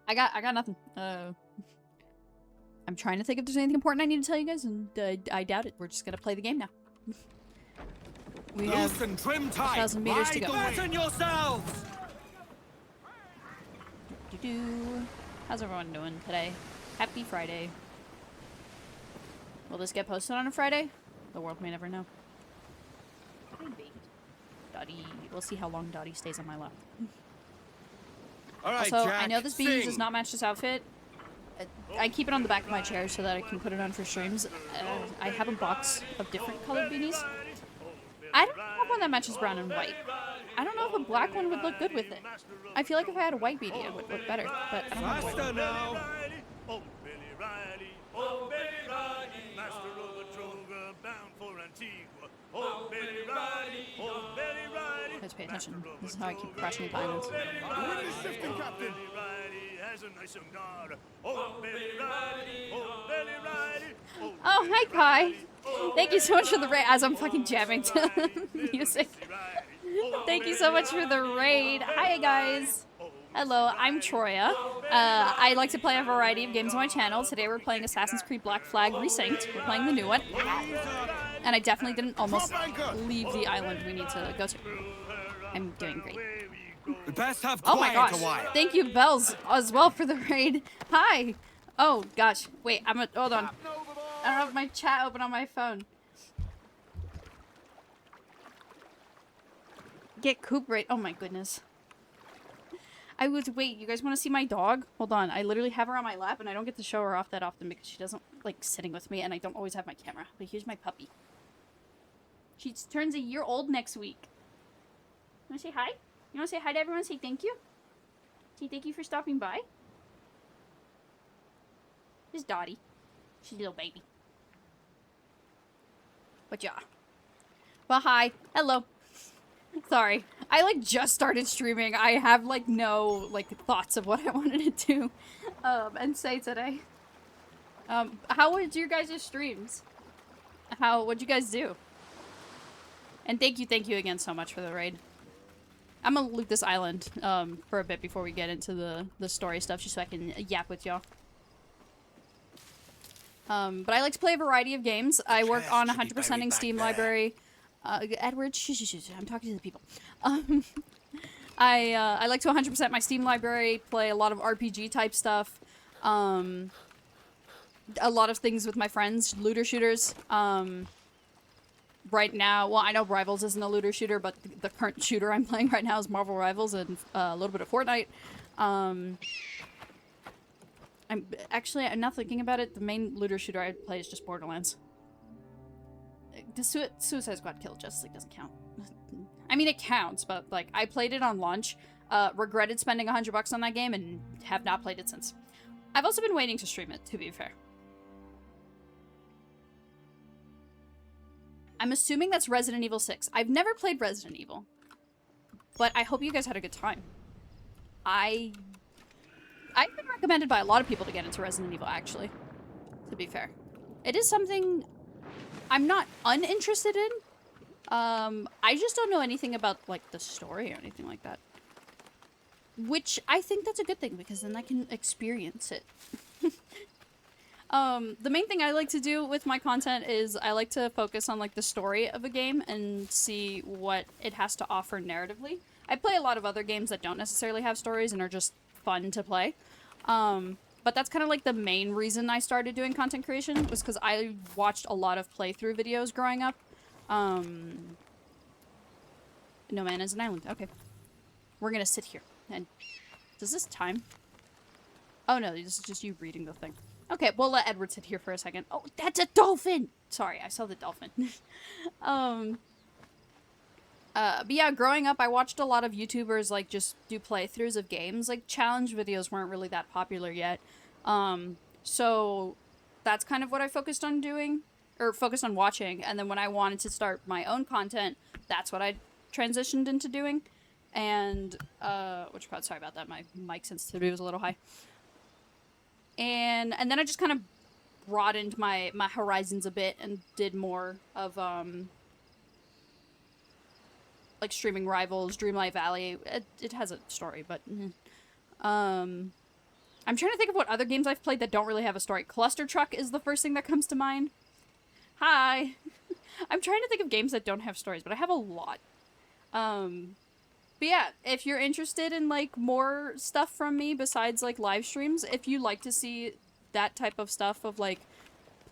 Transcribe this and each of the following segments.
I got nothing. I'm trying to think if there's anything important I need to tell you guys, and I doubt it. We're just gonna play the game now. We have 1,000 meters to go. Yourselves! How's everyone doing today? Happy Friday. Will this get posted on a Friday? The world may never know. Maybe. Dottie. We'll see how long Dottie stays on my lap. All right, also, Jack, I know this beanie does not match this outfit. I keep it on the back of my chair so that I can put it on for streams. I have a box of different colored beanies. I don't have one that matches brown and white. I don't know if a black one would look good with it. I feel like if I had a white beanie, it would look better, but I don't have a white one. Let's pay attention. This is how I keep crashing into islands. Oh, hi, Kai. Thank you so much for the raid. As I'm fucking jamming to music. Thank you so much for the raid. Hi, guys. Hello, I'm Troya. I like to play a variety of games on my channel. Today we're playing Assassin's Creed Black Flag Resynced. We're playing the new one. And I definitely didn't almost leave the island we need to go to. I'm doing great. We best have Oh my gosh. a while. Thank you, Bells, as well for the raid. Hi. Oh gosh. Wait, hold on. I don't have my chat open on my phone. Get Coop right. Oh my goodness. Wait, you guys want to see my dog? Hold on. I literally have her on my lap and I don't get to show her off that often because she doesn't like sitting with me and I don't always have my camera. But here's my puppy. She turns a year old next week. You want to say hi? You want to say hi to everyone? Say thank you? Say thank you for stopping by? This is Dottie. She's a little baby. But yeah. Well, hi. Hello. Sorry. I, like, just started streaming. I have, like, no, like, thoughts of what I wanted to do and say today. How was your guys' streams? What'd you guys do? And thank you again so much for the raid. I'm gonna loot this island for a bit before we get into the story stuff, just so I can yap with y'all. But I like to play a variety of games. I work on 100%ing Steam library. Edward, I'm talking to the people. I like to 100% my Steam library, play a lot of RPG type stuff. A lot of things with my friends, looter shooters. Right now, well, I know Rivals isn't a looter shooter, but the current shooter I'm playing right now is Marvel Rivals and a little bit of Fortnite. I'm not thinking about it. The main looter shooter I play is just Borderlands. The Suicide Squad Kill Justice League doesn't count. I mean, it counts, but like I played it on launch, regretted spending $100 on that game, and have not played it since. I've also been waiting to stream it, to be fair. I'm assuming that's Resident Evil 6. I've never played Resident Evil, but I hope you guys had a good time. I've been recommended by a lot of people to get into Resident Evil, actually, to be fair. It is something I'm not uninterested in. I just don't know anything about, like, the story or anything like that. Which I think that's a good thing, because then I can experience it. The main thing I like to do with my content is I like to focus on, like, the story of a game and see what it has to offer narratively. I play a lot of other games that don't necessarily have stories and are just fun to play. But that's kind of like the main reason I started doing content creation, was because I watched a lot of playthrough videos growing up. No man is an island. Okay. We're gonna sit here. And does this time? Oh no, this is just you reading the thing. Okay, we'll let Edward sit here for a second. Oh, that's a dolphin! Sorry, I saw the dolphin. But yeah, growing up, I watched a lot of YouTubers, like, just do playthroughs of games. Like, challenge videos weren't really that popular yet. So that's kind of what I focused on doing, or focused on watching. And then when I wanted to start my own content, that's what I transitioned into doing. And, sorry about that, my mic sensitivity was a little high. And then I just kind of broadened my horizons a bit and did more of, like, streaming Rivals, Dreamlight Valley. It has a story, but, I'm trying to think of what other games I've played that don't really have a story. Cluster Truck is the first thing that comes to mind. Hi. I'm trying to think of games that don't have stories, but I have a lot. But yeah, if you're interested in, like, more stuff from me besides, like, live streams, if you like to see that type of stuff of, like,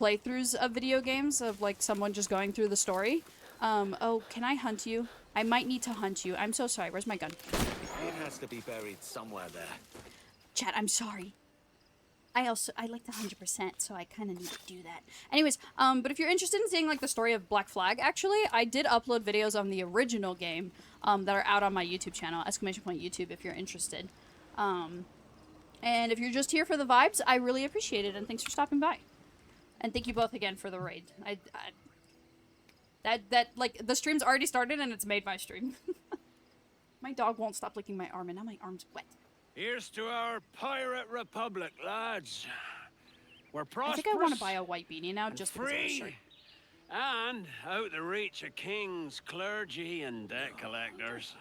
playthroughs of video games, of, like, someone just going through the story, oh, can I hunt you? I might need to hunt you. I'm so sorry. Where's my gun? It has to be buried somewhere there. Chat, I'm sorry. I like the 100%, so I kind of need to do that. Anyways, but if you're interested in seeing, like, the story of Black Flag, actually, I did upload videos on the original game, that are out on my YouTube channel, !YouTube, if you're interested. And if you're just here for the vibes, I really appreciate it, and thanks for stopping by. And thank you both again for the raid. Like, the stream's already started, and it's made my stream. My dog won't stop licking my arm, and now my arm's wet. Here's to our pirate republic, lads. We're I prosperous. think I want to buy a white beanie now, just because of the shirt. free, and out the reach of kings, clergy, and debt collectors.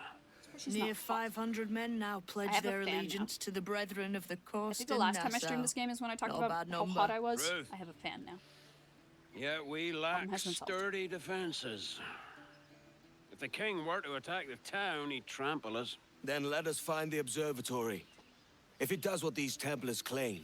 She's Near not 500 men now I pledge have a their fan allegiance to the brethren of the I coast. think the last time I streamed this game is when I talked Not a about bad how number. hot I was. Ruth. I have a fan now. Yet we lack has been solved. sturdy defenses. If the king were to attack the town, he'd trample us. Then let us find the observatory. If it does what these Templars claim,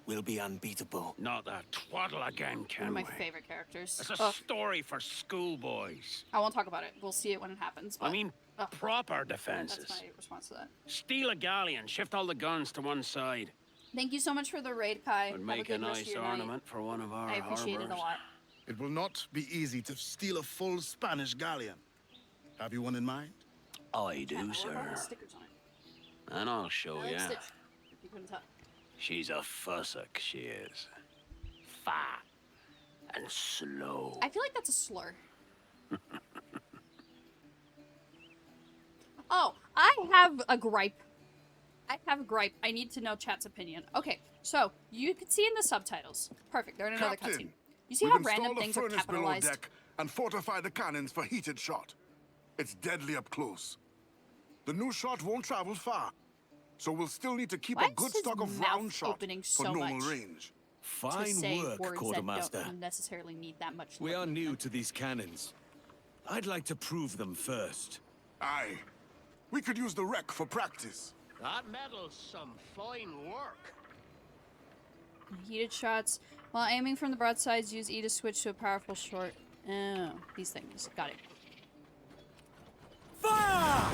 we'll be unbeatable. Not that twaddle again, One of Kenway. my favorite characters. It's a Ugh, story for schoolboys. I won't talk about it. We'll see it when it happens. But I mean, ugh, proper that's defenses. my response to that. Steal a galleon, shift all the guns to one side. Thank you so much for the raid, Kai. Would Have make a a good rest of nice your night. ornament for one of our I appreciate it a harbors. lot. It will not be easy to steal a full Spanish galleon. Have you one in mind? I Yeah, do, what about sir. the stickers on it? And I'll show I like ya. Stitch. If you couldn't tell. She's a fussock, she is. Fat and slow. I feel like that's a slur. Oh, I have a gripe. I need to know chat's opinion. Okay, so you can see in the subtitles. Perfect. They're in another Captain, cutscene. You see we've how random installed a things are furnace below capitalized? deck and fortified the cannons for heated shot. It's deadly up close. The new shot won't travel far, so we'll still need to keep Why a good is his stock of mouth round shot opening for so normal much? range. To Fine say work, words that Quartermaster. don't necessarily need that much. We are looking new at. to these cannons. I'd like to prove them first. Aye. We could use the wreck for practice. That metal's some fine work. Heated shots. While aiming from the broadsides, use E to switch to a powerful short. Oh, these things. Got it. Fire!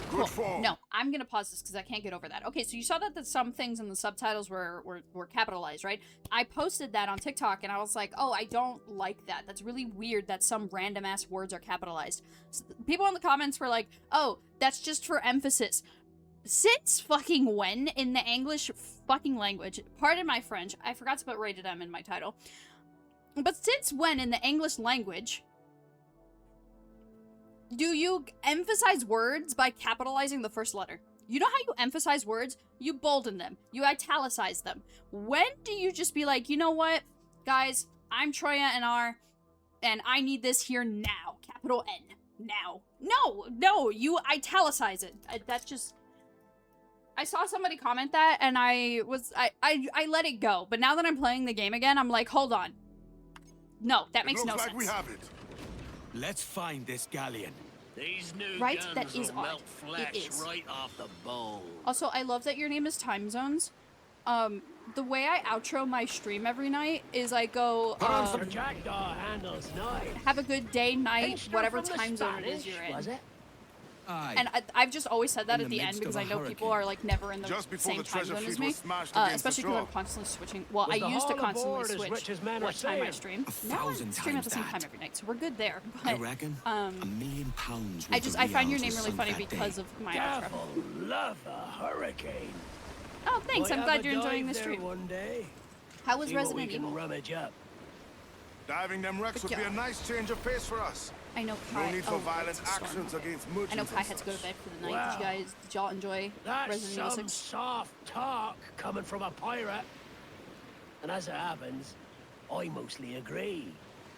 Good fall. No, I'm gonna pause this because I can't get over that. Okay, so you saw that some things in the subtitles were capitalized, right? I posted that on TikTok and I was like, oh, I don't like that. That's really weird that some random ass words are capitalized. So people in the comments were like, oh, that's just for emphasis. Since fucking when in the English fucking language, pardon my French, I forgot to put rated M in my title, but since when in the English language do you emphasize words by capitalizing the first letter? You know how you emphasize words? You bolden them. You italicize them. When do you just be like, you know what, guys, I'm Troya-NR, and I need this here now. Capital N. Now. No, you italicize it. That's just... I saw somebody comment that, and I let it go. But now that I'm playing the game again, I'm like, hold on. No, that makes no Looks sense. like we have it. Let's find this galleon. These new Right? guns That is will odd. melt flesh It is. right off the bone. Also, I love that your name is Time Zones. The way I outro my stream every night is I go, Sir Jackdaw handles knives. have a good day, night, Extra whatever from the time zone it is Spanish, you're in. was it? Aye. And I've just always said that In at the the end midst because of I a know people hurricane. are like never in the Just before same the time treasure zone as fleet me. was smashed against the Especially because I'm shore. constantly switching. Well, Was I the used to Hall constantly aboard as switch rich as men are what time I saying? stream. A Now I thousand stream at the times same time that. every night, so we're good there. I But reckon $1,000,000 I find your reals name was really sunk funny that because day. of my outro. Devil love a hurricane. Oh, thanks. I'm Might glad have you're a enjoying dive the there stream. one day. How was See what we Resident can Evil? rummage up. Diving them wrecks would be a nice change of pace for us. I know No Kai. need for oh, violent that's a storm. actions against I merchants. know Kai and had to go to such. bed for the night. Wow. Did y'all enjoy That's Resident Evil some 6? soft talk coming from a pirate. And as it happens, I mostly agree.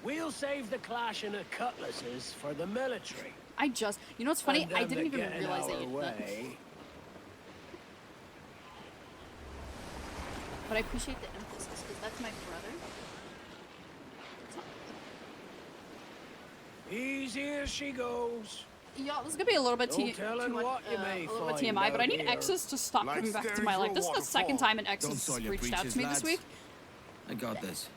We'll save the clashing of cutlasses for the military. You know what's funny? And I them didn't that even get in realize that our you did that. way, But I appreciate the emphasis, because that's my brother. It's not good. Easy as she goes. Y'all, this is gonna be a little bit No too telling much, what you may a little bit find TMI, but I out need here. X's to stop Like coming back to staring my through life. a This is the second waterfall. time an X Don't has soil your reached out to breeches, me this lads. week. I got this.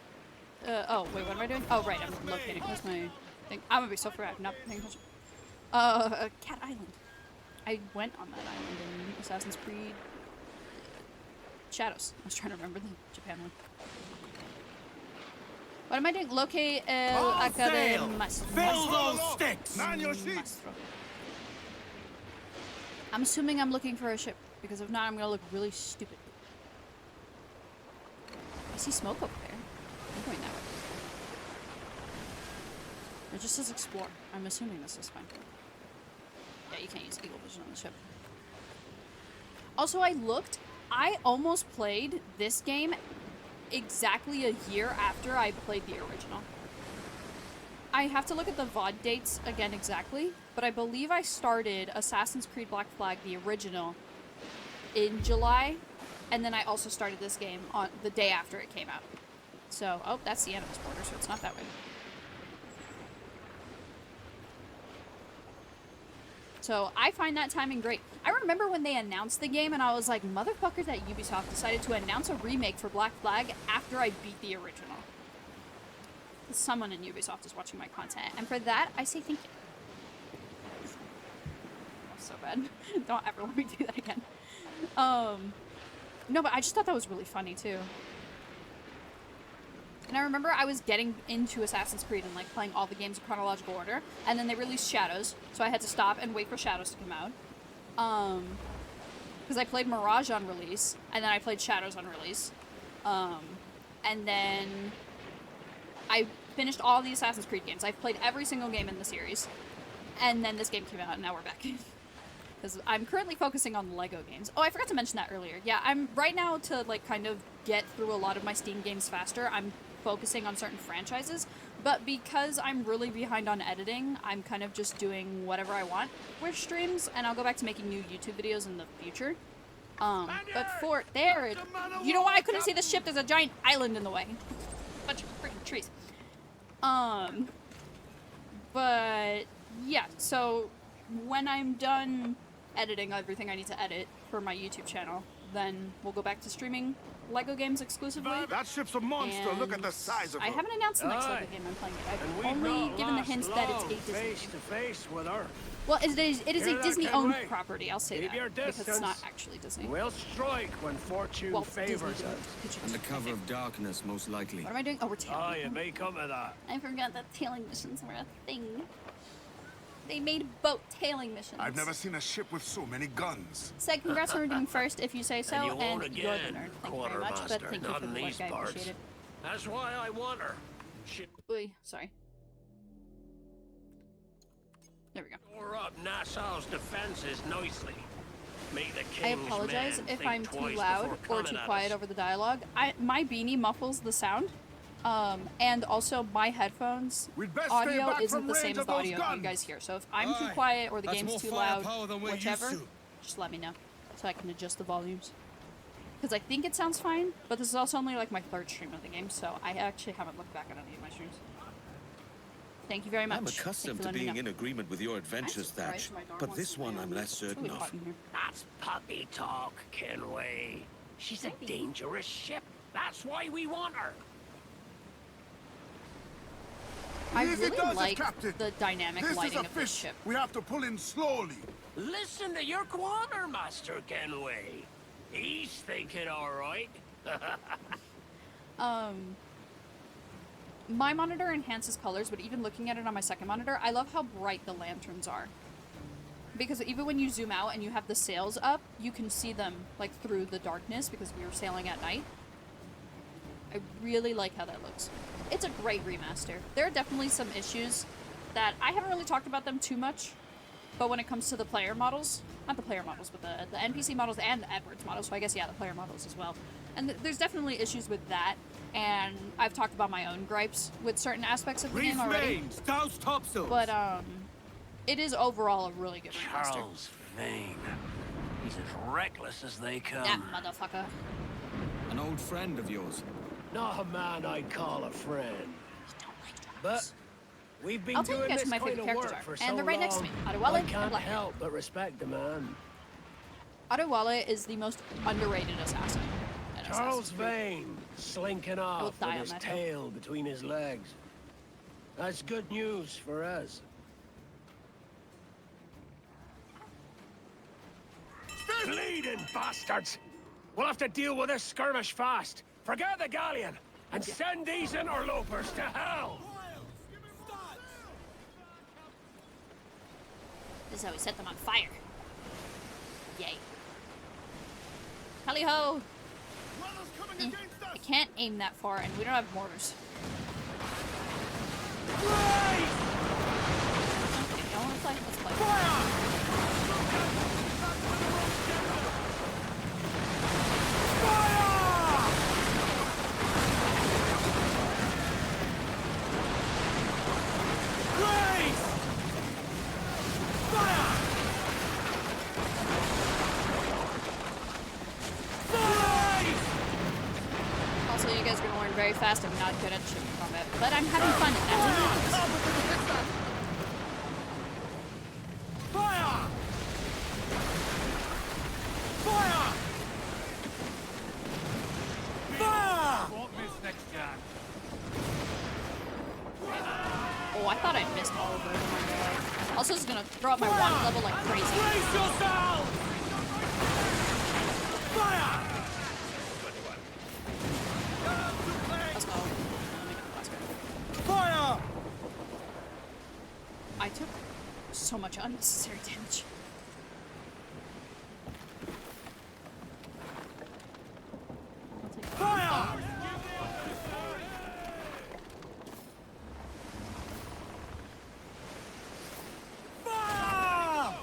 Oh, wait, what am I doing? Oh, right, I'm locating. Where's my thing? I'm gonna be so free, I'm not paying attention. Cat Island. I went on that island in Assassin's Creed Shadows. I was trying to remember the Japan one. What am I doing? Locate el Academastro. Fill those sticks! Man your sheets! I'm assuming I'm looking for a ship, because if not, I'm gonna look really stupid. I see smoke over there. I'm going that way. It just says explore. I'm assuming this is fine. Yeah, you can't use eagle vision on the ship. Also, I looked. I almost played this game exactly a year after I played the original. I have to look at the VOD dates again exactly, but I believe I started Assassin's Creed Black Flag, the original, in July, and then I also started this game on the day after it came out. So, oh, that's the Animus border, so it's not that way. So, I find that timing great. I remember when they announced the game, and I was like, motherfuckers at Ubisoft decided to announce a remake for Black Flag after I beat the original. Someone in Ubisoft is watching my content, and for that, I say thank you. That's so bad. Don't ever let me do that again. No, but I just thought that was really funny, too. And I remember I was getting into Assassin's Creed and, like, playing all the games in chronological order, and then they released Shadows, so I had to stop and wait for Shadows to come out. Because I played Mirage on release, and then I played Shadows on release. And then I finished all the Assassin's Creed games. I've played every single game in the series. And then this game came out, and now we're back. Because I'm currently focusing on Lego games. Oh, I forgot to mention that earlier. Yeah, I'm right now to, like, kind of get through a lot of my Steam games faster. I'm focusing on certain franchises. But because I'm really behind on editing, I'm kind of just doing whatever I want with streams. And I'll go back to making new YouTube videos in the future. But for there, you know why I couldn't see the ship? There's a giant island in the way. Bunch of freaking trees. But yeah, so when I'm done editing everything I need to edit for my YouTube channel, then we'll go back to streaming Lego games exclusively. That ship's a monster. And Look at the size of her. I haven't announced the next Aye. Lego game I'm playing And yet. we've I've only not given the lost hints that it's long a Disney face game. to face with her. Well, it is Hear a that, Disney-owned Kenway? property, I'll say Keep that. your Because it's not distance. actually Disney. We'll strike when fortune Well, Disney favors did. us. Could you On the just- cover of darkness, most likely. What am I doing? Oh, we're tailing. Aye, it may come to that. I forgot that tailing missions were a thing. They made boat tailing missions. I've never seen a ship with so many guns. Said congrats on redeeming first if you say so, And you won't and you're the again, nerd. Thank you very much, but Quartermaster, thank you not for in the these work, I parts. appreciate it. That's why I want her. She Oy, sorry. There we go. tore up Nassau's defenses nicely. Make the I king's apologize men if think I'm too twice loud before or coming too at quiet us. over the dialogue. My beanie muffles the sound, and also my headphones We'd best stay audio back isn't from the range same of as the those audio you guns. guys hear. So if I'm too Aye. quiet or the That's game's more too firepower loud, than we're used whichever, to. just let me know so I can adjust the volumes. Because I think it sounds fine, but this is also only like my third stream of the game, so I actually haven't looked back on any of my streams. Thank you very much. I'm Thank you accustomed for to letting me being know. in agreement with your adventures, surprised Thatch. my dog But wants this to one play I'm on less It's certain really hot of. in here. That's puppy talk, Kenway. She's a Puppy. dangerous ship. That's why we want her. I Easy really does it, like Captain. the dynamic This is lighting a of this fish. ship. We have to pull in slowly. Listen to your quartermaster, Kenway. He's thinking all right. My monitor enhances colors, but even looking at it on my second monitor, I love how bright the lanterns are. Because even when you zoom out and you have the sails up, you can see them like through the darkness because we were sailing at night. I really like how that looks. It's a great remaster. There are definitely some issues that I haven't really talked about them too much, but when it comes to the player models, not the player models, but the NPC models and the Edward's models, so I guess, yeah, the player models as well. And there's definitely issues with that, and I've talked about my own gripes with certain aspects of the game already. Douse topsails! But, it is overall a really good remaster. Charles Vane. He's as reckless as they come. That motherfucker. An old friend of yours. Not a man I'd call a friend. But we've been I'll tell you doing guys this who my kind favorite of characters work are. for And so they're right next to long, me. Adewale I and can't Blackbeard. help but respect the man. Adewale is the most underrated assassin. in Charles Assassin's Creed. Vane, slinking will off die with on his that hill. tail between his legs. That's good news for us. Bleeding bastards! We'll have to deal with this skirmish fast. Forget the galleon, and send these interlopers to hell! This is how we set them on fire. Yay. Tally ho! I can't aim that far, and we don't have mortars. Okay, y'all wanna play? Let's play. Also, you guys are gonna learn very fast I'm not good at shooting combat, but I'm having fun at that. Fire! Fire! Fire! Won't miss next time. Oh, I thought I missed all of those. Oh my god. Also, is gonna throw up my wand level like crazy. Brace yourselves! Fire! Let's go. Let me go. Let's go. Fire! I took so much unnecessary damage. I'll take that. Fire! Fire!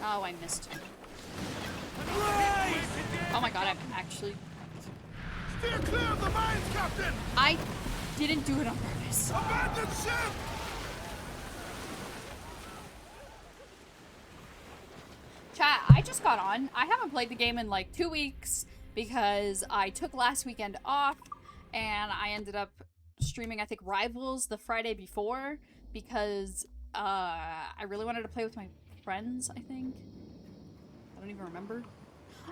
Oh, I missed. Blaze! Oh my god, I'm actually... Steer clear of the mines, Captain! I didn't do it on purpose. Abandon ship! Chat, I just got on. I haven't played the game in like 2 weeks because I took last weekend off and I ended up streaming, I think, Rivals the Friday before because I really wanted to play with my friends, I think. I don't even remember.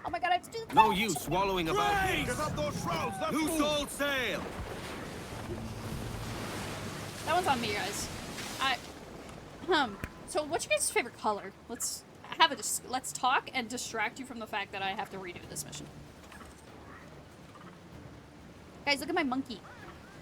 Oh my god, I have to do that! No use wallowing about Brace! here. Get up those shrouds, let's Loose move! all sail. That one's on me, guys. So what's your guys' favorite color? Let's have let's talk and distract you from the fact that I have to redo this mission. Guys, look at my monkey.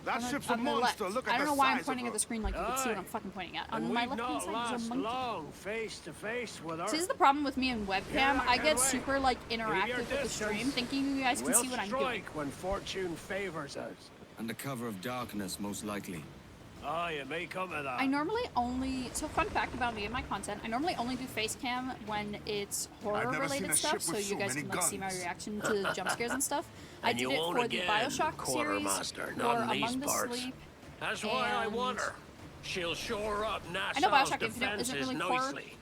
That ship's a On the monster, left. look at I don't the know why I'm size pointing of at her. the screen like you can see what Aye. I'm fucking pointing at. And On my we'd left hand not side last is a monkey. long face to face with her. See, this is the problem with me and webcam. Yeah, I get Kenway. super like Keep your interactive with the distance. stream, thinking you guys can We'll see what I'm doing. strike when fortune favors us. Under cover of darkness, most likely. Aye, it may come to that. I normally only, so fun fact about me and my content, I normally only do face cam when it's horror never seen related a stuff, ship so with you so guys many can like see my guns. reaction to jump scares and stuff. I And did you it won't for the again, Bioshock series, Quartermaster, not or in these Among the parts. Sleep. That's why I want and- her. She'll shore up I know Nassau's Bioshock Infinite isn't defenses really horror, nicely.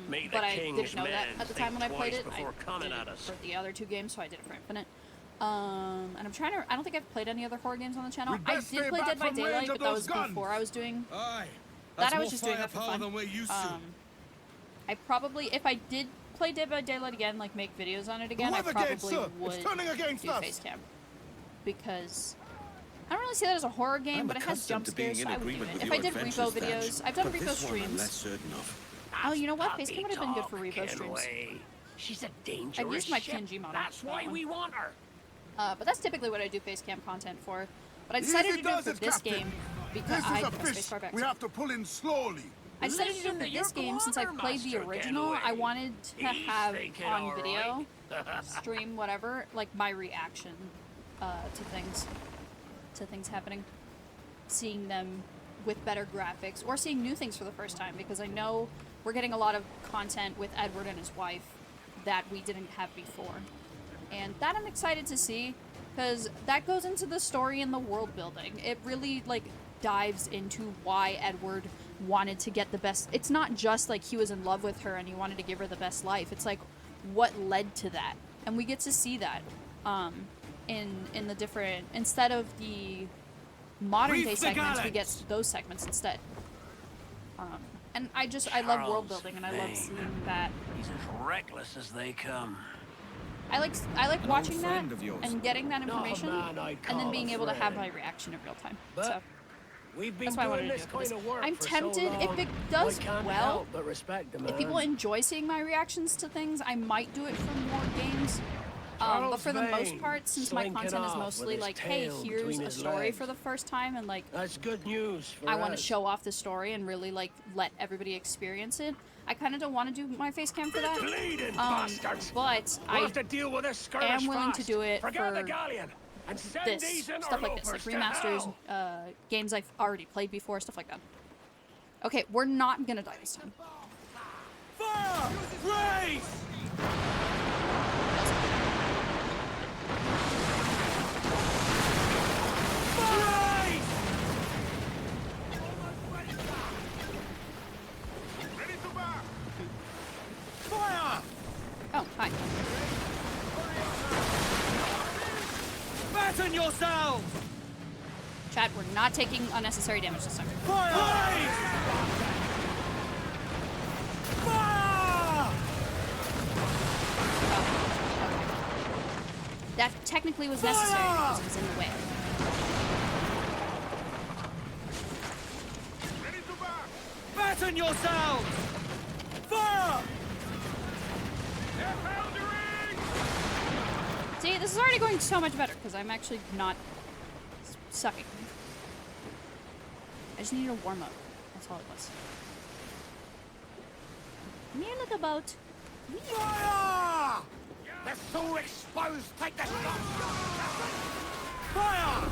Make the but I king's didn't know that men at the think time when I played twice it. I before coming did at it us. for the other two games, so I did it for Infinite. And I'm trying to, I don't think I've played any other horror games on the channel. We'd I best did stay play back Dead by from range Daylight, of but that those was guns. before I was doing Aye. that. I was just doing that for fun. than we're used to. I probably, if I did play Dead by Daylight again, like make videos on it again, I Weather probably gauge, sir. would It's turning against do us. face cam. Because I don't really see that as a horror game, I'm but it has accustomed jump to being scares, in so I would do agreement it. with If your I did adventures, Revo Thatch, videos, I've done but Revo this one I'm streams. less certain of. Oh, you know what? Puppy Facecam would have been good for talk, Revo streams. Kenway. She's a dangerous I've used my ship. PNG model. That's why we want her. But that's typically what I do face cam content for. But I decided Easy to do it does for it, this Captain. game because This is I a pressed fish spacebar back. we have to pull in slowly. I decided to do it Listen for to your this game since I played the quartermaster, original. I Kenway. wanted to He's have thinking on all video, right. stream, whatever, like my reaction to things happening, seeing them with better graphics or seeing new things for the first time, because I know we're getting a lot of content with Edward and his wife that we didn't have before, and that I'm excited to see because that goes into the story and the world building. It really like dives into why Edward wanted to get the best. It's not just like he was in love with her and he wanted to give her the best life. It's like what led to that, and we get to see that. in the different, instead of the modern day segments, we get those segments instead. And I love world building, and I love seeing that. He's as reckless as they come. I like watching that friend of yours. and getting that Not a information, man I'd and then call being a able to have friend. my reaction in real time. But So we've been that's why I wanted doing to do this it for kind this. of work I'm for tempted, so long, if it does I can't well, help but respect the if man. people enjoy seeing my reactions to things, I might do it for more games. But Charles for the most Vane, part, since my slinking content is off with mostly his like, hey, tail here's between a his story legs. for the first time, and like, That's good news for I want to us. show off the story and really like let everybody experience it. I kind of don't want to do my face cam for that. Bleeding bastards! But We'll I have to deal with this skirmish am willing to fast. do it Forget the for galleon and send this these stuff like this, like interlopers to remasters, hell. games I've already played before, stuff like that. Okay, we're not gonna die this time. Fire! Race! Ready to back! Fire! Oh, hi. Batten yourselves! Chat, we're not taking unnecessary damage this time. Fire! Fire! That technically was necessary because it was in the way. Ready to back! Batten yourselves! Fire! They're foundering! See, this is already going so much better because I'm actually not sucking. I just needed a warm up. That's all it was. Come here, little boat. Fire! They're so exposed. Take this shot. Fire!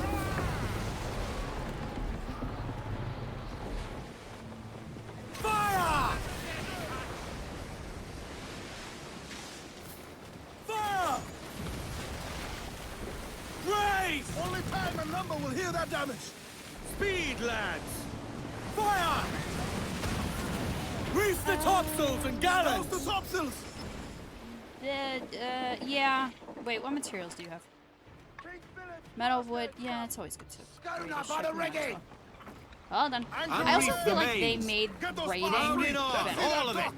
Fire! Fire! Raise! Only time and number will heal that damage. Speed, lads! Fire! Reef the topsails and How's gallants! the topsails? Yeah. Wait, what materials do you have? Metal, wood. Yeah, it's always good to. Going up on the rigging. Well done. And I also reef feel the like they mains. made Get those raiding fires Round it off, better. all of it!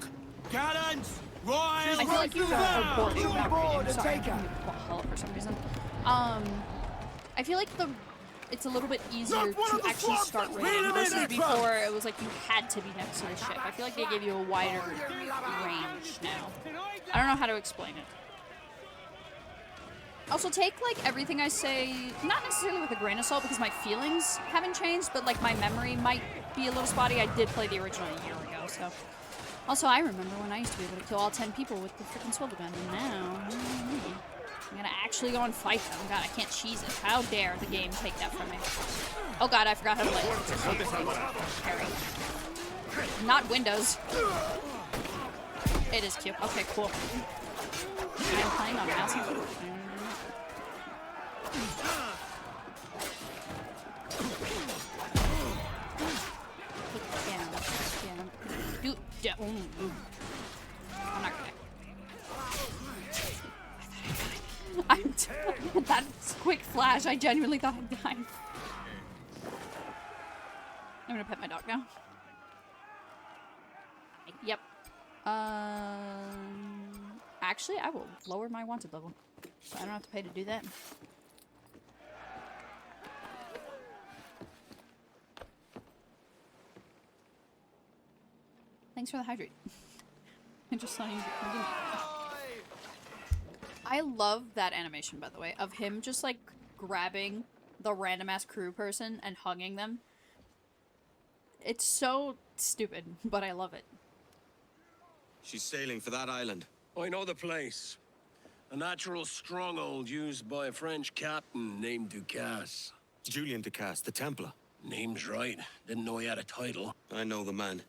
Gallants! Royal! I feel like you are bored You about bored raiding. and Sorry, take her. hell for some reason. I feel like it's a little bit easier Not one to of the actually swamps start that's raiding really versus big before it was like you had to be next to the ship. I feel like they gave you a wider range now. I don't know how to explain it. Also, take like everything I say, not necessarily with a grain of salt because my feelings haven't changed, but like my memory might be a little spotty. I did play the original a year ago, so. Also, I remember when I used to be able to kill all 10 people with the freaking swivel gun, and now I'm gonna actually go and fight them. God, I can't cheese it. How dare the game take that from me? Oh God, I forgot how to play it. Carry. Not Windows. It is cute. Okay, cool. I'm playing on mouse and keyboard. I'm not gonna. That quick flash, I genuinely thought I'd died. I'm gonna pet my dog now. Yep. Actually, I will lower my wanted level, so I don't have to pay to do that. Thanks for the hydrate. I just saw you. I love that animation, by the way, of him just like grabbing the random ass crew person and hugging them. It's so stupid, but I love it. She's sailing for that island. I know the place. A natural stronghold used by a French captain named Ducasse. Julian Ducasse, the Templar. Name's right. Didn't know he had a title. I know the man.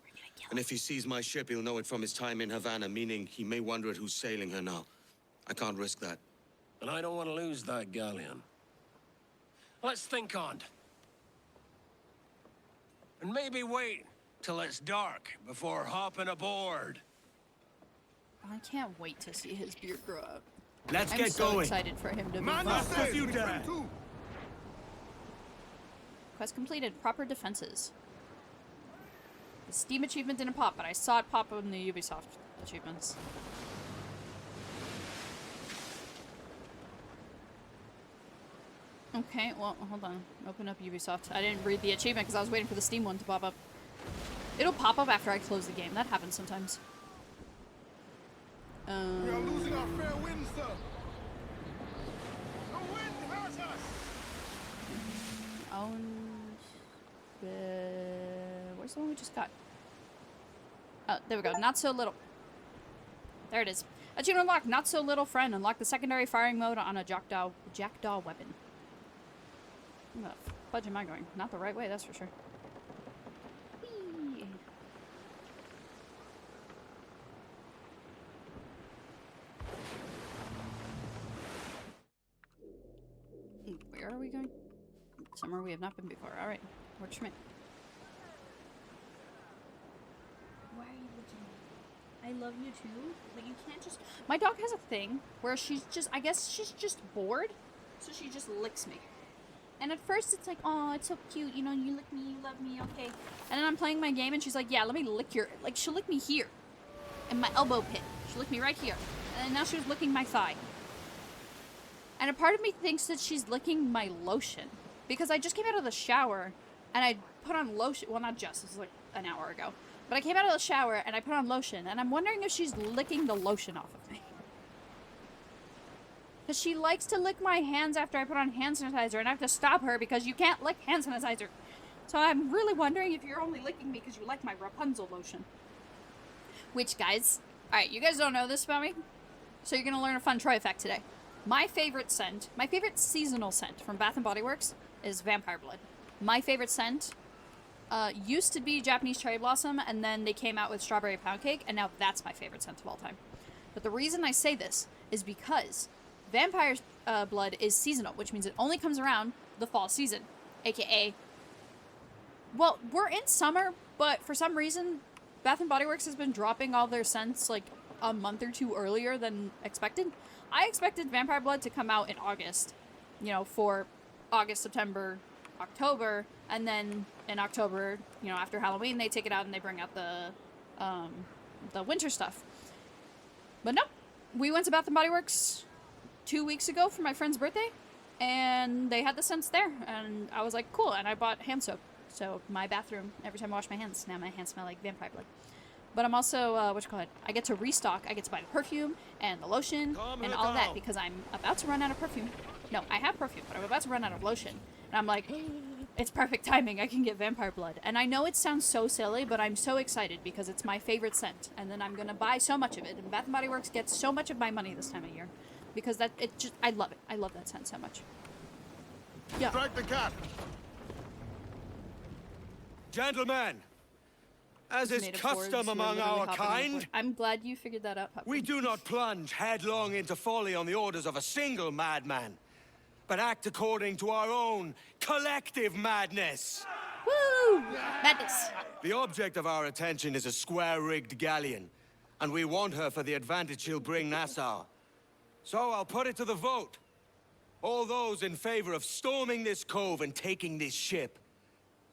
And if he sees my ship, he'll know it from his time in Havana, meaning he may wonder at who's sailing her now. I can't risk that. And I don't want to lose that galleon. Let's think on it. And maybe wait till it's dark before hopping aboard. I can't wait to see his beard grow out. Let's I'm get so going. excited for him to Man, move on. you say, you we dare. friend too. Quest completed. Proper defenses. The Steam achievement didn't pop, but I saw it pop in the Ubisoft achievements. Okay, well, hold on. Open up Ubisoft. I didn't read the achievement because I was waiting for the Steam one to pop up. It'll pop up after I close the game. That happens sometimes. We are losing our fair wind, sir. The wind hurts us. Where's the one we just got? Oh, there we go. Not so little. There it is. Achievement unlocked. Not so little friend. Unlock the secondary firing mode on a jackdaw weapon. Where the fudge am I going? Not the right way, that's for sure. Whee! Where are we going? Somewhere we have not been before. Alright. Works for me. Why are you looking at me? I love you too, but you can't just... My dog has a thing where she's just... I guess she's just bored, so she just licks me. And at first it's like, oh, it's so cute, you know, you lick me, you love me, okay. And then I'm playing my game and she's like, yeah, let me lick your... Like, she'll lick me here. In my elbow pit. She'll lick me right here. And then now she's licking my thigh. And a part of me thinks that she's licking my lotion. Because I just came out of the shower and I put on lotion. Well, not just. This was like an hour ago. But I came out of the shower and I put on lotion. And I'm wondering if she's licking the lotion off of me. Because she likes to lick my hands after I put on hand sanitizer. And I have to stop her because you can't lick hand sanitizer. So I'm really wondering if you're only licking me because you like my Rapunzel lotion. Which, guys... Alright, you guys don't know this about me. So you're going to learn a fun Troy fact today. My favorite scent, my favorite seasonal scent from Bath & Body Works is Vampire Blood. My favorite scent used to be Japanese Cherry Blossom, and then they came out with Strawberry Pound Cake, and now that's my favorite scent of all time. But the reason I say this is because Vampire Blood is seasonal, which means it only comes around the fall season, aka... Well, we're in summer, but for some reason, Bath & Body Works has been dropping all their scents like a month or two earlier than expected. I expected Vampire Blood to come out in August, you know, for August, September, October, and then in October, you know, after Halloween, they take it out and they bring out the winter stuff. But no, we went to Bath & Body Works 2 weeks ago for my friend's birthday, and they had the scents there, and I was like, cool, and I bought hand soap. So my bathroom, every time I wash my hands, now my hands smell like Vampire Blood. But I'm also, I get to restock. I get to buy the perfume and the lotion and all that because I'm about to run out of perfume. No, I have perfume, but I'm about to run out of lotion. And I'm like, it's perfect timing. I can get Vampire Blood. And I know it sounds so silly, but I'm so excited because it's my favorite scent. And then I'm going to buy so much of it. And Bath & Body Works gets so much of my money this time of year because I love it. I love that scent so much. Yeah. Strike the cat. Gentlemen, as is Made of boards, custom you're among literally our hopping on kind, board. I'm glad you figured that out, Puppy. we do not plunge headlong into folly on the orders of a single madman, but act according to our own collective madness. Woo! Madness. The object of our attention is a square-rigged galleon, and we want her for the advantage she'll bring Nassau. So I'll put it to the vote. All those in favor of storming this cove and taking this ship,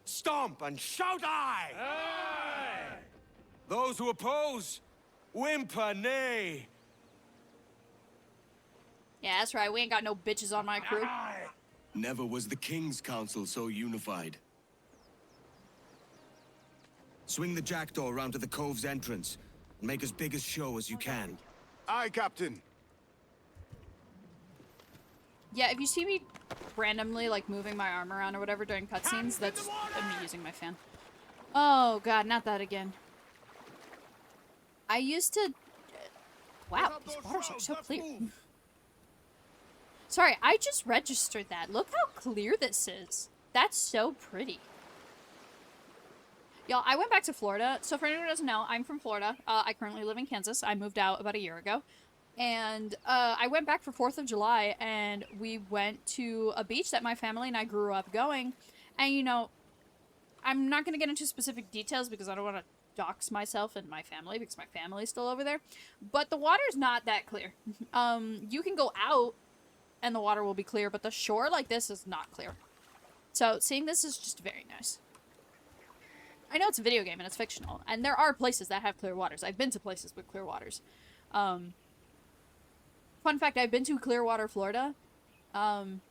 stomp and shout aye! Aye! Those who oppose, whimper nay. Yeah, that's right. We ain't got no bitches on my crew. Never was the King's Council so unified. Swing the jackdaw around to the cove's entrance, and make as big a show as you can. Aye, Captain. Yeah, if you see me randomly, like, moving my arm around or whatever during cutscenes, that's me using my fan. Oh, God, not that again. I used to... Wow, these waters are so clear. Sorry, I just registered that. Look how clear this is. That's so pretty. Y'all, I went back to Florida. So for anyone who doesn't know, I'm from Florida. I currently live in Kansas. I moved out about a year ago. And I went back for 4th of July, and we went to a beach that my family and I grew up going. And, you know, I'm not going to get into specific details because I don't want to dox myself and my family because my family's still over there. But the water's not that clear. You can go out and the water will be clear, but the shore like this is not clear. So seeing this is just very nice. I know it's a video game and it's fictional, and there are places that have clear waters. I've been to places with clear waters. Fun fact, I've been to Clearwater, Florida, and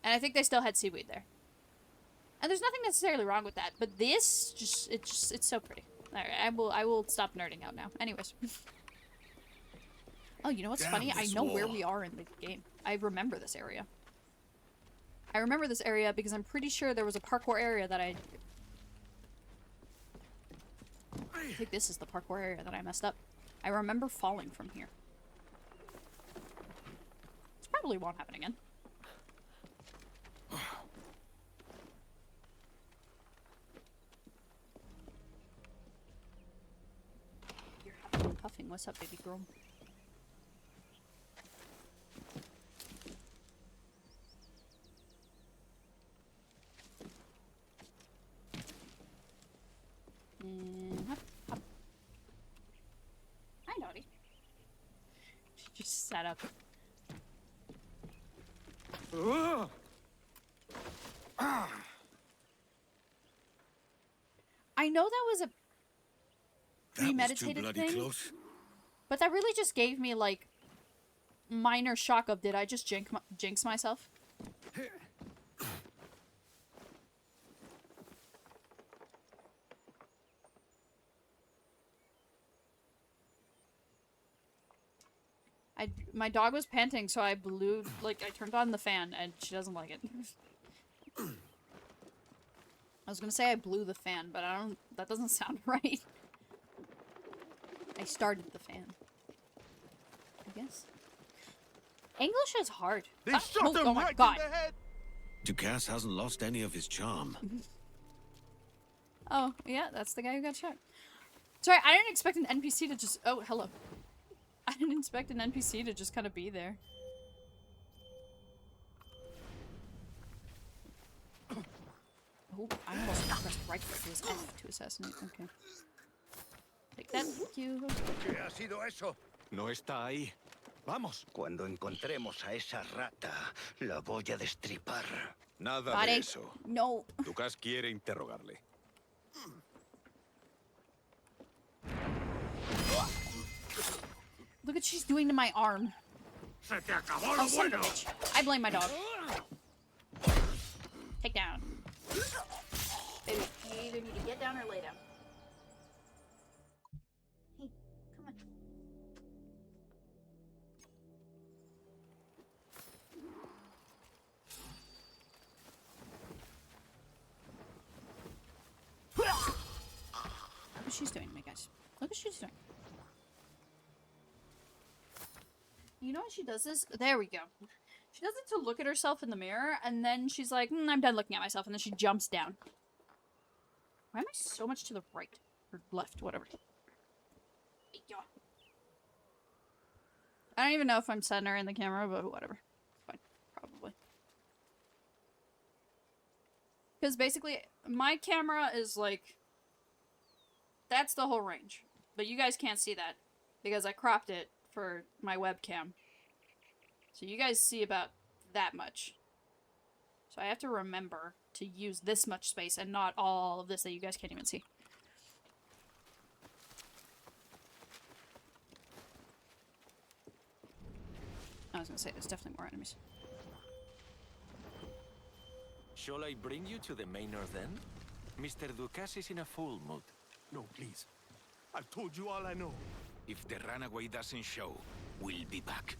I think they still had seaweed there. And there's nothing necessarily wrong with that, but this it's so pretty. Alright, I will stop nerding out now. Anyways. Oh, you know what's funny? I know where we are in the game. I remember this area. I remember this area because I'm pretty sure there was a parkour area that I think this is the parkour area that I messed up. I remember falling from here. This probably won't happen again. You're huffing and puffing. What's up, baby girl? Hop, hop. Hi, Naughty. She just sat up. I know that was a premeditated thing, close. But that really just gave me, like, minor shock of, did I just jinx myself? My dog was panting, so I blew, like, I turned on the fan, and she doesn't like it. I was gonna say I blew the fan, but that doesn't sound right. I started the fan. I guess. English is hard. They shot him oh my right god. in the head. Ducasse hasn't lost any of his charm. Oh, yeah, that's the guy who got shot. Sorry, I didn't expect an NPC to just... Oh, hello. I didn't expect an NPC to just kind of be there. Oh, I almost pressed right click to his F to assassinate. Okay. Take that, thank you. ¿Qué ha sido eso? No está ahí. Vamos. Cuando encontremos a esa rata, la voy a destripar. Nada Vale. de eso. No. Ducasse quiere interrogarle. Look what she's doing to my arm. Se te acabó Oh, lo son of a bueno. bitch. I blame my dog. Take down. Baby, you either need to get down or lay down. Hey, come on. Look what she's doing, my guys. Look what she's doing. You know what she does this? There we go. She does it to look at herself in the mirror, and then she's like, I'm done looking at myself, and then she jumps down. Why am I so much to the right? Or left, whatever. I don't even know if I'm centering the camera, but whatever. It's fine. Probably. Because basically, my camera is like... That's the whole range. But you guys can't see that, because I cropped it for my webcam. So you guys see about that much. So I have to remember to use this much space and not all of this that you guys can't even see. I was gonna say, there's definitely more enemies. Shall I bring you to the manor then? Mr. Ducasse is in a full mood. No, please. I've told you all I know. If the runaway doesn't show, we'll be back.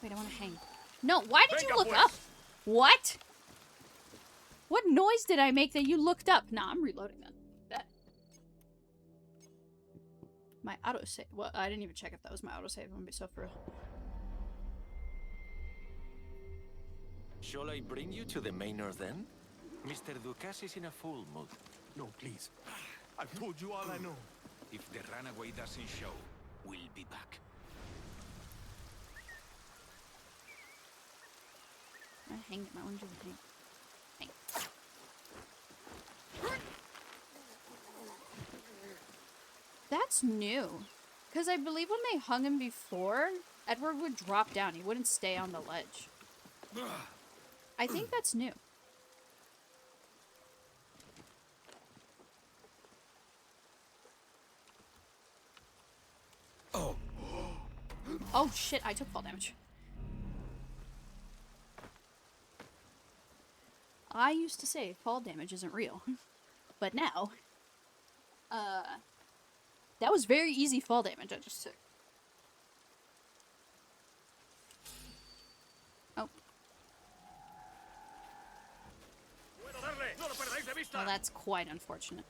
Wait, I want to hang. No, why did you look up? What? What noise did I make that you looked up? Nah, I'm reloading that. My autosave. Well, I didn't even check if that was my autosave. I'm gonna be so for real. Shall I bring you to the manor then? Mr. Ducasse is in a full mood. No, please. I've told you all I know. If the runaway doesn't show, we'll be back. I hang it. I want to do the hang. That's new. Because I believe when they hung him before, Edward would drop down. He wouldn't stay on the ledge. I think that's new. Oh. Oh shit, I took fall damage. I used to say fall damage isn't real. But now, that was very easy fall damage I just took. Oh. Well, that's quite unfortunate.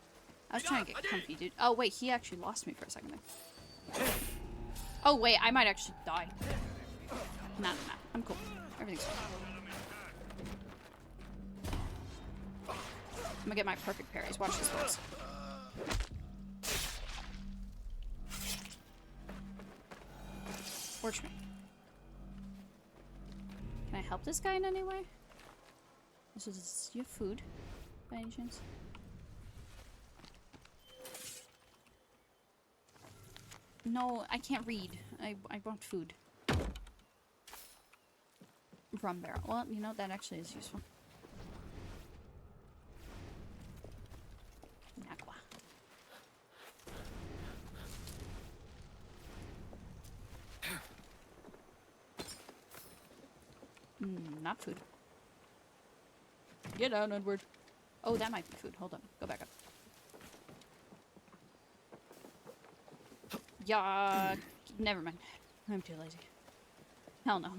I was trying to get comfy, dude. Oh, wait, he actually lost me for a second there. Oh, wait, I might actually die. Nah, I'm cool. Everything's fine. I'm gonna get my perfect parries. Watch this, folks. Watch me. Can I help this guy in any way? This is your food, by any chance? No, I can't read. I want food. Rum barrel. Well, you know, that actually is useful. Agua. Not food. Get down, Edward. Oh, that might be food. Hold on. Go back up. Yeah, never mind. I'm too lazy. Hell no.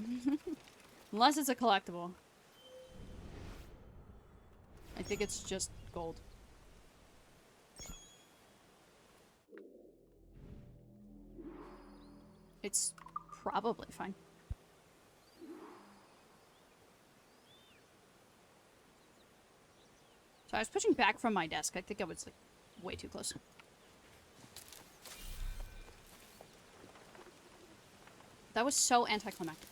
Unless it's a collectible. I think it's just gold. It's probably fine. So I was pushing back from my desk. I think I was like way too close. That was so anticlimactic.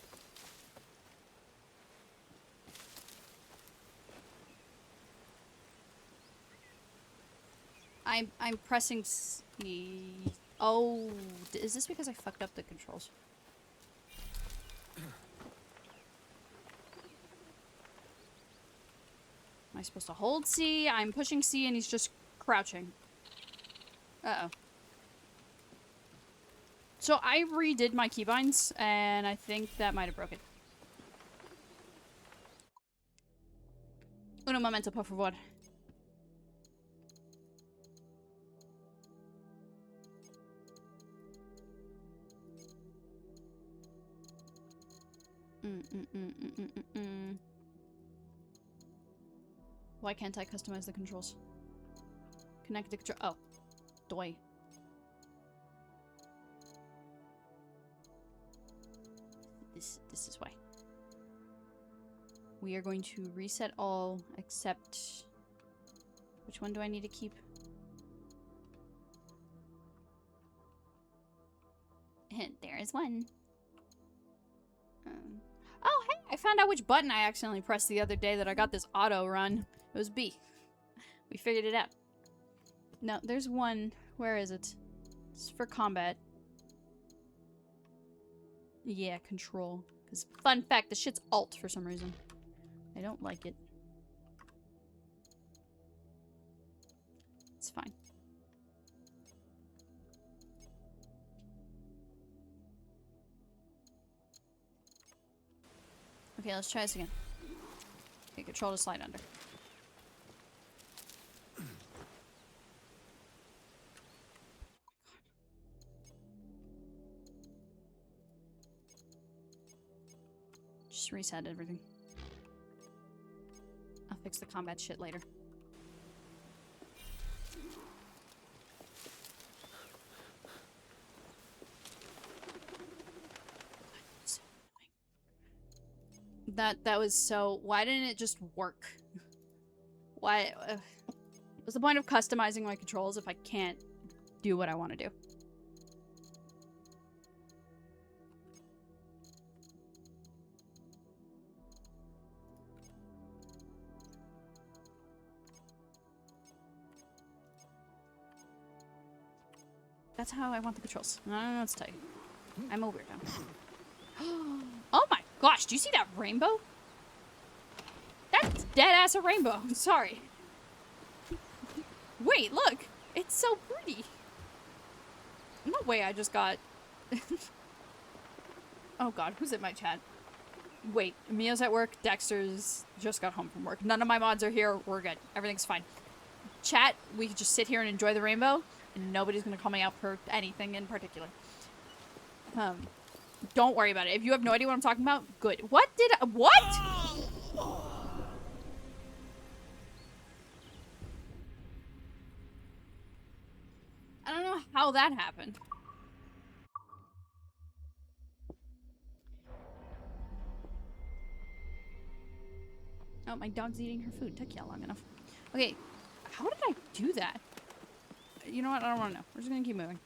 I'm pressing C. Oh, is this because I fucked up the controls? Am I supposed to hold C? I'm pushing C and he's just crouching. Uh-oh. So I redid my keybinds, and I think that might have broken. Un momento, por favor. Why can't I customize the controls? Connect the control. Oh. Doi. This is why. We are going to reset all except... Which one do I need to keep? There is one. Oh, hey! I found out which button I accidentally pressed the other day that I got this auto run. It was B. We figured it out. No, there's one. Where is it? It's for combat. Yeah, control. Because, fun fact, the shit's alt for some reason. I don't like it. It's fine. Okay, let's try this again. Okay, control to slide under. Just reset everything. I'll fix the combat shit later. That was so... Why didn't it just work? Why... what's the point of customizing my controls if I can't do what I want to do. That's how I want the controls. I don't know what to tell you. I'm a weirdo. Oh my gosh, do you see that rainbow? That's dead ass a rainbow. I'm sorry. Wait, look. It's so pretty. No way I just got... Oh god, who's in my chat? Wait, Mio's at work. Dexter's just got home from work. None of my mods are here. We're good. Everything's fine. Chat, we can just sit here and enjoy the rainbow. And nobody's gonna call me out for anything in particular. Don't worry about it. If you have no idea what I'm talking about, good. What did I... What? I don't know how that happened. Oh, my dog's eating her food. Took you long enough. Okay, how did I do that? You know what? I don't want to know. We're just gonna keep moving.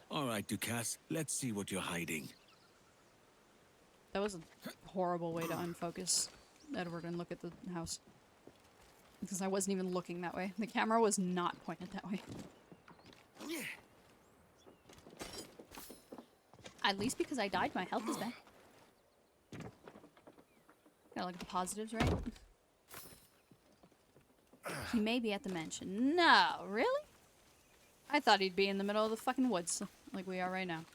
All right, Ducasse, let's see what you're hiding. That was a horrible way to unfocus Edward and look at the house. Because I wasn't even looking that way. The camera was not pointed that way. At least because I died, my health is back. Gotta look at the positives, right? He may be at the mansion. No, really? I thought he'd be in the middle of the fucking woods, like we are right now.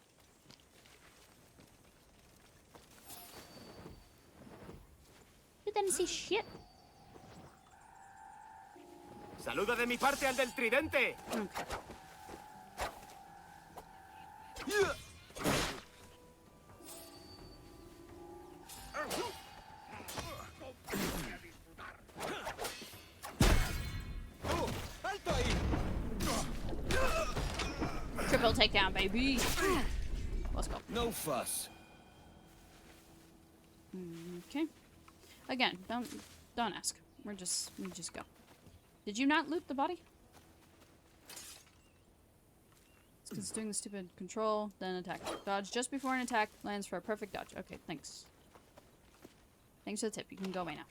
You didn't see shit. Saluda de mi parte al del tridente. Okay. Triple takedown, baby. Let's go. No fuss. Okay. Again, don't ask. We just go. Did you not loot the body? It's because it's doing the stupid control, then attack. Dodge just before an attack lands for a perfect dodge. Okay, thanks. Thanks for the tip. You can go away now.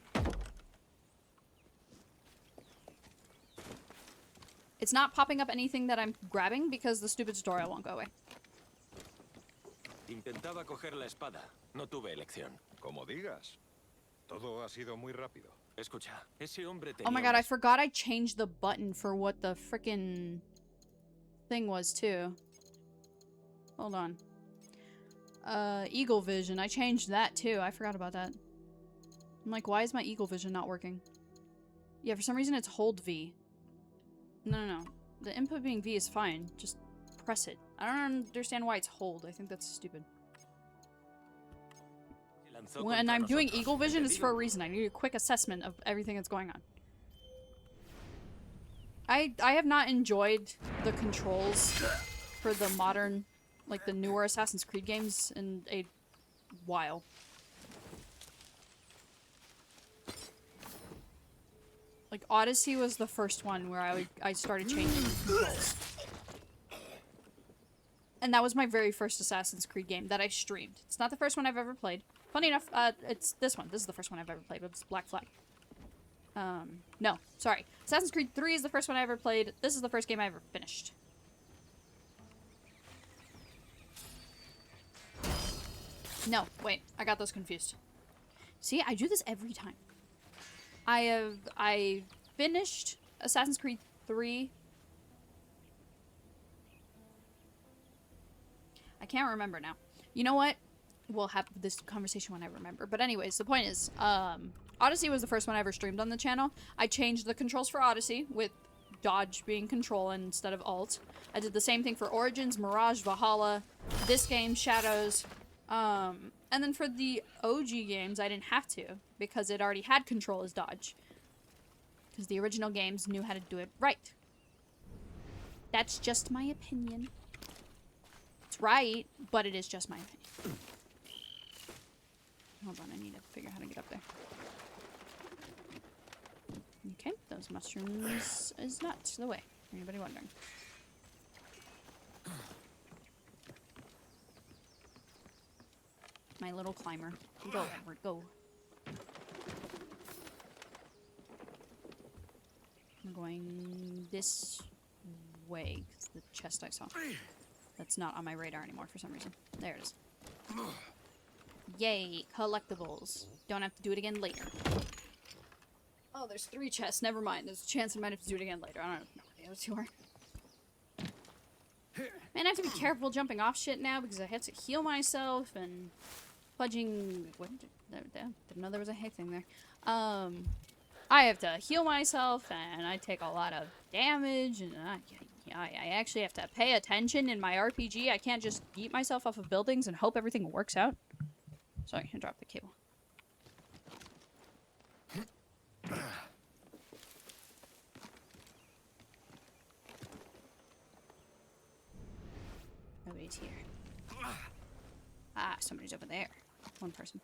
It's not popping up anything that I'm grabbing because the stupid tutorial won't go away. Intentaba coger la espada. No tuve elección. Como digas. Todo ha sido muy rápido. Escucha, ese hombre tenía Oh my god, I forgot I changed the button for what the frickin' thing was too. Hold on. Eagle vision. I changed that too. I forgot about that. I'm like, why is my eagle vision not working? Yeah, for some reason it's hold V. No. The input being V is fine. Just press it. I don't understand why it's hold. I think that's stupid. When I'm doing eagle vision, it's for a reason. I need a quick assessment of everything that's going on. I have not enjoyed the controls for the modern, like the newer Assassin's Creed games in a while. Like Odyssey was the first one where I started changing controls. And that was my very first Assassin's Creed game that I streamed. It's not the first one I've ever played. Funny enough, it's this one. This is the first one I've ever played, but it's Black Flag. No, sorry. Assassin's Creed 3 is the first one I ever played. This is the first game I ever finished. No, wait. I got those confused. See, I do this every time. I finished Assassin's Creed 3. I can't remember now. You know what? We'll have this conversation when I remember. But anyways, the point is, Odyssey was the first one I ever streamed on the channel. I changed the controls for Odyssey with dodge being control instead of alt. I did the same thing for Origins, Mirage, Valhalla, this game, Shadows. And then for the OG games, I didn't have to because it already had control as dodge. Because the original games knew how to do it right. That's just my opinion. It's right, but it is just my opinion. Hold on, I need to figure out how to get up there. Okay, those mushrooms is not the way. Anybody wondering? My little climber. Go, Edward, go. I'm going this way, because the chest I saw. That's not on my radar anymore for some reason. There it is. Yay, collectibles. Don't have to do it again later. Oh, there's 3 chests. Never mind. There's a chance I might have to do it again later. I don't know what the other 2 are. Man, I have to be careful jumping off shit now because I have to heal myself and fudging. What? Didn't know there was a hay thing there. I have to heal myself and I take a lot of damage and I actually have to pay attention in my RPG. I can't just yeet myself off of buildings and hope everything works out. Sorry, I dropped the cable. Nobody's here. Ah, somebody's over there. 1 person.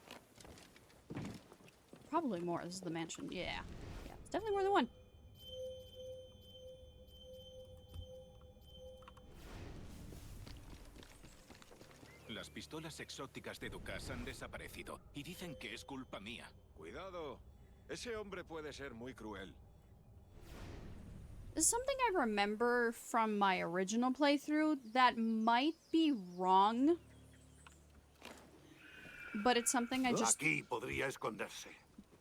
Probably more. This is the mansion. Yeah. Yeah, it's definitely more than 1. Las pistolas exóticas de Ducas han desaparecido y dicen que es culpa mía. Cuidado. Ese hombre puede ser muy cruel. This is something I remember from my original playthrough that might be wrong. But it's something I just... Aquí podría esconderse.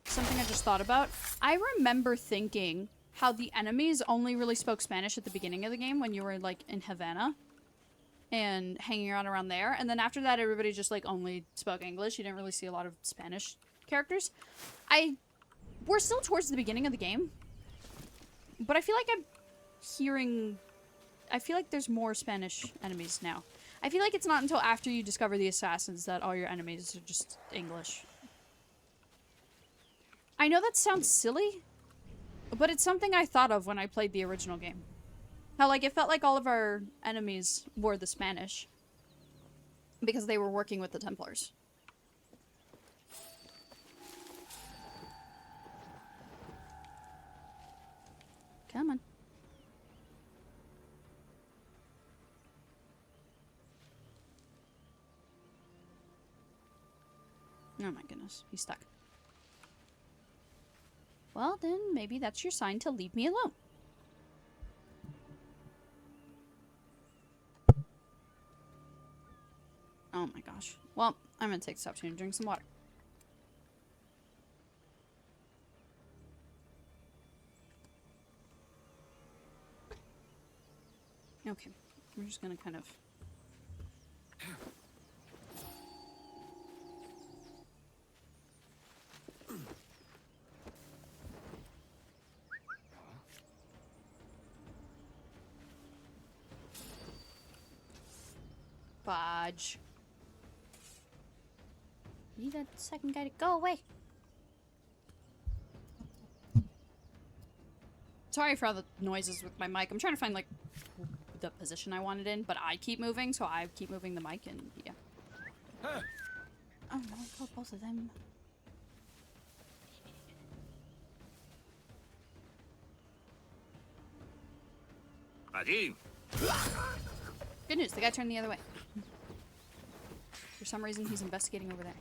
Something I just thought about. I remember thinking how the enemies only really spoke Spanish at the beginning of the game when you were, like, in Havana. And hanging around there. And then after that, everybody just, like, only spoke English. You didn't really see a lot of Spanish characters. We're still towards the beginning of the game. But I feel like I'm hearing... I feel like there's more Spanish enemies now. I feel like it's not until after you discover the assassins that all your enemies are just English. I know that sounds silly, but it's something I thought of when I played the original game. How, like, it felt like all of our enemies were the Spanish. Because they were working with the Templars. Come on. Oh my goodness, he's stuck. Well, then maybe that's your sign to leave me alone. Oh my gosh. Well, I'm gonna take this opportunity to drink some water. Okay, we're just gonna kind of... Fudge. Need that second guy to go away. Sorry for all the noises with my mic. I'm trying to find, like, the position I want it in, but I keep moving, so I keep moving the mic, and yeah. Oh no, I killed both of them. Allí. Good news, the guy turned the other way. For some reason, he's investigating over there.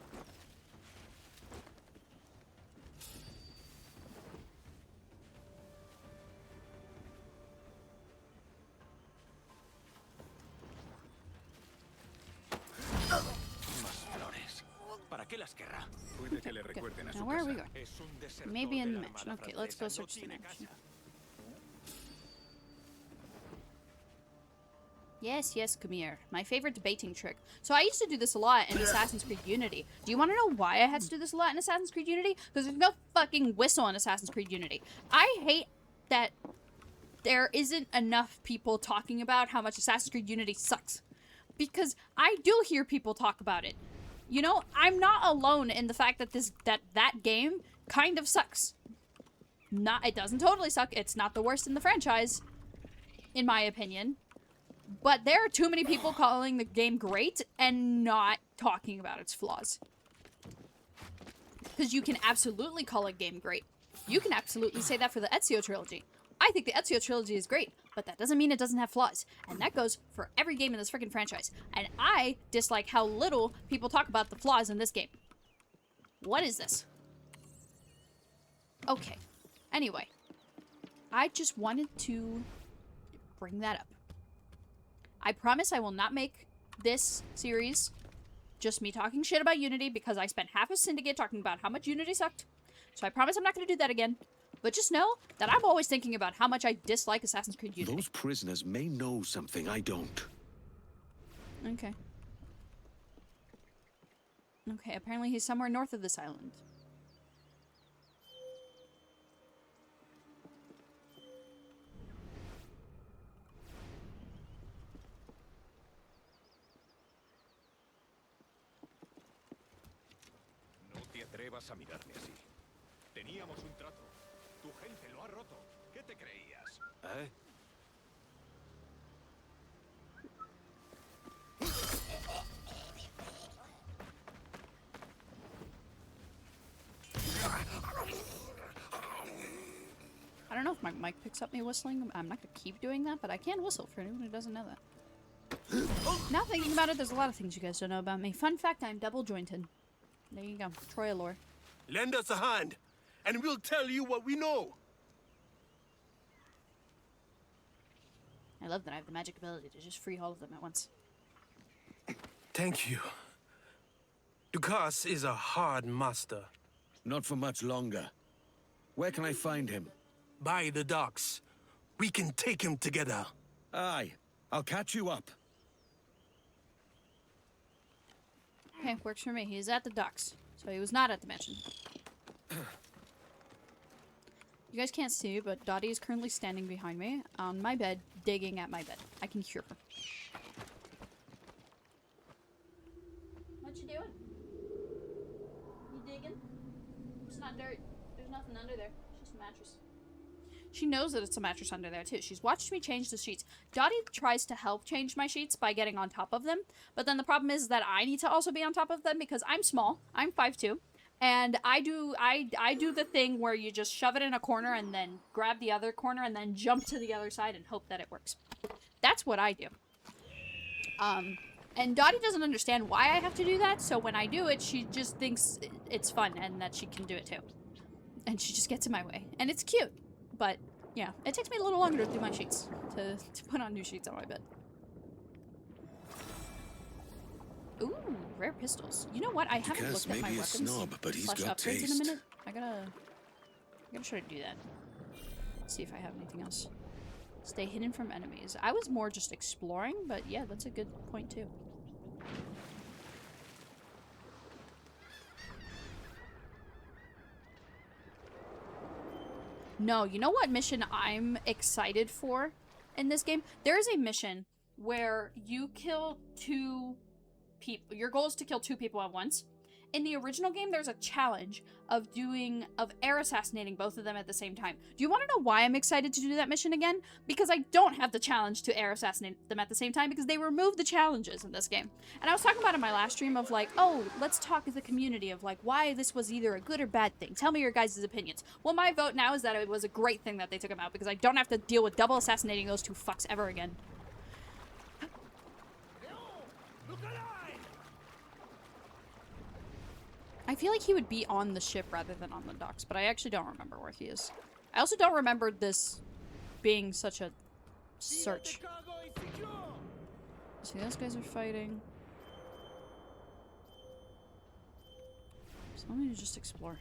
Más flores. ¿Para qué las querrá? Puede que le Good. recuerden a su Now where are we casa. going? Es un desertor Maybe in de the la mansion. Armada Okay, let's go francesa. No search the tiene mansion. casa. Yes, yes, come here. My favorite debating trick. So I used to do this a lot in Assassin's Creed Unity. Do you want to know why I had to do this a lot in Assassin's Creed Unity? Because there's no fucking whistle in Assassin's Creed Unity. I hate that there isn't enough people talking about how much Assassin's Creed Unity sucks. Because I do hear people talk about it. You know, I'm not alone in the fact that that game kind of sucks. It doesn't totally suck. It's not the worst in the franchise, in my opinion. But there are too many people calling the game great and not talking about its flaws. Because you can absolutely call a game great You can absolutely say that for the Ezio trilogy. I think the Ezio trilogy is great, but that doesn't mean it doesn't have flaws. And that goes for every game in this freaking franchise. And I dislike how little people talk about the flaws in this game. What is this? Okay. Anyway. I just wanted to bring that up. I promise I will not make this series just me talking shit about Unity because I spent half a Syndicate talking about how much Unity sucked. So I promise I'm not going to do that again. But just know that I'm always thinking about how much I dislike Assassin's Creed Unity. Those prisoners may know something I don't. Okay. Okay, apparently he's somewhere north of this island. No te atrevas a mirarme así. Teníamos un trato. Tu gente lo ha roto. ¿Qué te creías? ¿Eh? I don't know if my mic picks up me whistling. I'm not gonna keep doing that, but I can whistle for anyone who doesn't know that. Now thinking about it, there's a lot of things you guys don't know about me. Fun fact, I'm double jointed. There you go. Troya lore. Lend us a hand, and we'll tell you what we know. I love that I have the magic ability to just free all of them at once. Thank you. Dukas is a hard master. Not for much longer. Where can I find him? By the docks. We can take him together. Aye. I'll catch you up. Okay, works for me. He's at the docks. So he was not at the mansion. You guys can't see, but Dottie is currently standing behind me on my bed, digging at my bed. I can hear her. What you doing? You digging? It's not dirt. There's nothing under there. It's just a mattress. She knows that it's a mattress under there, too. She's watched me change the sheets. Dottie tries to help change my sheets by getting on top of them. But then the problem is that I need to also be on top of them because I'm small. I'm 5'2". And I do the thing where you just shove it in a corner and then grab the other corner and then jump to the other side and hope that it works. That's what I do. And Dottie doesn't understand why I have to do that, so when I do it, she just thinks it's fun and that she can do it too. And she just gets in my way. And it's cute. But, yeah, it takes me a little longer to do my sheets, to put on new sheets on my bed. Ooh, rare pistols. You know what? I haven't looked at my weapons snob, but he's slash got upgrades taste. in a minute. I gotta try to do that. See if I have anything else. Stay hidden from enemies. I was more just exploring, but yeah, that's a good point too. No, you know what mission I'm excited for in this game? There is a mission where you kill 2 people. Your goal is to kill 2 people at once. In the original game, there's a challenge of air assassinating both of them at the same time. Do you want to know why I'm excited to do that mission again? Because I don't have the challenge to air assassinate them at the same time because they removed the challenges in this game. And I was talking about in my last stream of like, oh, let's talk as a community of like why this was either a good or bad thing. Tell me your guys' opinions. Well, my vote now is that it was a great thing that they took them out because I don't have to deal with double assassinating those 2 fucks ever again. I feel like he would be on the ship rather than on the docks, but I actually don't remember where he is. I also don't remember this being such a search. See, those guys are fighting. So let me just explore.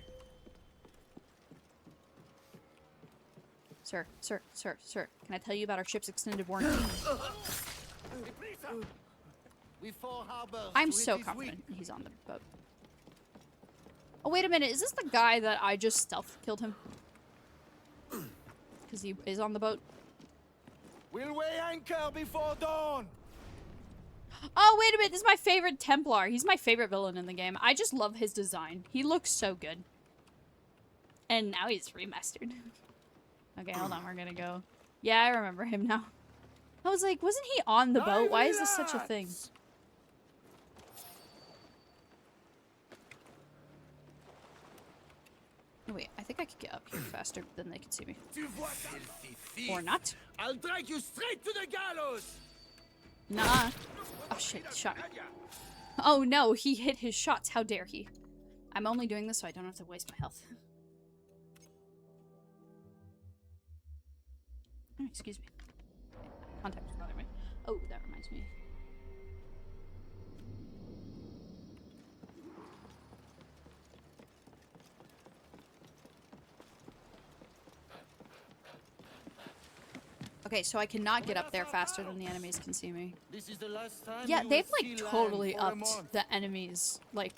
Sir, can I tell you about our ship's extended warranty? I'm so confident he's on the boat. Oh, wait a minute. Is this the guy that I just stealth killed him? Because he is on the boat. We'll weigh anchor before dawn. Oh, wait a minute. This is my favorite Templar. He's my favorite villain in the game. I just love his design. He looks so good. And now he's remastered. Okay, hold on. We're gonna go. Yeah, I remember him now. I was like, wasn't he on the boat? Why is this such a thing? Wait, I think I could get up here faster than they can see me. Or not. I'll drag you straight to the gallows! Nah. Oh shit, shot. Oh no, he hit his shots. How dare he? I'm only doing this so I don't have to waste my health. Oh, excuse me. Contact was bothering me. Oh, that reminds me. Okay, so I cannot get up there faster than the enemies can see me. This is the last time Yeah, you they've will like see totally land for a upped month. the enemies like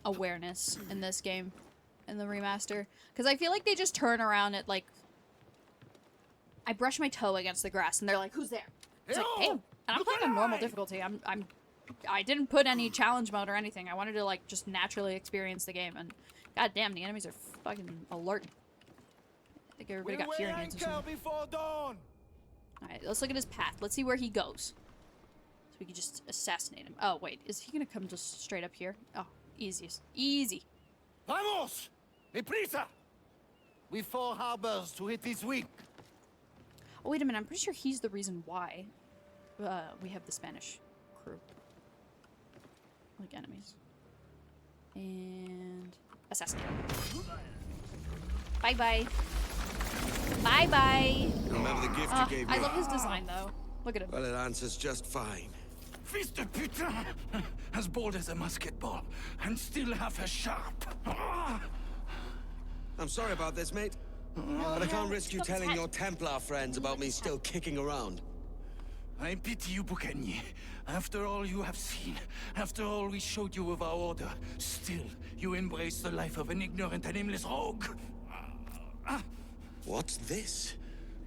awareness in this game, in the remaster. Because I feel like they just turn around at like, I brush my toe against the grass and they're like, "Who's there?" It's like, "Hey," and I'm playing on normal difficulty. I didn't put any challenge mode or anything. I wanted to like just naturally experience the game, and goddamn, the enemies are fucking alert. I think everybody got hearing aids or something. Before dawn. Alright, let's look at his path. Let's see where he goes. So we can just assassinate him. Oh, wait. Is he gonna come just straight up here? Oh, easiest. Easy. Vamos! Deprisa! We've 4 harbors to hit this week. Oh, wait a minute. I'm pretty sure he's the reason why we have the Spanish crew. Like enemies. And assassinate him. Bye-bye. Bye-bye. Remember the gift you gave me? I love his design, though. Look at him. Well, it answers just fine. Fils de putain! As bold as a musket ball, and still half as sharp. I'm sorry about this, mate. But I can't risk you telling your Templar friends about me still kicking around. I pity you, Boucanier. After all you have seen, after all we showed you of our order, still you embrace the life of an ignorant and aimless rogue. What's this?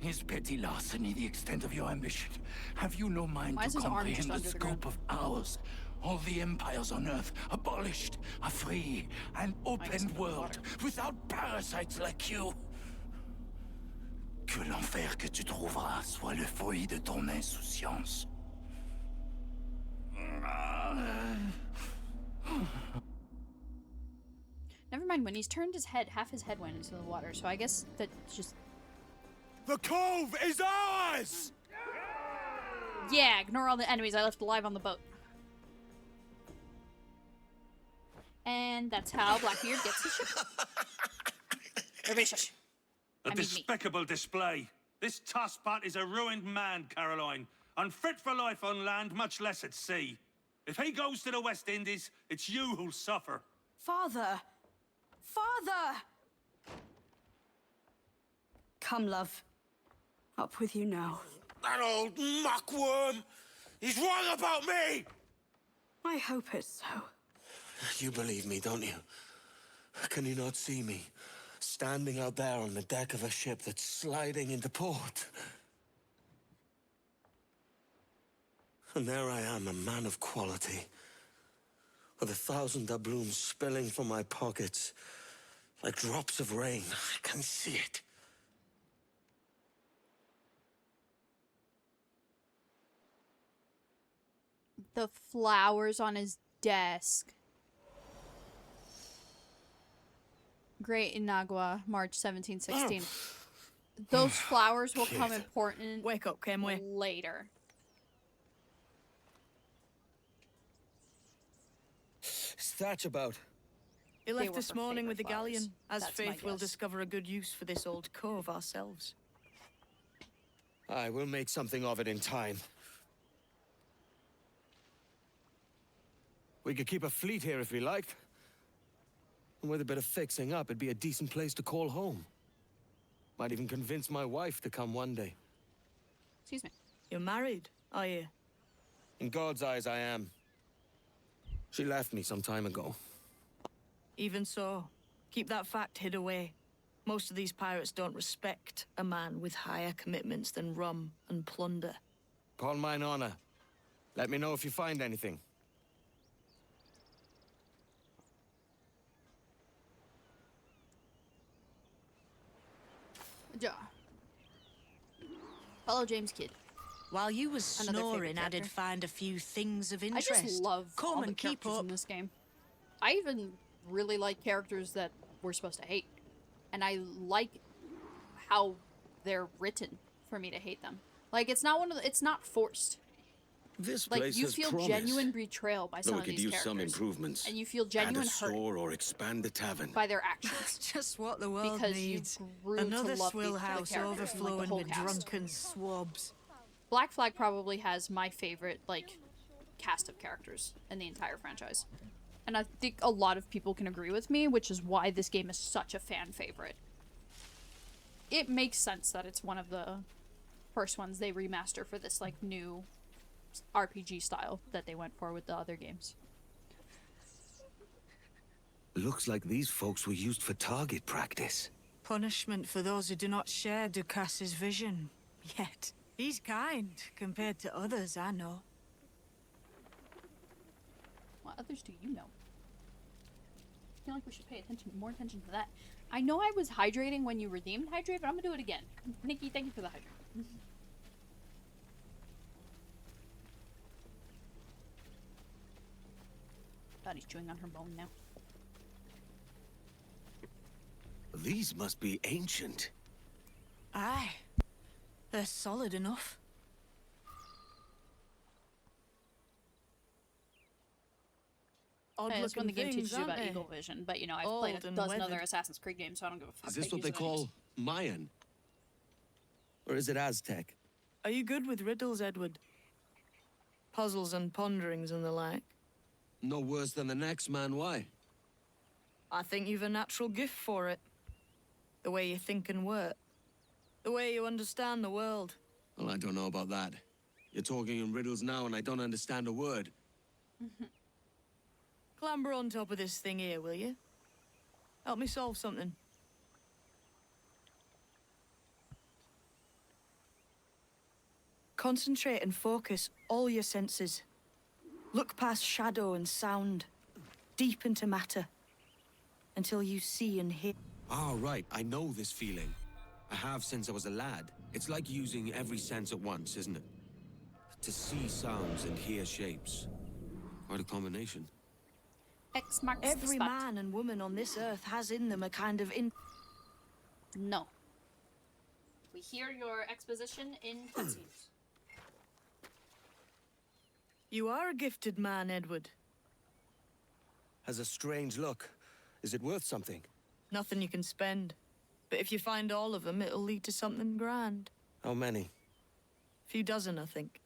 Is petty larceny the extent of your ambition? Have you no mind Why is to his arm just comprehend the under the ground? scope of ours? All the empires on Earth abolished, a free and open world without parasites like you. Que l'enfer que tu trouveras soit le fruit de ton insouciance. Never mind, when he's turned his head, half his head went into the water, so I guess that's just... The cove is ours! Yeah, ignore all the enemies I left alive on the boat. And that's how Blackbeard gets his ship. Everybody shush. A I mean me. despicable display. This tosspot is a ruined man, Caroline. Unfit for life on land, much less at sea. If he goes to the West Indies, it's you who'll suffer. Father! Father! Come, love. Up with you now. That old muckworm! He's wrong about me! I hope it's so. You believe me, don't you? Can you not see me? Standing out there on the deck of a ship that's sliding into port. And there I am, a man of quality. With 1,000 doubloons spilling from my pockets. Like drops of rain. I can see it. The flowers on his desk. Great Inagua, March 1716. Those flowers will come important. Wake up, Kenway. Later. What's that about? He They left were this her morning with the favorite flowers. galleon. As That's my faith, we'll guess. discover a good use for this old cove ourselves. Aye, we'll make something of it in time. We could keep a fleet here if we liked. And with a bit of fixing up, it'd be a decent place to call home. Might even convince my wife to come one day. Excuse me. You're married, are you? In God's eyes, I am. She left me some time ago. Even so, keep that fact hid away. Most of these pirates don't respect a man with higher commitments than rum and plunder. Call mine honor. Let me know if you find anything. Ja. Follow James Kidd. While you was Another favorite snoring, I did character. find a few things of I interest. just love Come all the and keep characters up. in this game. I even really like characters that we're supposed to hate. and I like how they're written for me to hate them. Like, it's not it's not forced. This Like, place you has feel promise. genuine betrayal by Though some we of could these use characters. some improvements. And you feel Add genuine a hurt store or expand the tavern. by their actions. Just what the world Because needs. you grew Another to love swill the house characters and, like, the overflowing whole with cast. drunken swabs. Black Flag probably has my favorite, like, cast of characters in the entire franchise. And I think a lot of people can agree with me, which is why this game is such a fan favorite. It makes sense that it's one of the first ones they remaster for this, like, new RPG style that they went for with the other games. Looks like these folks were used for target practice. Punishment for those who do not share Ducas's vision. Yet, he's kind compared to others I know. What others do you know? I feel like we should pay more attention to that. I know I was hydrating when you redeemed hydrate, but I'm gonna do it again. Nikki, thank you for the hydrate. Buddy's chewing on her bone now. These must be ancient. Aye. They're solid enough. Hey, that's when the game teaches you about they? Eagle Vision, but you know, I've Old played a and dozen other weathered. Assassin's Creed games, so I don't give a fuck. Is this about what they using call Mayan? Or is it Aztec? Are you good with riddles, Edward? Puzzles and ponderings and the like? No worse than the next man, why? I think you've a natural gift for it. The way you think and work. The way you understand the world. Well, I don't know about that. You're talking in riddles now and I don't understand a word. Clamber on top of this thing here, will you? Help me solve something. Concentrate and focus all your senses. Look past shadow and sound, deep into matter, until you see and hear. Ah, right. I know this feeling. I have since I was a lad. It's like using every sense at once, isn't it? To see sounds and hear shapes. Quite a combination. X marks the Every spot. man and woman on this earth has in them a kind of No. We hear your exposition in cutscenes. You are a gifted man, Edward. Has a strange look. Is it worth something? Nothing you can spend. But if you find all of them, it'll lead to something grand. How many? Few dozen, I think.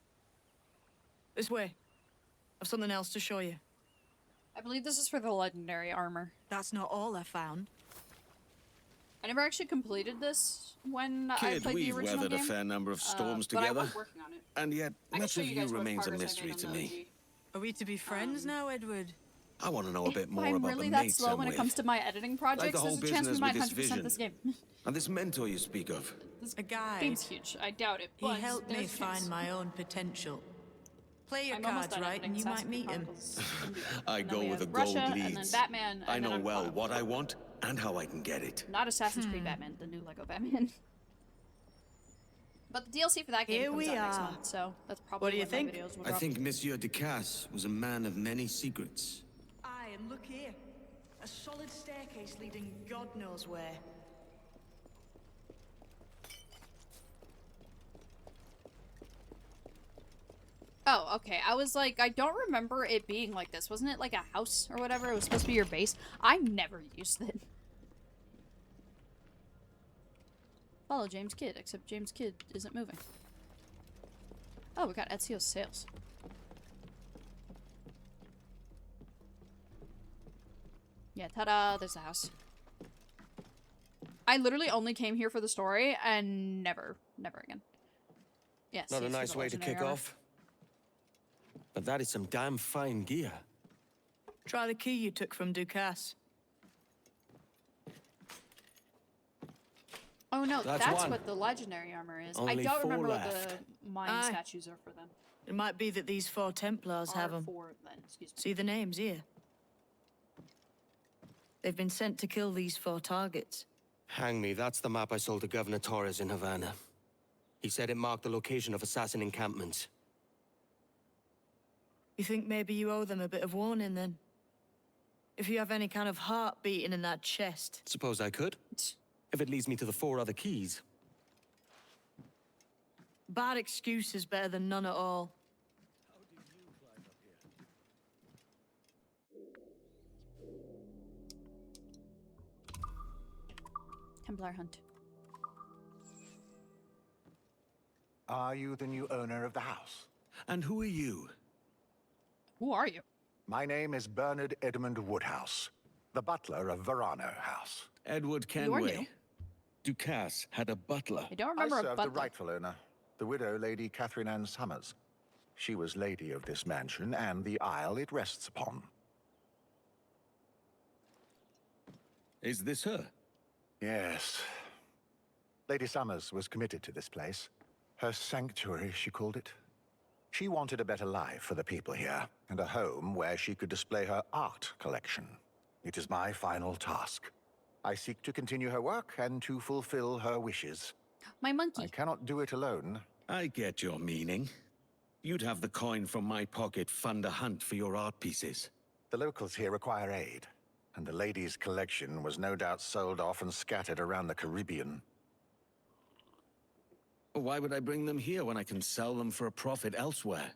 This way. I've something else to show you. I believe this is for the legendary armor. That's not all I found. I never actually completed this when I Kid, played the we've original weathered game. a fair number of storms but I together. was working on it. And yet, I can much show of you you guys what remains a progress I made mystery on to the me. OG. Are we to be friends now, Edward? I want to know a bit more I'm about really the that mates slow I'm when it with. comes to my editing projects. whole There's a chance we business might with this 100% vision. this game. And this mentor you speak of. This A guide. game's huge. I doubt it. He But helped me there's a chance. find my own potential. Play your I'm almost cards done right, editing and you might Assassin's meet Creed him. Chronicles India. I And then go we with the have gold Russia, and then leads. Batman, I and know then well I'm what I want and how I can get it. Not Assassin's Creed Batman, the new Lego Batman. But the DLC for that game Here comes we out next are. month, so that's probably What do you when my think? videos will I drop. think Monsieur Ducasse was a man of many secrets. Aye, and look here. A solid staircase leading God knows where. Oh, okay. I was like, I don't remember it being like this. Wasn't it like a house or whatever? It was supposed to be your base. I never used it. Follow James Kidd, except James Kidd isn't moving. Oh, we got Ezio's sales. Yeah, ta-da, there's the house. I literally only came here for the story and never again. Yes. Not a nice way to kick off. But that is some damn fine gear. Try the key you took from Ducasse. Oh no, That's that's one. what the legendary armor is. I Only don't 4 remember left. what the Mayan Aye. statues are for them. It might be that these 4 Templars have them. R4 then, excuse me. See the names here? They've been sent to kill these 4 targets. Hang me, that's the map I sold to Governor Torres in Havana. He said it marked the location of assassin encampments. You think maybe you owe them a bit of warning then? If you have any kind of heart beating in that chest. Suppose I could? If it leads me to the 4 other keys. Bad excuse is better than none at all. Templar hunt. Are you the new owner of the house? And who are you? Who are you? My name is Bernard Edmund Woodhouse, the butler of Verano House. Edward You are new. Kenway. Ducasse had a butler. I don't remember I a served the butler. rightful owner, the widow Lady Catherine Ann Summers. She was lady of this mansion and the isle it rests upon. Is this her? Yes. Lady Summers was committed to this place. Her sanctuary, she called it. She wanted a better life for the people here, and a home where she could display her art collection. It is my final task. I seek to continue her work and to fulfill her wishes. My monkey. I cannot do it alone. I get your meaning. You'd have the coin from my pocket fund a hunt for your art pieces. The locals here require aid, and the lady's collection was no doubt sold off and scattered around the Caribbean. Why would I bring them here when I can sell them for a profit elsewhere?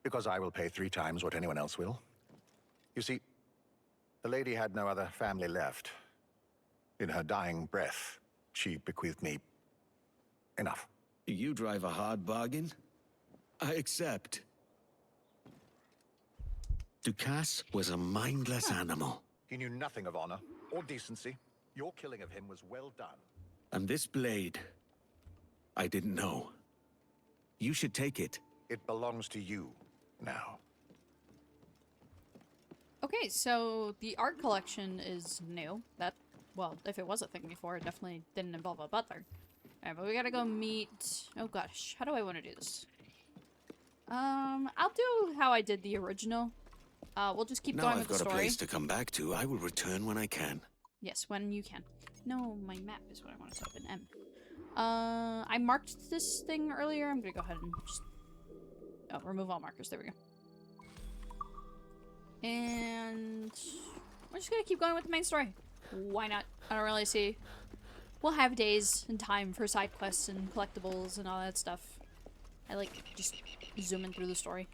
Because I will pay 3 times what anyone else will. You see, the lady had no other family left. In her dying breath, she bequeathed me enough. You drive a hard bargain? I accept. Ducasse was a mindless animal. He knew nothing of honor or decency. Your killing of him was well done. And this blade, I didn't know. You should take it. It belongs to you now. Okay, so the art collection is new. That, well, if it was a thing before, it definitely didn't involve a butler. Alright, but we gotta go meet... Oh gosh, how do I want to do this? I'll do how I did the original. We'll just keep Now going I've with the got a story. place to come back to. I will return when I can. Yes, when you can. No, my map is what I want to type in M. I marked this thing earlier. I'm gonna go ahead and just... Oh, remove all markers. There we go. And... we're just gonna keep going with the main story. Why not? I don't really see... We'll have days and time for side quests and collectibles and all that stuff. I like just zooming through the story.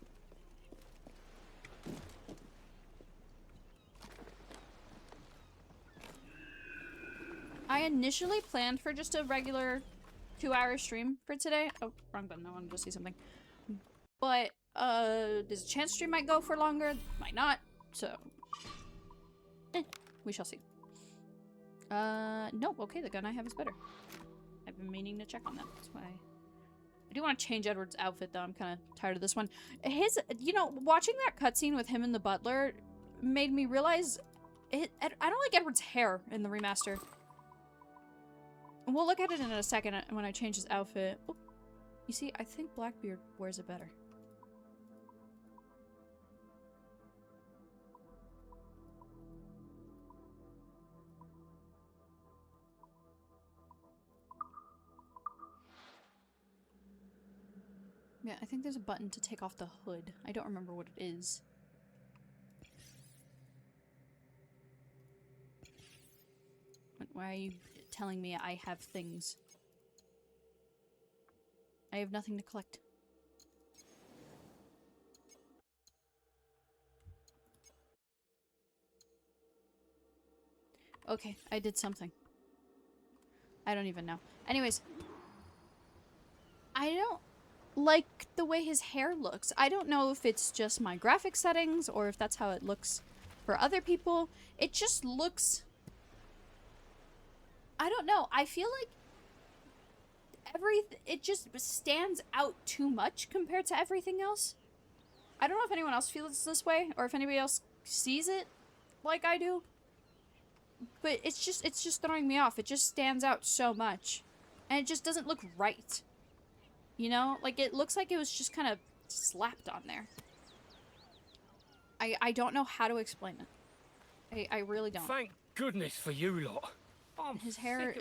I initially planned for just a regular 2-hour stream for today. Oh, wrong button. I wanted to see something. But, there's a chance stream might go for longer, might not, so... we shall see. No, okay, the gun I have is better. I've been meaning to check on that, that's why... I do want to change Edward's outfit, though. I'm kind of tired of this one. His, you know, watching that cutscene with him and the butler made me realize... I don't like Edward's hair in the remaster. We'll look at it in a second when I change his outfit. Oh, you see, I think Blackbeard wears it better. Yeah, I think there's a button to take off the hood. I don't remember what it is. Why are you telling me I have things? I have nothing to collect. Okay, I did something. I don't even know. Anyways. I don't like the way his hair looks. I don't know if it's just my graphic settings or if that's how it looks for other people. It just looks... I don't know. I feel like it just stands out too much compared to everything else. I don't know if anyone else feels this way or if anybody else sees it like I do. But it's just throwing me off. It just stands out so much. And it just doesn't look right. You know? Like, it looks like it was just kind of slapped on there. I don't know how to explain it. I really don't. Thank goodness for you lot. His hair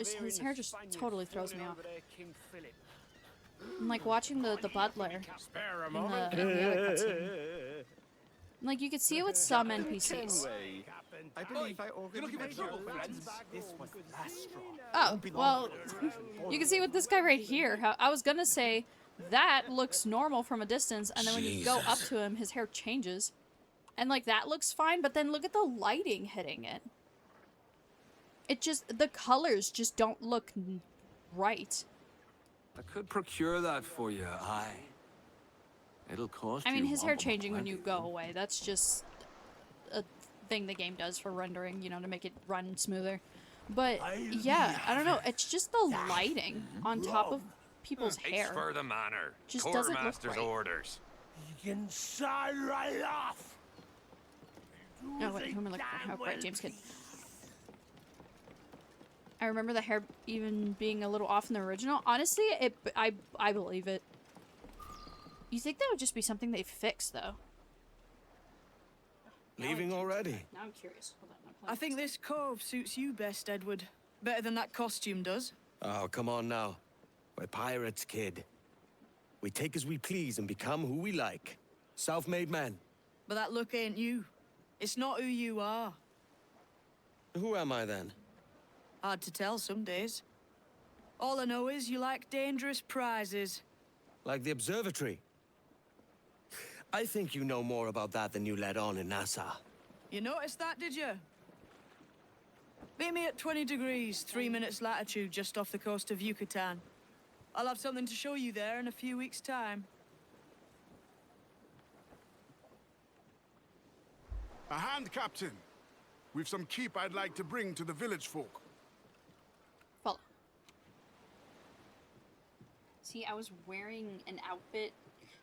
just totally throws me off. I'm like watching the butler in the other cutscene. Like, you could see it with some NPCs. I believe I organized Oh, well, you can see with this guy right here. How I was gonna say that looks normal from a distance, and then when you go up to him, his hair changes. And, like, that looks fine, but then look at the lighting hitting it. It just, the colors just don't look right. I could procure that for you, aye. It'll cost you. I mean, his hair 1.20. changing when you go away, that's just a thing the game does for rendering, you know, to make it run smoother. But, yeah, I don't know, it's just the lighting on top of people's hair. It's for the manor. Just doesn't look Master's right. orders. You can sign right off. Oh, wait, who am I looking for? Oh, right, James Kidd. I remember the hair even being a little off in the original. Honestly, I believe it. You think that would just be something they fixed, though? Leaving already? Now I'm curious. Hold on, I think this cove suits you best, Edward. Better than that costume does. Oh, come on now. We're pirates, kid. We take as we please and become who we like. Self-made men. But that look ain't you. It's not who you are. Who am I then? Hard to tell some days. All I know is you like dangerous prizes. Like the observatory. I think you know more about that than you let on in Nassau. You noticed that, did you? Meet me at 20 degrees, 3 minutes latitude, just off the coast of Yucatan. I'll have something to show you there in a few weeks' time. A hand, Captain. We've some keep I'd like to bring to the village folk. Follow. See, I was wearing an outfit.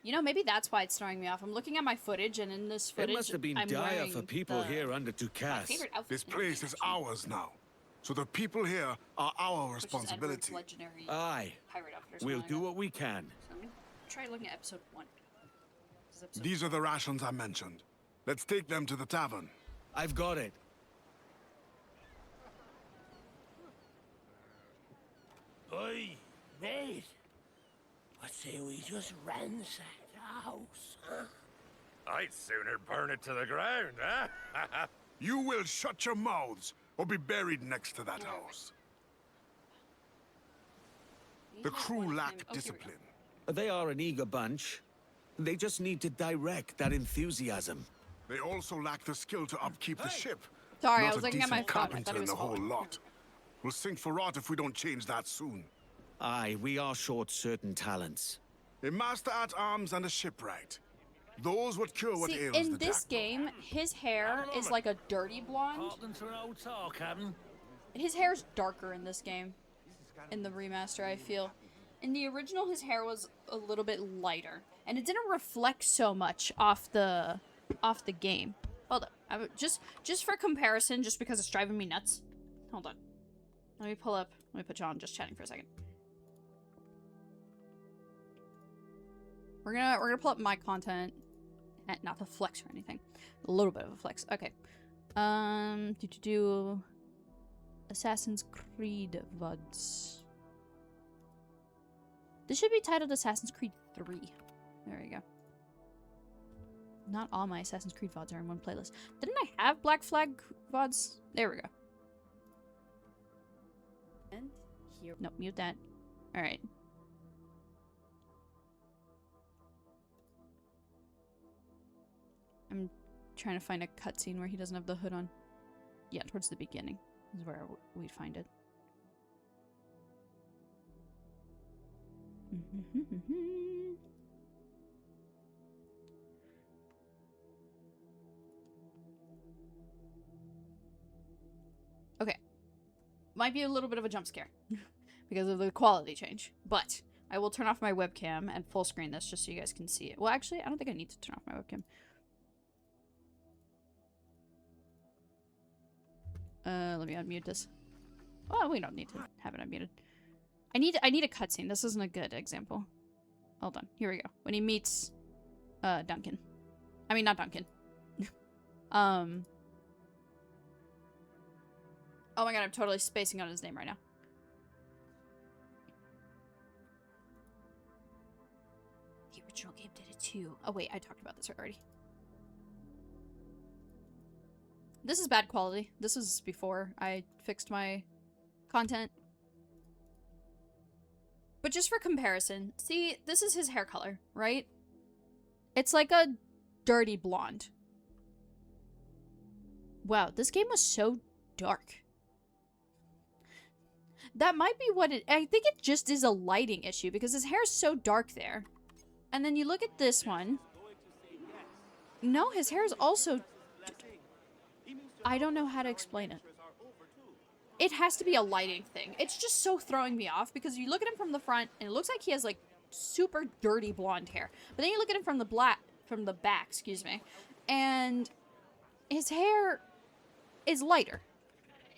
You know, maybe that's why it's throwing me off. I'm looking at my footage, and in this footage, It must have been I'm dire wearing for people here under my Ducasse. favorite outfit. This place is ours now. So the people here are our Which is Edward's responsibility. legendary Aye. pirate outfit or We'll something do like what we can. that. So I'm gonna try looking at episode 1. This is episode These are the rations I mentioned. Let's take them to the tavern. I've got it. Oi, mate. I say we just ransack the house, huh? I'd sooner burn it to the ground, huh? You will shut your mouths or be buried next to that house. The crew lack discipline. They are an eager bunch. They just need to direct that enthusiasm. They also lack the skill to upkeep the ship. Sorry, Not I was a looking at my decent phone. I thought carpenter it in was the whole falling. lot. We'll sink for rot if we don't change that soon. Aye, we are short certain talents. A master at arms and a shipwright. Those would cure what See, ails in the this jackdaw. game, his hair is like a dirty blonde. Talking to an old talk, Captain. His hair is darker in this game. In the remaster, I feel. In the original, his hair was a little bit lighter. And it didn't reflect so much off the game. Hold on. Just for comparison, just because it's driving me nuts. Hold on. Let me put you on just chatting for a second. We're gonna pull up my content. Not to flex or anything. A little bit of a flex. Okay. Do Assassin's Creed VODs. This should be titled Assassin's Creed 3. There we go. Not all my Assassin's Creed VODs are in one playlist. Didn't I have Black Flag VODs? There we go. And here. Nope, mute that. Alright. I'm trying to find a cutscene where he doesn't have the hood on. Yeah, towards the beginning is where we'd find it. Okay. Might be a little bit of a jump scare because of the quality change, but I will turn off my webcam and full screen this just so you guys can see it. Well, actually, I don't think I need to turn off my webcam. Let me unmute this. Oh, we don't need to have it unmuted. I need a cutscene. This isn't a good example. Hold on. Here we go. When he meets Duncan. I mean, not Duncan. Oh my god, I'm totally spacing on his name right now. The original game did it too. Oh wait, I talked about this already. This is bad quality. This was before I fixed my content. But just for comparison, see, this is his hair color, right? It's like a dirty blonde. Wow, this game was so dark. That might be what it... I think it just is a lighting issue because his hair is so dark there. And then you look at this one. No, his hair is also... I don't know how to explain it. It has to be a lighting thing. It's just so throwing me off because you look at him from the front and it looks like he has like super dirty blonde hair. But then you look at him from the back, excuse me, and his hair is lighter.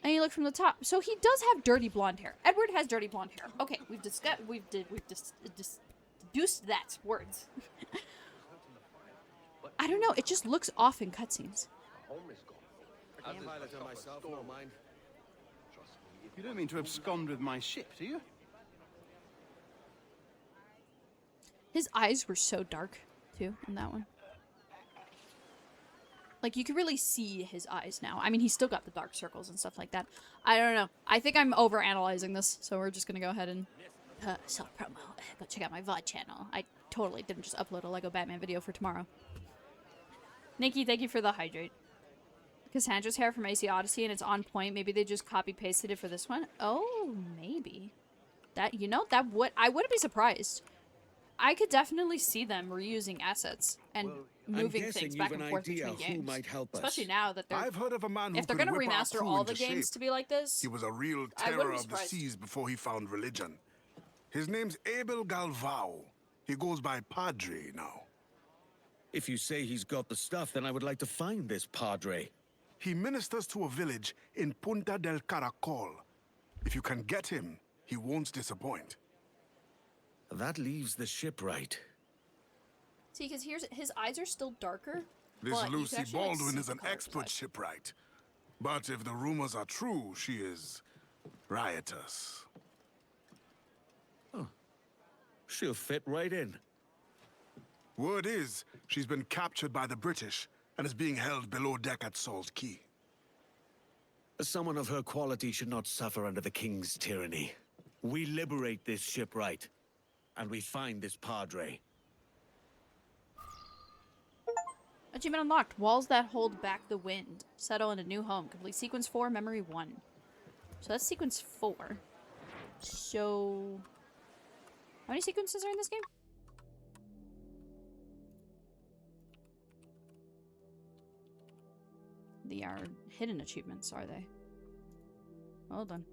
And you look from the top. So he does have dirty blonde hair. Edward has dirty blonde hair. Okay, we've deduced that words. I don't know, it just looks off in cutscenes. I can pilot her myself, no mind. You don't mean to abscond with my ship, do you? His eyes were so dark, too, in that one. Like, you can really see his eyes now. I mean, he's still got the dark circles and stuff like that. I don't know. I think I'm overanalyzing this, so we're just gonna go ahead and self-promo. Go check out my VOD channel. I totally didn't just upload a Lego Batman video for tomorrow. Nikki, thank you for the hydrate. Cassandra's hair from AC Odyssey, and it's on point. Maybe they just copy-pasted it for this one. Oh, maybe. That, you know, that would... I wouldn't be surprised. I could definitely see them reusing assets and moving things back and forth between games. Especially now that they're... I've heard of a man who if they're could going to whip our remaster crew all the into games shape. to be like this... He was a real terror of the seas before he found religion. His name's Abel Galvao. He goes by Padre now. If you say he's got the stuff, then I would like to find this Padre. He ministers to a village in Punta del Caracol. If you can get him, he won't disappoint. That leaves the shipwright. See, because his eyes are still darker. This but Lucy actually, like, Baldwin see is the an color of his expert eyes. shipwright. But if the rumors are true, she is riotous. Oh. She'll fit right in. Word is, she's been captured by the British and is being held below deck at Salt Key. Someone of her quality should not suffer under the king's tyranny. We liberate this shipwright, and we find this Padre. Achievement unlocked. Walls that hold back the wind. Settle in a new home. Complete sequence 4, memory 1. So that's sequence 4. So... how many sequences are in this game? They are hidden achievements, are they? Well done.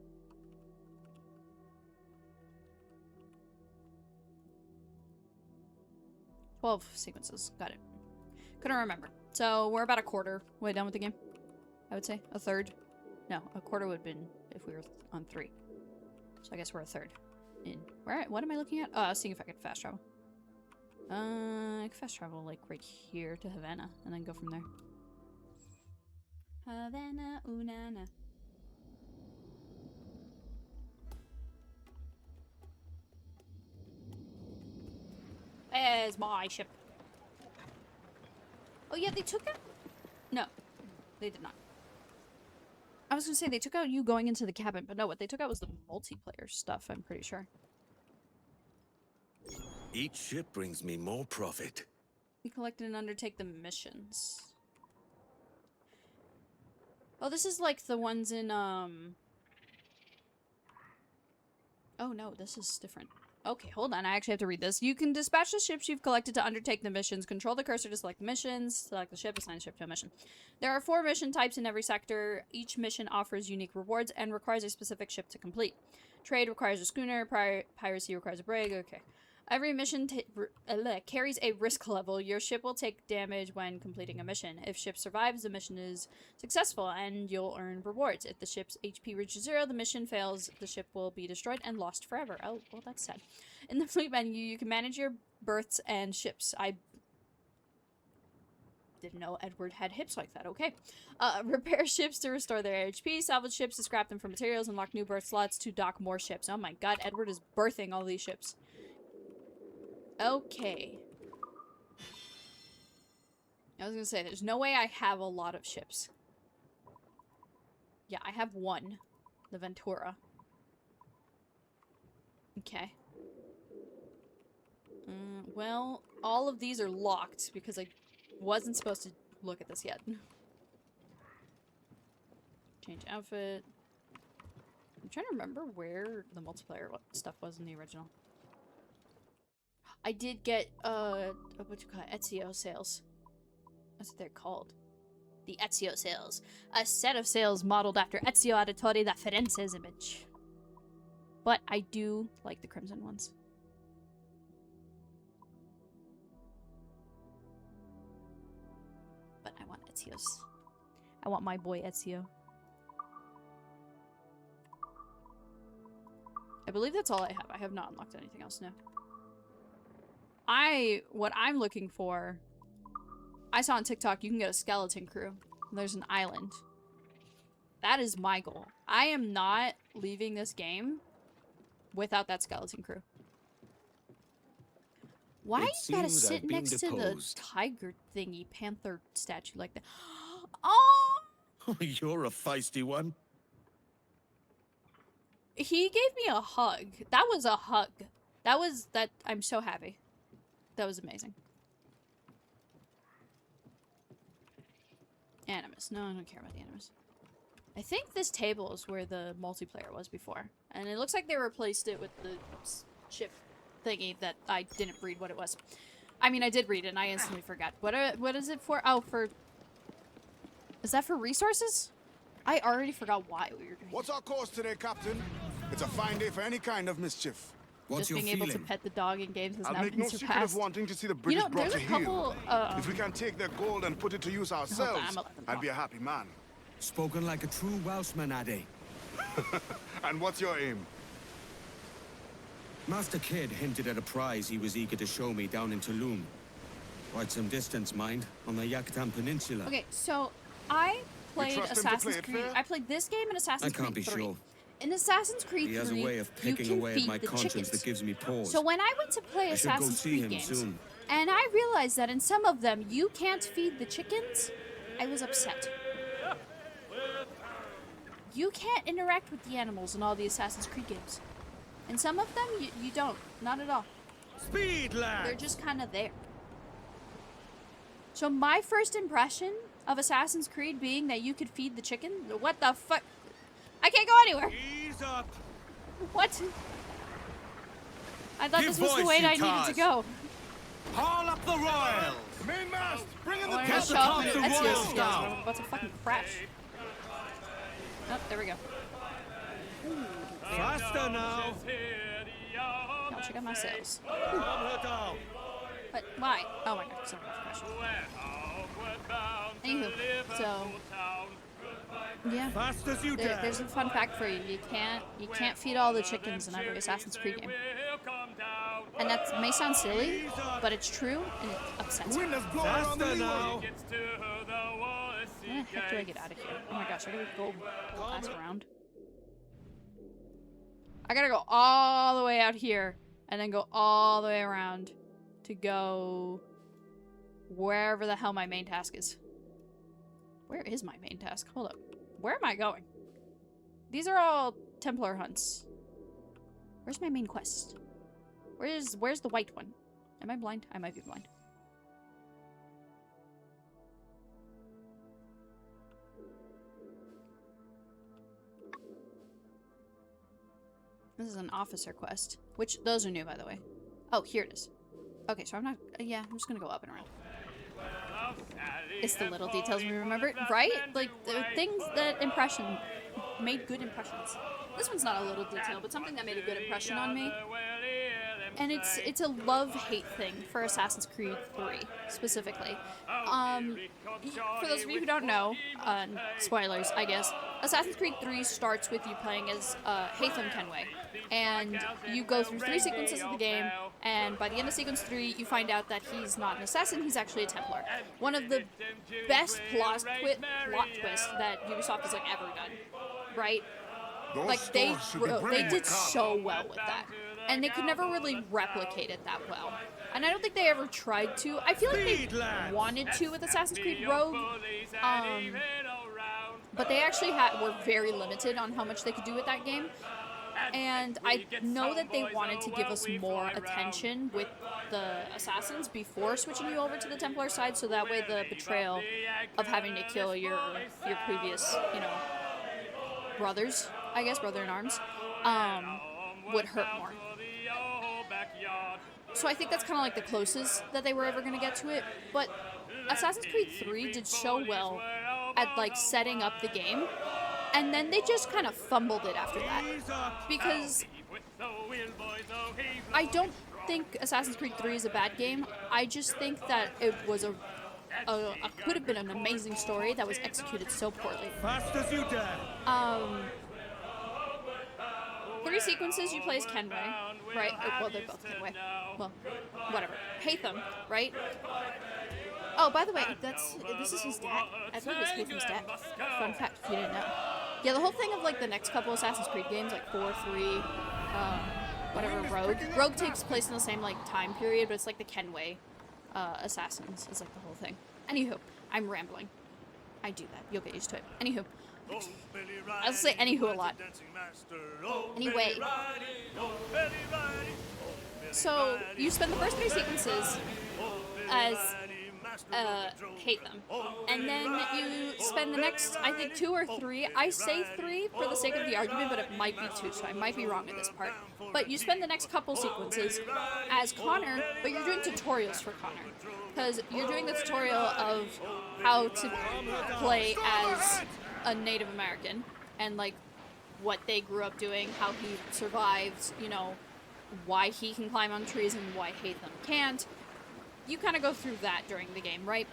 "12 sequences. Got it. Couldn't remember. So we're about a quarter way done with the game. I would say. A third. No, a quarter would have been if we were on 3. So I guess we're a third in. Where? What am I looking at? Seeing if I could fast travel. I could fast travel like right here to Havana and then go from there. Havana, ooh-na-na. There's my ship. Oh yeah, they took out... No, they did not. I was gonna say they took out you going into the cabin, but no, what they took out was the multiplayer stuff, I'm pretty sure. Each ship brings me more profit. We collect and undertake the missions. Oh, this is like the ones in, Oh no, this is different. Okay, hold on, I actually have to read this. You can dispatch the ships you've collected to undertake the missions. Control the cursor to select the missions. Select the ship, assign the ship to a mission. There are 4 mission types in every sector. Each mission offers unique rewards and requires a specific ship to complete. Trade requires a schooner. Piracy requires a brig. Okay. Every mission carries a risk level. Your ship will take damage when completing a mission. If ship survives, the mission is successful and you'll earn rewards. If the ship's HP reaches 0, the mission fails. The ship will be destroyed and lost forever. Oh, well, that's sad. In the fleet menu, you can manage your berths and ships. I didn't know Edward had hips like that. Okay. Repair ships to restore their HP. Salvage ships to scrap them for materials. Unlock new berth slots to dock more ships. Oh my god, Edward is birthing all these ships. Okay. I was gonna say, there's no way I have a lot of ships. Yeah, I have one. The Ventura. Okay. Well, all of these are locked because I wasn't supposed to look at this yet. Change outfit. I'm trying to remember where the multiplayer stuff was in the original. I did get, what you call it? Ezio sales. That's what they're called. The Ezio sales. A set of sales modeled after Ezio Auditore da Firenze's image. But I do like the crimson ones. But I want Ezio's. I want my boy Ezio. I believe that's all I have. I have not unlocked anything else now. What I'm looking for, I saw on TikTok you can get a skeleton crew. There's an island. That is my goal. I am not leaving this game without that skeleton crew. Why you gotta sit next to the tiger thingy, panther statue like that? Oh! You're a feisty one. He gave me a hug. That was a hug. I'm so happy. That was amazing. Animus. No, I don't care about the Animus. I think this table is where the multiplayer was before. And it looks like they replaced it with the chip thingy that I didn't read what it was. I mean, I did read it and I instantly forgot. What is it for? Oh, for... Is that for resources? I already forgot why we were doing What's our course today, Captain? It's a fine day for any kind of mischief. Just being able to pet the dog in games has I'll now make been no secret of surpassed. wanting to see the British brought to there's a couple, heel. If we can take their gold and put it to use ourselves, I'd be a happy man. Spoken like a true Welshman, Addy. And what's your aim? Master Kidd hinted at a prize he was eager to show me down in Tulum. Quite some distance, mind, on the Yucatan Peninsula. Okay, so I played Assassin's Creed. I played this game and Assassin's Creed 3. I can't be sure. In Assassin's Creed 3, he has a way of picking away at my conscience that gives me pause. So when I went to play Assassin's Creed games, soon. And I realized that in some of them you can't feed the chickens, I was upset. You can't interact with the animals in all the Assassin's Creed games. In some of them, you don't. Not at all. Speed, lad! They're just kind of there. So my first impression of Assassin's Creed being that you could feed the chicken? What the fuck? I can't go anywhere! Ease up! What? I thought this was the way I needed to go. Haul up the royals! Mainmast! Bring in the Get the top of the royals down! I'm about to fucking crash. Oh, there we go. Ooh. Faster now! Now check out my sails. Calm her down! But why? Oh my god, sorry, Anywho, so yeah. Fast as you dare. There's a fun fact for you. You can't feed all the chickens in every Assassin's Creed game. And that may sound silly, but it's true and it upsets me. Faster now! How the heck do I get out of here? Oh my gosh, I gotta go pass around. I gotta go all the way out here and then go all the way around to go wherever the hell my main task is. Where is my main task? Hold up. Where am I going? These are all Templar hunts. Where's my main quest? Where's the white one? Am I blind? I might be blind. This is an officer quest. Which, those are new, by the way. Oh, here it is. Okay, so I'm not... yeah, I'm just gonna go up and around. It's the little details we remember, right? Like, the things that made good impressions. This one's not a little detail, but something that made a good impression on me. And it's a love-hate thing for Assassin's Creed 3, specifically. For those of you who don't know, spoilers, I guess, Assassin's Creed 3 starts with you playing as Haytham Kenway. And you go through 3 sequences of the game, and by the end of sequence 3, you find out that he's not an assassin, he's actually a Templar. One of the best plot twists that Ubisoft has ever done, right? Like, they did so well with that. And they could never really replicate it that well. And I don't think they ever tried to. I feel like they wanted to with Assassin's Creed Rogue. but they actually were very limited on how much they could do with that game. And I know that they wanted to give us more attention with the assassins before switching you over to the Templar side, so that way the betrayal of having to kill your previous, you know, brothers, I guess, brother-in-arms, would hurt more. So I think that's kind of like the closest that they were ever going to get to it. But Assassin's Creed 3 did so well at like setting up the game, and then they just kind of fumbled it after that. Because I don't think Assassin's Creed 3 is a bad game. I just think that it was could have been an amazing story that was executed so poorly. Fast as you dare. 3 sequences you play as Kenway, right? Well, they're both Kenway. Well, whatever. Hatham, right? Oh, by the way, this is his dad. I think it's Hatham's dad. Fun fact, if you didn't know. Yeah, the whole thing of like the next couple Assassin's Creed games, like 4, 3, whatever, Rogue. Rogue takes place in the same like time period, but it's like the Kenway assassins is like the whole thing. Anywho, I'm rambling. I do that. You'll get used to it. Anywho. I'll say anywho a lot. Anyway. So, you spend the first 3 sequences as Hatham. And then you spend the next, I think, 2 or 3. I say 3 for the sake of the argument, but it might be 2, so I might be wrong in this part. But you spend the next couple sequences as Connor, but you're doing tutorials for Connor. Because you're doing the tutorial of how to play as a Native American and like what they grew up doing, how he survived, you know, why he can climb on trees and why Hatham can't. You kind of go through that during the game, right?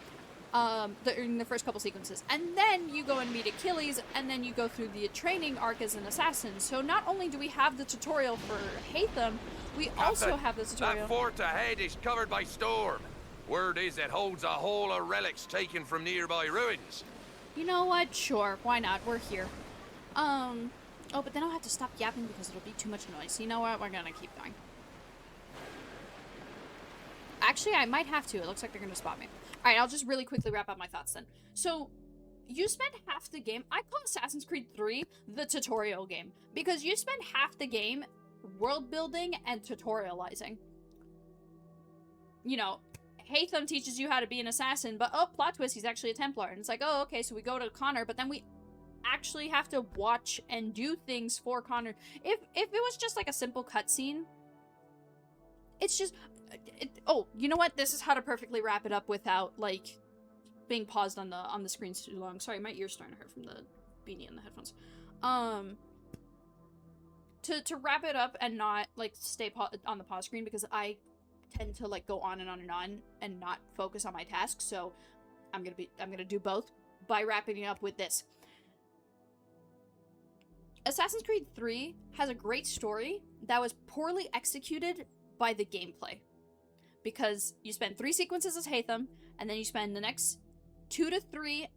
In the first couple sequences. And then you go and meet Achilles, and then you go through the training arc as an assassin. So not only do we have the tutorial for Hatham, we also have the tutorial... That fort ahead is covered by storm. Word is it holds a haul of relics taken from nearby ruins. You know what? Sure, why not? We're here. Oh, but then I'll have to stop yapping because it'll be too much noise. You know what? We're gonna keep going. Actually, I might have to. It looks like they're gonna spot me. Alright, I'll just really quickly wrap up my thoughts then. So, you spend half the game... I call Assassin's Creed 3 the tutorial game. Because you spend half the game world building and tutorializing. You know, Hatham teaches you how to be an assassin, but oh, plot twist, he's actually a Templar. And it's like, oh, okay, so we go to Connor, but then we actually have to watch and do things for Connor. If it was just like a simple cutscene, it's just... oh, you know what? This is how to perfectly wrap it up without, like, being paused on the screens too long. Sorry, my ear's starting to hurt from the beanie and the headphones. To wrap it up and not, like, stay on the pause screen, because I tend to, like, go on and not focus on my tasks, so I'm gonna do both by wrapping it up with this. Assassin's Creed 3 has a great story that was poorly executed by the gameplay. Because you spend 3 sequences as Hatham, and then you spend the next 2 to 3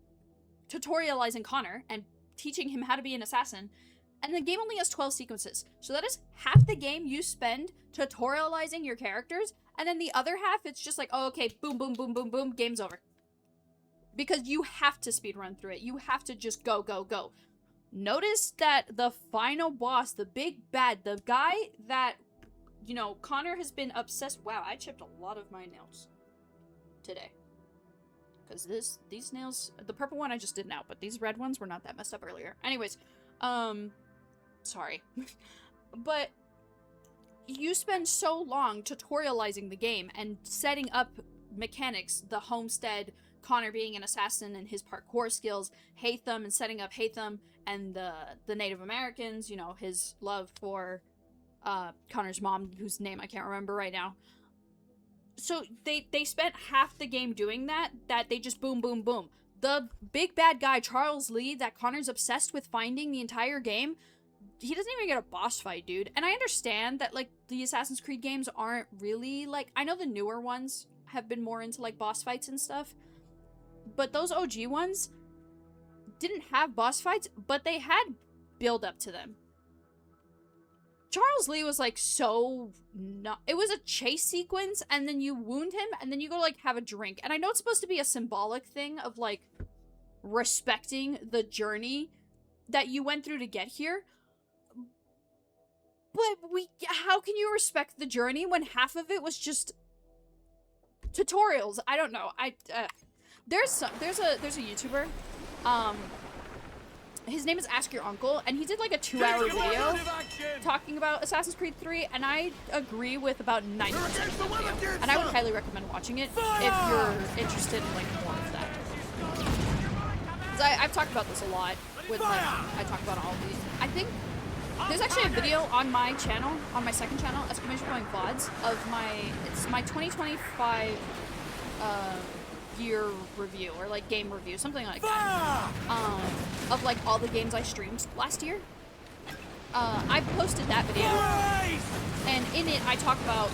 tutorializing Connor and teaching him how to be an assassin, and the game only has 12 sequences. So that is half the game you spend tutorializing your characters, and then the other half, it's just like, oh, okay, boom, boom, boom, boom, boom, game's over. Because you have to speedrun through it. You have to just go, go, go. Notice that the final boss, the big bad, the guy that, you know, Connor has been obsessed... Wow, I chipped a lot of my nails today. Because these nails... The purple one I just did now, but these red ones were not that messed up earlier. Anyways, sorry. But you spend so long tutorializing the game and setting up mechanics, the homestead, Connor being an assassin and his parkour skills, Hatham and setting up Hatham and the Native Americans, you know, his love for Connor's mom, whose name I can't remember right now. So they spent half the game doing that they just boom, boom, boom. The big bad guy, Charles Lee, that Connor's obsessed with finding the entire game, he doesn't even get a boss fight, dude. And I understand that, like, the Assassin's Creed games aren't really, like... I know the newer ones have been more into, like, boss fights and stuff. But those OG ones didn't have boss fights, but they had build up to them. Charles Lee was, like, so... It was a chase sequence, and then you wound him, and then you go, like, have a drink. And I know it's supposed to be a symbolic thing of, like, respecting the journey that you went through to get here. But how can you respect the journey when half of it was just tutorials? I don't know. There's a YouTuber, his name is Ask Your Uncle, and he did like a 2-hour video talking about Assassin's Creed 3, and I agree with about 90% of the video, and I would highly recommend watching it if you're interested in like more of that. Because I've talked about this a lot with like, I talk about all of these. I think there's actually a video on my channel, on my second channel, VODs, of my 2025 year review, or like game review, something like that, of like all the games I streamed last year. I posted that video, and in it I talk about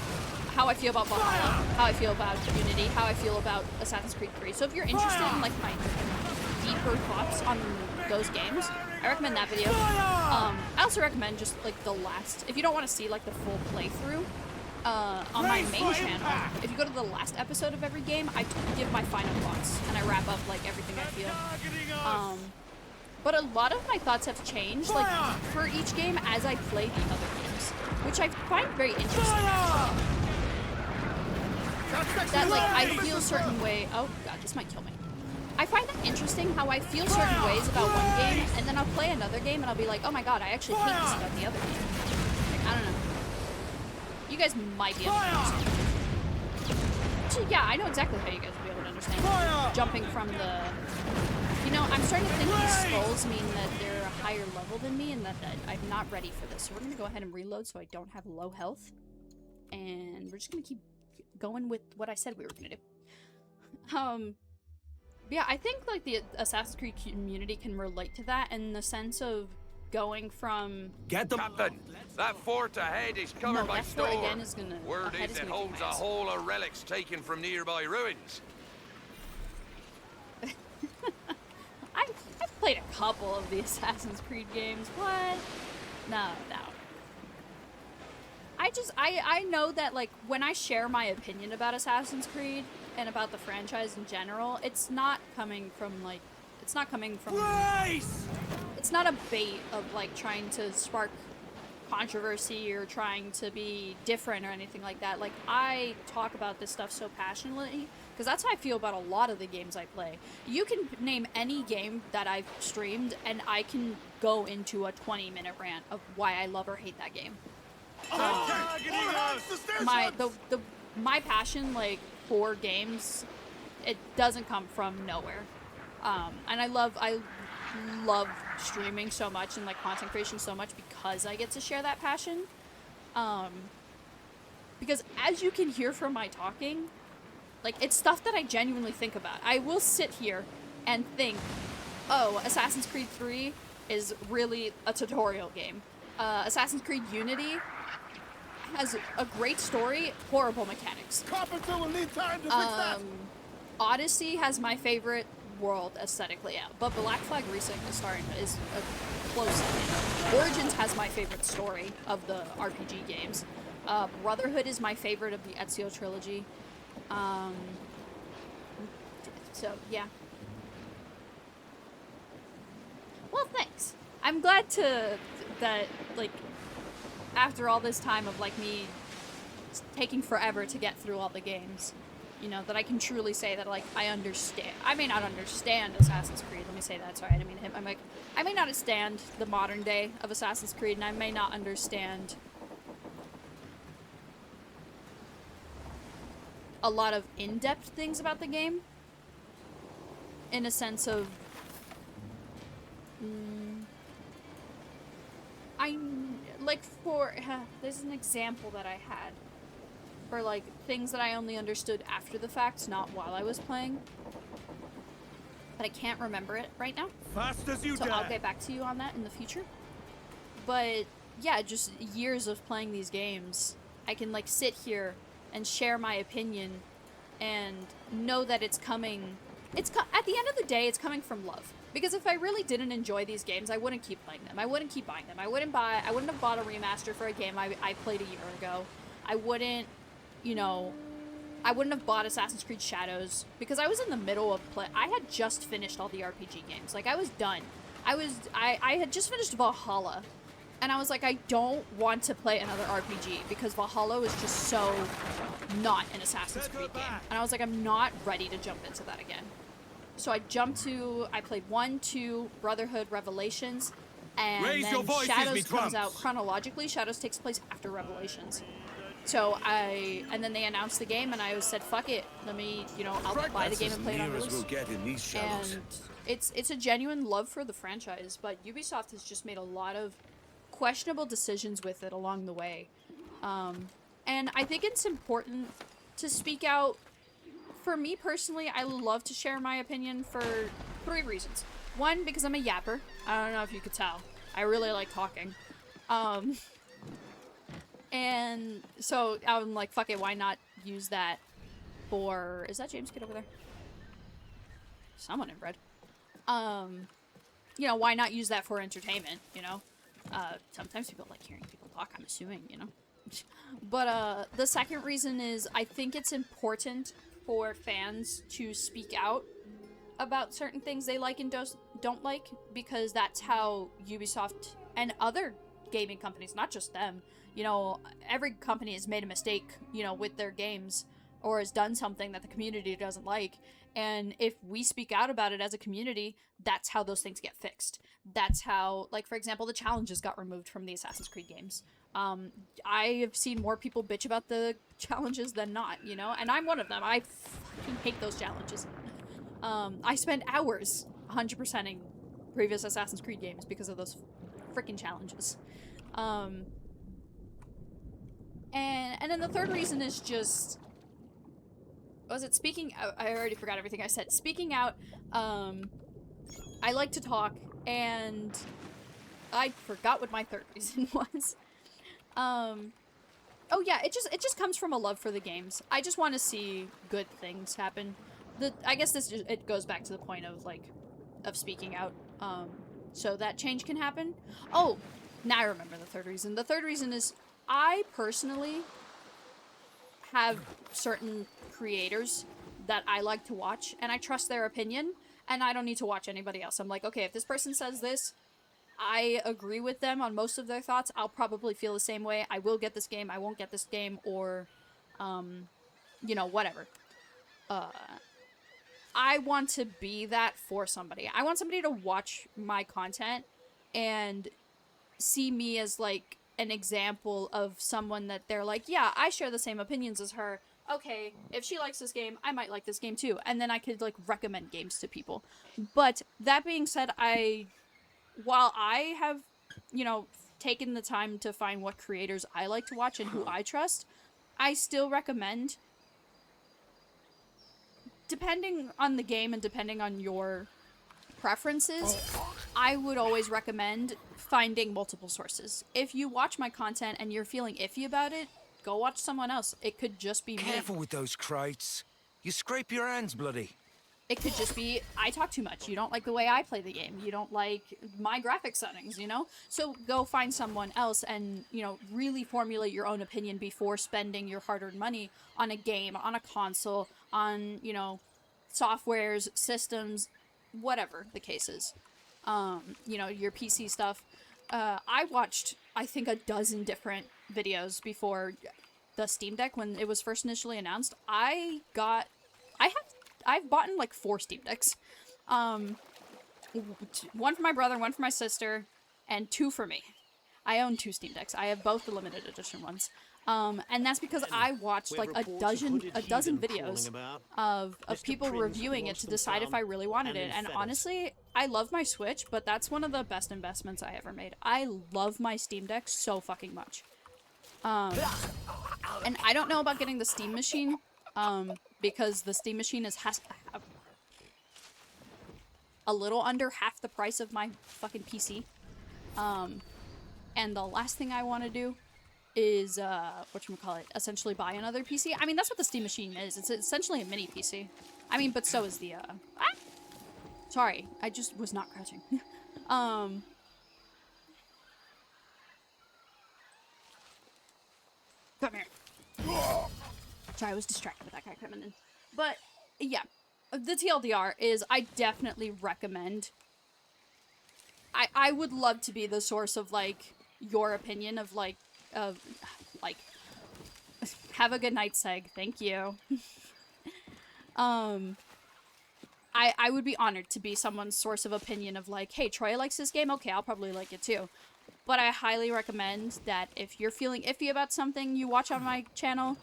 how I feel about Valhalla, how I feel about Unity, how I feel about Assassin's Creed 3. So if you're interested in like my deeper thoughts on those games, I recommend that video. I also recommend just like the last, if you don't want to see like the full playthrough, on my main channel, if you go to the last episode of every game, I give my final thoughts, and I wrap up like everything I feel. But a lot of my thoughts have changed, like, for each game as I play the other games, which I find very interesting. That, like, I feel certain way. Oh god, this might kill me. I find that interesting how I feel certain ways about one game, and then I'll play another game and I'll be like, oh my god, I actually hate this about the other game. Like, I don't know. You guys might be able to understand. Actually, yeah, I know exactly how you guys will be able to understand. Jumping from the... You know, I'm starting to think these skulls mean that they're a higher level than me, and that I'm not ready for this. So we're going to go ahead and reload so I don't have low health. And we're just going to keep going with what I said we were going to do. Yeah, I think, like, the Assassin's Creed community can relate to that in the sense of going from... Get them! Captain, that fort ahead is covered by storm. Again is gonna, Word is it holds a whole of relics taken from nearby ruins. I've played a couple of the Assassin's Creed games. What? No. I know that, like, when I share my opinion about Assassin's Creed and about the franchise in general, it's not coming from, like, it's not a bait of, like, trying to spark controversy or trying to be different or anything like that. Like, I talk about this stuff so passionately because that's how I feel about a lot of the games I play. You can name any game that I've streamed and I can go into a 20-minute rant of why I love or hate that game. My passion, like, for games, it doesn't come from nowhere. And I love streaming so much and, like, content creation so much because I get to share that passion. Because as you can hear from my talking, like, it's stuff that I genuinely think about. I will sit here and think, oh, Assassin's Creed 3 is really a tutorial game. Assassin's Creed Unity has a great story, horrible mechanics. Odyssey has my favorite world aesthetically, yeah, but Black Flag Resynched is a close second. Origins has my favorite story of the RPG games. Brotherhood is my favorite of the Ezio trilogy. So yeah. Well, thanks. I'm glad that like after all this time of like me taking forever to get through all the games, you know, that I can truly say that, like, I understand. I may not understand Assassin's Creed. Let me say that. Sorry, I didn't mean to hit my mic. I may not understand the modern day of Assassin's Creed, and I may not understand a lot of in-depth things about the game. In a sense of... there's an example that I had. For, like, things that I only understood after the fact, not while I was playing. But I can't remember it right now. Fast as you dare. I'll get back to you on that in the future. But, yeah, just years of playing these games, I can, like, sit here and share my opinion and know that it's coming... at the end of the day, it's coming from love. Because if I really didn't enjoy these games, I wouldn't keep playing them. I wouldn't keep buying them. I wouldn't have bought a remaster for a game I played a year ago. I wouldn't... you know, I wouldn't have bought Assassin's Creed Shadows because I was in the middle of I had just finished all the RPG games. Like, I was done. I had just finished Valhalla. And I was like, I don't want to play another RPG because Valhalla was just so not an Assassin's Creed game. And I was like, I'm not ready to jump into that again. So I played 1, 2, Brotherhood, Revelations, and then Shadows comes out chronologically. Shadows takes place after Revelations. So and then they announced the game, and I said, fuck it. Let me, I'll buy the game and play it on release. And it's a genuine love for the franchise, but Ubisoft has just made a lot of questionable decisions with it along the way. And I think it's important to speak out. For me personally, I love to share my opinion for 3 reasons. 1, because I'm a yapper. I don't know if you could tell. I really like talking. And so I'm like, fuck it, why not use that for... Is that James Kid over there? Someone inbred. Why not use that for entertainment, Sometimes people like hearing people talk, I'm assuming, But the second reason is I think it's important for fans to speak out about certain things they like and don't like, because that's how Ubisoft and other gaming companies, not just them, every company has made a mistake, with their games or has done something that the community doesn't like. And if we speak out about it as a community, that's how those things get fixed. That's how, like, for example, the challenges got removed from the Assassin's Creed games. I have seen more people bitch about the challenges than not, and I'm one of them. I fucking hate those challenges. I spent hours 100%ing previous Assassin's Creed games because of those freaking challenges. And then the third reason is just... Was it speaking out? I already forgot everything I said. Speaking out, I like to talk, and I forgot what my third reason was. Oh yeah, it just comes from a love for the games. I just want to see good things happen. I guess it goes back to the point of, like, of speaking out, so that change can happen. Oh, now I remember the third reason. The third reason is I personally have certain creators that I like to watch, and I trust their opinion, and I don't need to watch anybody else. I'm like, okay, if this person says this, I agree with them on most of their thoughts, I'll probably feel the same way. I will get this game, I won't get this game, or, whatever. I want to be that for somebody. I want somebody to watch my content and see me as, like, an example of someone that they're like, yeah, I share the same opinions as her. Okay, if she likes this game, I might like this game too. And then I could, like, recommend games to people. But that being said, while I have, taken the time to find what creators I like to watch and who I trust, I still recommend, depending on the game and depending on your preferences, I would always recommend finding multiple sources. If you watch my content and you're feeling iffy about it, go watch someone else. It could just be me. Careful with those crates. You scrape your hands bloody. It could just be, I talk too much. You don't like the way I play the game. You don't like my graphic settings, So go find someone else and, really formulate your own opinion before spending your hard-earned money on a game, on a console, on, softwares, systems, whatever the case is. Your PC stuff. I watched, I think, a dozen different videos before the Steam Deck when it was first initially announced. I've bought like 4 Steam Decks. One for my brother, one for my sister, and 2 for me. I own 2 Steam Decks. I have both the limited edition ones. And that's because I watched like a dozen videos of people reviewing it to decide if I really wanted it. And honestly, I love my Switch, but that's one of the best investments I ever made. I love my Steam Deck so fucking much. And I don't know about getting the Steam Machine, because the Steam Machine has a little under half the price of my fucking PC. And the last thing I want to do is, essentially buy another PC. I mean, that's what the Steam Machine is. It's essentially a mini PC. I mean, but so is the, Sorry, I just was not crouching. Come here. Sorry, I was distracted with that guy coming in. But, yeah. The TLDR is, I definitely recommend. I would love to be the source of, like, your opinion of, like, have a good night, Seg. Thank you. I would be honored to be someone's source of opinion of, like, hey, Troya likes this game? Okay, I'll probably like it too. But I highly recommend that if you're feeling iffy about something you watch on my channel,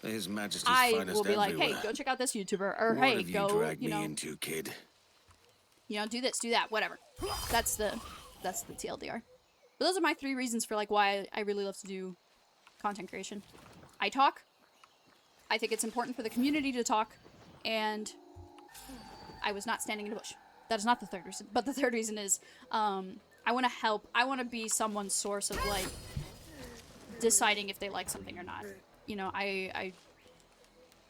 His Majesty's I finest will be like, hey, everywhere. go check out this YouTuber, or What hey, have you go, dragged you me know, into, kid? do this, do that, whatever. That's the TLDR. But those are my 3 reasons for, like, why I really love to do content creation. I talk. I think it's important for the community to talk, and I was not standing in a bush. That is not the 3rd reason. But the 3rd reason is, I want to help. I want to be someone's source of, like, deciding if they like something or not. You know, I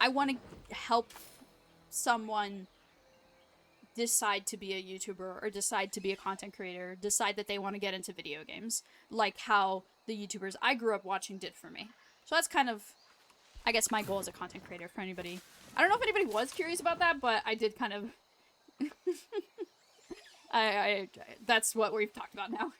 want to help someone decide to be a YouTuber or decide to be a content creator, decide that they want to get into video games, like how the YouTubers I grew up watching did for me. So that's kind of, I guess, my goal as a content creator for anybody. I don't know if anybody was curious about that, but I did kind of... that's what we've talked about now.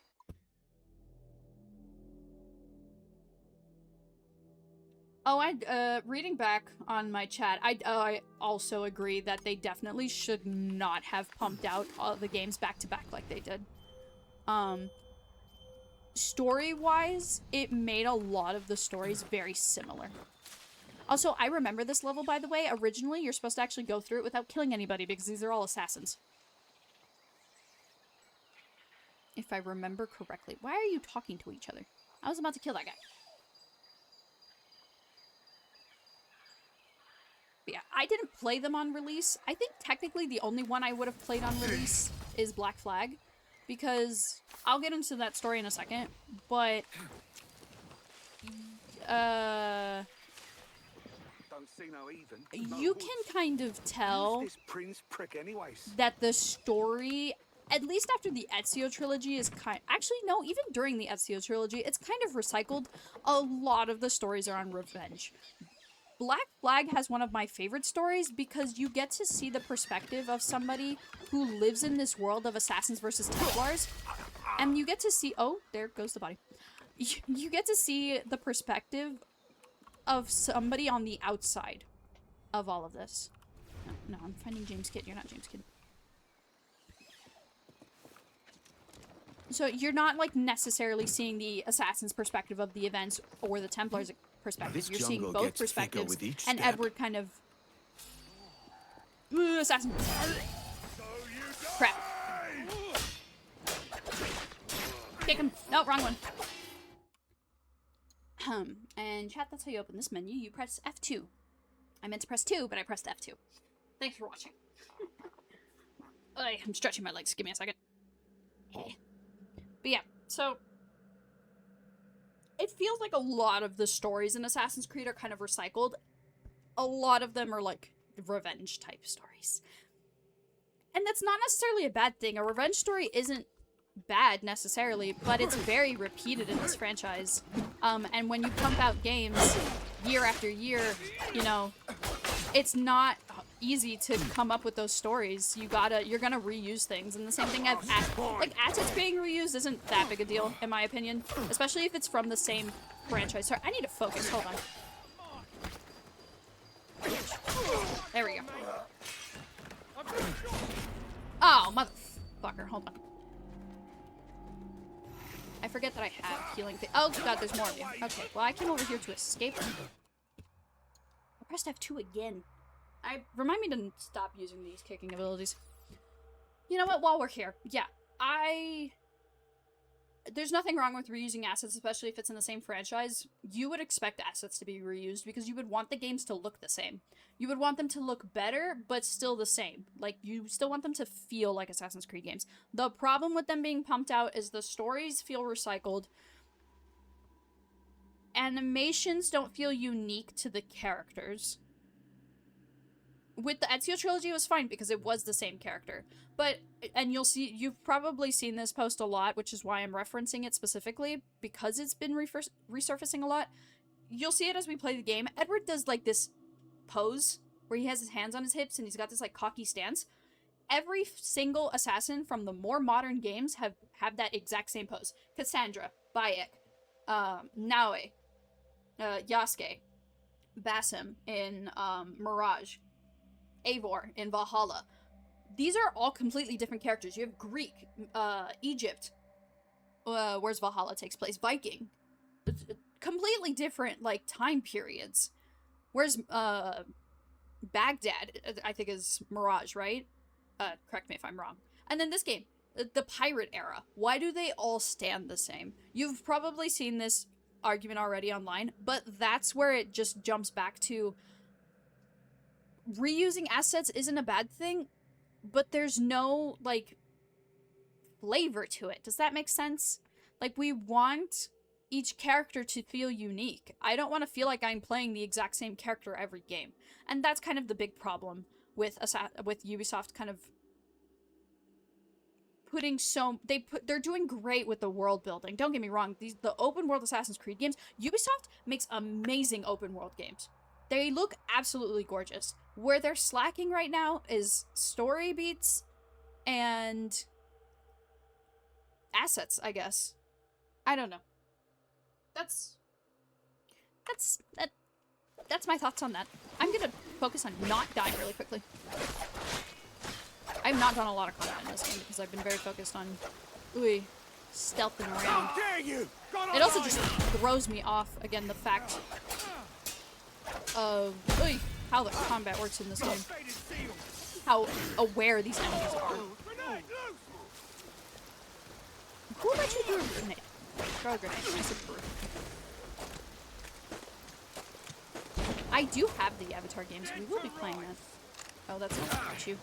Oh, reading back on my chat, I also agree that they definitely should not have pumped out all the games back to back like they did. Story-wise, it made a lot of the stories very similar. Also, I remember this level, by the way. Originally, you're supposed to actually go through it without killing anybody because these are all assassins. If I remember correctly. Why are you talking to each other? I was about to kill that guy. But yeah, I didn't play them on release. I think technically the only one I would have played on release is Black Flag. Because I'll get into that story in a second. But... you can kind of tell that the story, at least after the Ezio trilogy, is actually, no, even during the Ezio trilogy, it's kind of recycled. A lot of the stories are on revenge. Black Flag has one of my favorite stories because you get to see the perspective of somebody who lives in this world of assassins versus Templars, and you get to see, oh, there goes the body. You get to see the perspective of somebody on the outside of all of this. No, I'm finding James Kidd. You're not James Kidd. So you're not, like, necessarily seeing the assassin's perspective of the events or the Templars' perspective. You're seeing both perspectives, and Edward kind of... assassin. Crap. Kick him. No, wrong one. And chat, that's how you open this menu. You press F2. I meant to press 2, but I pressed F2. Thanks for watching. I'm stretching my legs. Give me a second. Okay. But yeah, so... it feels like a lot of the stories in Assassin's Creed are kind of recycled. A lot of them are, like, revenge-type stories. And that's not necessarily a bad thing. A revenge story isn't bad, necessarily, but it's very repeated in this franchise. And when you pump out games year after year, you know, it's not easy to come up with those stories. You're gonna reuse things, and the same thing as assets being reused isn't that big a deal, in my opinion, especially if it's from the same franchise. Sorry, I need to focus. Hold on. There we go. Oh, motherfucker! Hold on. I forget that I have healing thing. Oh god, there's more of you. Okay, well I came over here to escape them. I pressed F2 again. Remind me to stop using these kicking abilities. You know what, while we're here, yeah, there's nothing wrong with reusing assets, especially if it's in the same franchise. You would expect assets to be reused because you would want the games to look the same. You would want them to look better, but still the same. Like, you still want them to feel like Assassin's Creed games. The problem with them being pumped out is the stories feel recycled. Animations don't feel unique to the characters. With the Ezio trilogy, it was fine because it was the same character. But, and you've probably seen this post a lot, which is why I'm referencing it specifically, because it's been resurfacing a lot. You'll see it as we play the game. Edward does, like, this pose where he has his hands on his hips and he's got this like cocky stance. Every single assassin from the more modern games have that exact same pose. Cassandra, Bayek, Naue, Yasuke, Basim in Mirage, Eivor in Valhalla. These are all completely different characters. You have Greek, Egypt, where's Valhalla takes place, Viking. Completely different, like, time periods. Where's, Baghdad, I think is Mirage, right? Correct me if I'm wrong. And then this game, the pirate era. Why do they all stand the same? You've probably seen this argument already online, but that's where it just jumps back to reusing assets isn't a bad thing, but there's no, like, flavor to it. Does that make sense? Like, we want each character to feel unique. I don't want to feel like I'm playing the exact same character every game. And that's kind of the big problem with Ubisoft kind of putting they're doing great with the world building. Don't get me wrong, the open world Assassin's Creed games, Ubisoft makes amazing open world games. They look absolutely gorgeous. Where they're slacking right now is story beats and assets, I guess. I don't know. That's my thoughts on that. I'm gonna focus on not dying really quickly. I've not done a lot of combat in this game because I've been very focused on stealthing around. It also just throws me off, again, the fact of how the combat works in this game. How aware these enemies are. Who let you do a grenade? Throw a grenade. I said brew. I do have the Avatar games. We will be playing that. Oh, that's not gonna reach you.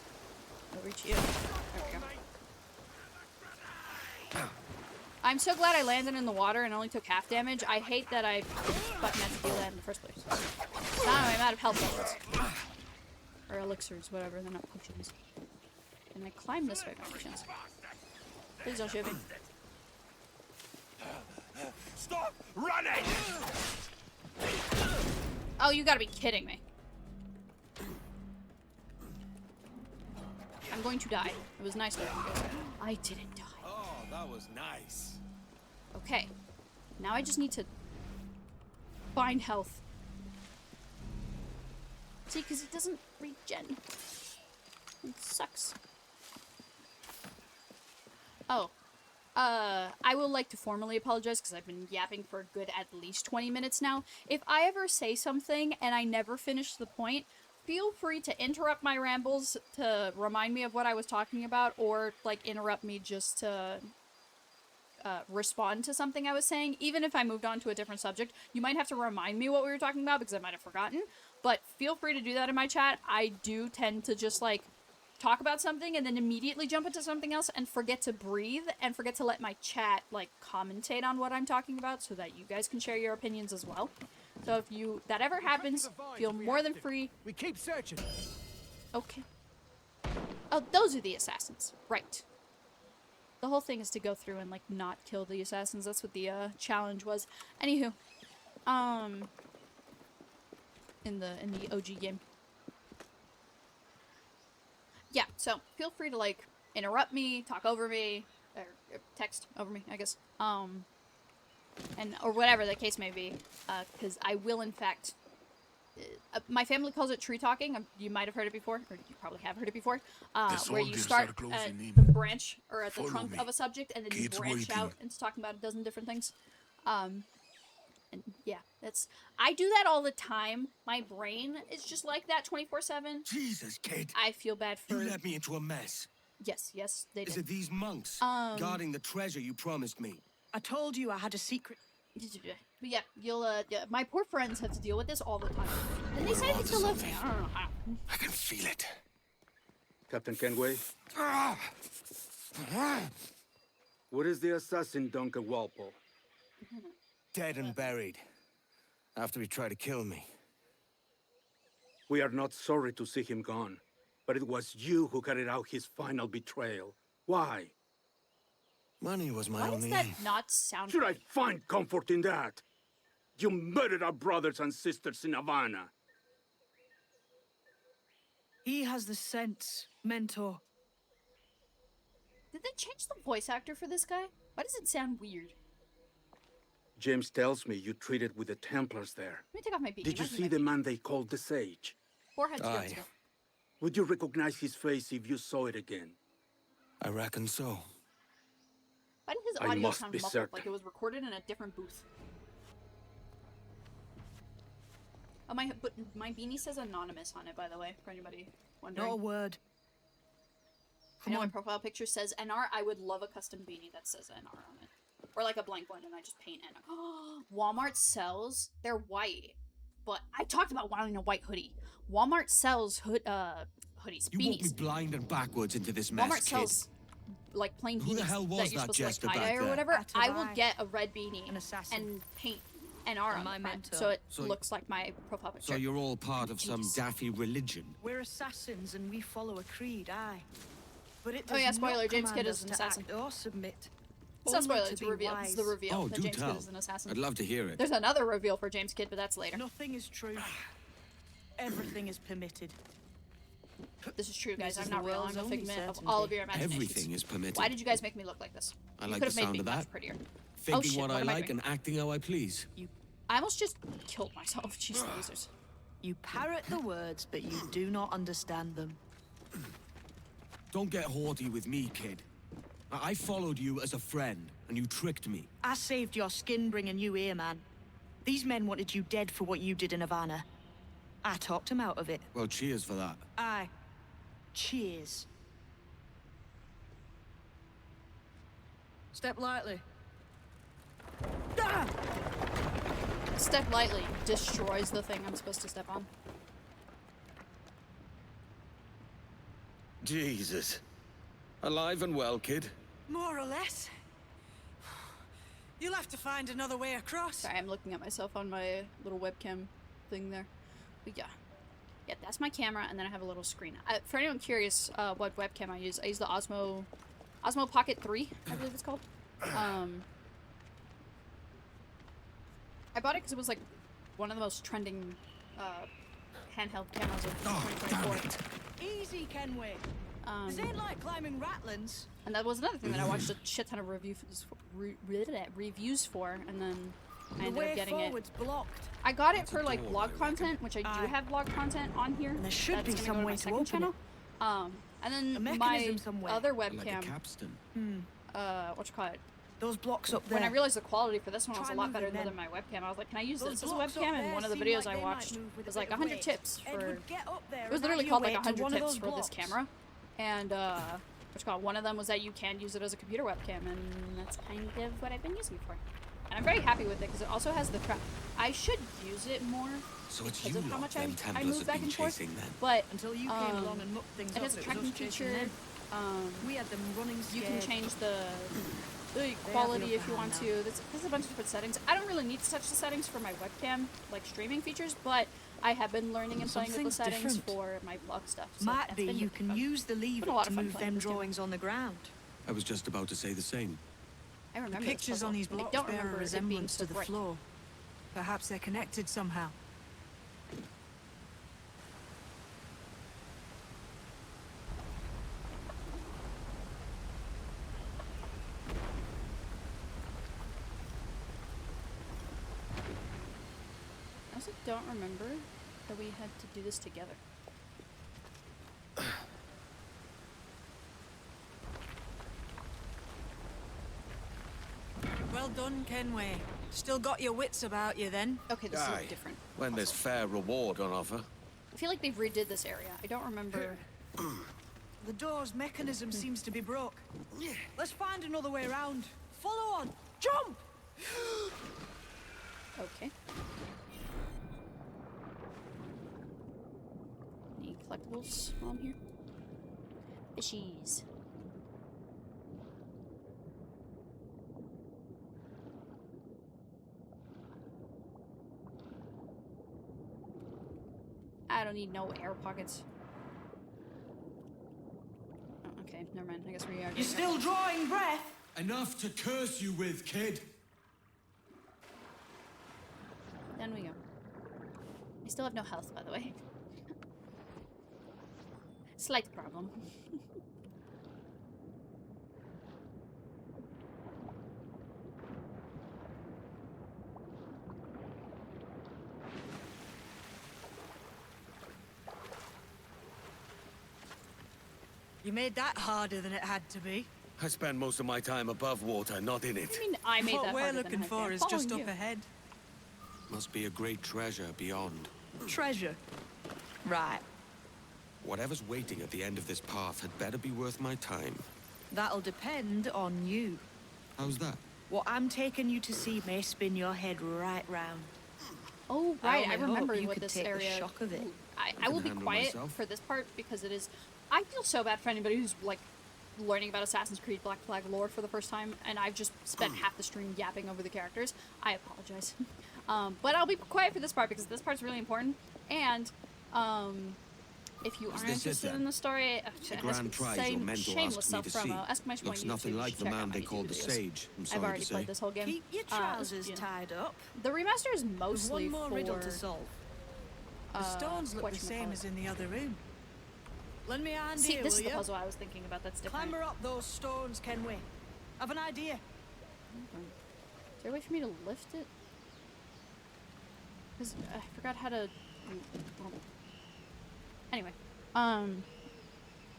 I'll reach you. There we go. I'm so glad I landed in the water and only took half damage. I hate that I fucking had to do that in the first place. Now I'm out of health levels. Or elixirs, whatever. They're not potions. Can I climb this way by any chance? Please don't shoot me. Stop running! Oh, you gotta be kidding me. I'm going to die. It was nice looking. I didn't die. Oh, that was nice. Okay. Now I just need to find health. See, because it doesn't regen. It sucks. Oh. I would like to formally apologize because I've been yapping for a good at least 20 minutes now. If I ever say something and I never finish the point, feel free to interrupt my rambles to remind me of what I was talking about, or, like, interrupt me just to respond to something I was saying. Even if I moved on to a different subject, you might have to remind me what we were talking about because I might have forgotten. But feel free to do that in my chat. I do tend to just, like, talk about something and then immediately jump into something else and forget to breathe and forget to let my chat, like, commentate on what I'm talking about so that you guys can share your opinions as well. So if that ever happens, feel more than free. We keep searching. Okay. Oh, those are the assassins. Right. The whole thing is to go through and, like, not kill the assassins. That's what the challenge was. Anywho, in the OG game. Yeah, so feel free to, like, interrupt me, talk over me, or text over me, I guess. Or whatever the case may be, because I will, in fact, my family calls it tree talking. You might have heard it before, or you probably have heard it before, where you start at the branch, or at the trunk of a subject, and then you branch out into talking about a dozen different things. And yeah, I do that all the time. My brain is just like that 24/7. Jesus, kid. I feel bad for... You led me into a mess. Yes, they did. Is it these monks guarding the treasure you promised me? I told you I had a secret. But yeah, my poor friends have to deal with this all the time. And they say they still love me. I don't know how. I can feel it. Captain Kenway? What is the assassin Duncan Walpole? Dead and buried. After he tried to kill me. We are not sorry to see him gone. But it was you who carried out his final betrayal. Why? Money was my Why only does that aim. not sound Should right? I find comfort in that? You murdered our brothers and sisters in Havana. He has the sense, Mentor. Did they change the voice actor for this guy? Why does it sound weird? James tells me you traded with the Templars there. Let me take off my beanie. Did you Might be see my the beanie. man they called the Sage? Forehead's good, Aye. too. Would you recognize his face if you saw it again? I reckon so. Why did his I audio must sound be muffled, certain. like it was recorded in a different booth? Oh, my beanie says anonymous on it, by the way, for anybody wondering. Not a word. I know my profile picture says NR. I would love a custom beanie that says NR on it. Or like a blank one and I just paint NR. Walmart sells, they're white. But I talked about wanting a white hoodie. Walmart sells hoodies, You beanies. walked me blind and backwards into this mess, Walmart kid. sells like plain beanies Who the hell was that you're that supposed to like jester tie-dye back or there? whatever. I will Atabai. get a red beanie An assassin. and paint NR on my the front, mentor. so it So- looks like my profile picture. So you're all part of some Jeez. daffy religion? We're assassins and we follow a creed, aye. But it Oh, does yeah, spoiler, not James Kidd command is us an to assassin. act or submit. It's not Only spoiler, to it's a be reveal. It's the wise. reveal Oh, that do James tell. Kidd is an assassin. I'd love to hear it. There's another reveal for James Kidd, but that's later. Nothing is true. Everything is permitted. This is true, guys. This is I'm not the real. world's I'm a only figment of certainty. all of your imaginations. Everything is permitted. Why did you guys make me look like this? I You like could the have made sound me of much that. prettier. Thinking shit, what what I am I like doing? and acting how I please. I almost just killed myself. Jeez lasers. You parrot the words, but you do not understand them. Don't get haughty with me, kid. I followed you as a friend, and you tricked me. I saved your skin bringing you here, man. These men wanted you dead for what you did in Havana. I talked him out of it. Well, cheers for that. Aye. Cheers. Step lightly. Ah! Step lightly destroys the thing I'm supposed to step on. Jesus. Alive and well, kid. More or less. You'll have to find another way across. Sorry, I'm looking at myself on my little webcam thing there. But yeah. Yeah, that's my camera, and then I have a little screen. For anyone curious what webcam I use the Osmo Pocket 3, I believe it's called. I bought it because it was like one of the most trending handheld cameras of 2024. Easy, Kenway. This ain't like climbing Ratlands. And that was another thing that I watched a shit ton of reviews for, and then I ended up getting it. Blocked. I got it for like vlog content, which I do have vlog content on here. And there should That's be gonna some go way my to second open channel. And A then my mechanism somewhere. other Like a webcam, capstan. what you call it? Those blocks up there. When I realized the quality for this one was Try a lot better moving than them. my webcam, I was like, can I use Those this as a blocks up webcam? And there one of the seem videos like I they might watched move with a was like bit of 100 weight. tips for... Edward, get up there It was and literally add called your like weight to 100 one of tips those for this blocks. camera. And, what you call it? One of them was that you can use it as a computer webcam, and that's kind of what I've been using it for. And I'm very happy with it, because it also has the I should use it more. So it's because you of how lot much them I Templars move have back been and forth. chasing then. But Until you came along and mucked things it up, has a it was tracking us chasing feature. them. We had them running You can scared. change the quality if you want to. There's a bunch of different settings. I don't really need to touch the settings for my webcam, like streaming features, but I have been learning and playing with the Something's settings different. for my vlog stuff. So Might that's be been you really can fun. use the Been lever a lot to of fun move playing them with this game. drawings on the ground. I was just about to say the same. I remember The this pictures puzzle, on these and I blocks don't bear remember a it being resemblance so to the bright. floor. Perhaps they're connected somehow. I also don't remember that we had to do this together. Well done, Kenway. Still got your wits about you then. Okay, this Aye. is different. When there's fair reward on offer. I feel like they've redid this area. I don't remember. The door's mechanism seems to be broke. Let's find another way around. Follow on. Jump! Okay. Any collectibles while I'm here? Fishies. I don't need no air pockets. Oh, okay, never mind. I guess we are. You're still drawing breath. Enough to curse you with, kid. Down we go. I still have no health, by the way. Slight problem. You made that harder than it had to be. I spend most of my time above water, not in it. I mean, I made What that we're harder looking than it had for to be. is I'm just following up you. ahead. Must be a great treasure beyond. Treasure. Right. Whatever's waiting at the end of this path had better be worth my time. That'll depend on you. How's that? What I'm taking you to see may spin your head right round. Oh, right. I only hope remember you what could this take the area. shock of it. Ooh, I will be handle quiet myself. for this part because it is. I feel so bad for anybody who's like learning about Assassin's Creed Black Flag lore for the first time, and I've just spent half the stream yapping over the characters. I apologize. But I'll be quiet for this part because this part's really important. And if you Is are this it, interested then? in the story, The grand prize your mentor shameless asked me to see. self-promo. Ask my Looks YouTube, nothing you like should the check out man my they YouTube called the videos. Sage. I'm I've sorry already to say. played this whole game. Keep your trousers You know. tied up. The remaster is There's mostly one more for riddle to solve. The stones look the same as in the other room. Lend me a hand See, here, this will is the ya? puzzle I was thinking about. That's different. Clamber up those stones, Kenway. I've an idea. Is there a way for me to lift it? Because I forgot how to. Anyway,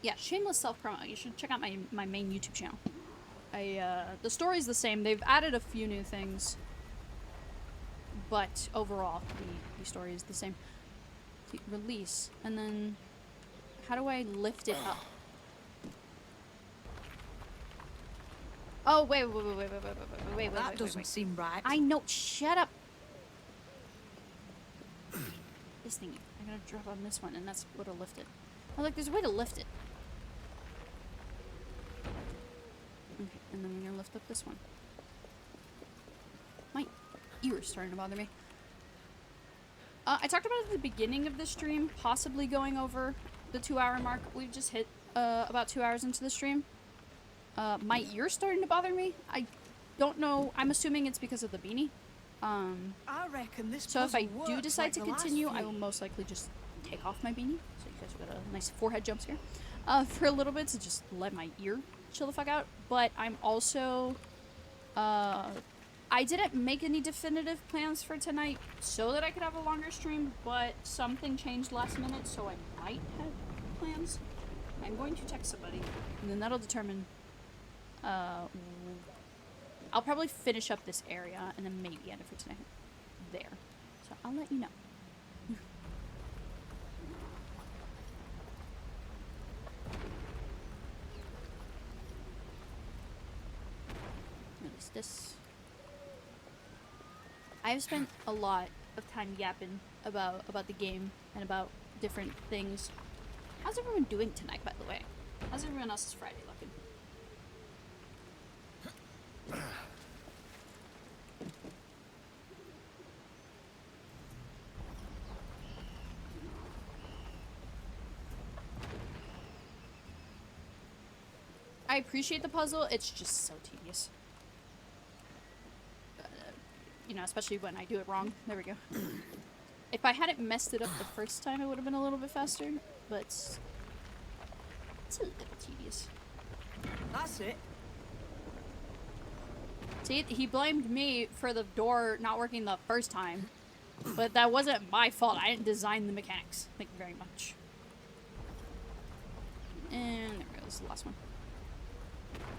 yeah, shameless self-promo. You should check out my main YouTube channel. The story's the same. They've added a few new things, but overall, the story is the same. Release, and then how do I lift it up? Oh wait. That doesn't seem right. I know. Shut up. This thing. I'm gonna drop on this one, and that's what'll lift it. Oh, look, there's a way to lift it. Okay, and then we're gonna lift up this one. My ear's starting to bother me. I talked about it at the beginning of the stream, possibly going over the 2-hour mark. We've just hit about 2 hours into the stream. My ear's starting to bother me. I don't know. I'm assuming it's because of the beanie. I reckon this So if I puzzle do works decide like to the last continue, I few. will most likely just take off my beanie. So you guys got a nice forehead jump scare for a little bit to just let my ear chill the fuck out. But I'm also, I didn't make any definitive plans for tonight so that I could have a longer stream, but something changed last minute, so I might have plans. I'm going to text somebody, and then that'll determine, I'll probably finish up this area and then maybe end it for tonight. There. So I'll let you know. Release this. I have spent a lot of time yapping about the game and about different things. How's everyone doing tonight, by the way? How's everyone else's Friday looking? I appreciate the puzzle, it's just so tedious. You know, especially when I do it wrong. There we go. If I hadn't messed it up the first time, it would have been a little bit faster, but it's a little tedious. That's it. See, he blamed me for the door not working the first time, but that wasn't my fault. I didn't design the mechanics. Thank you very much. And there we go. This is the last one.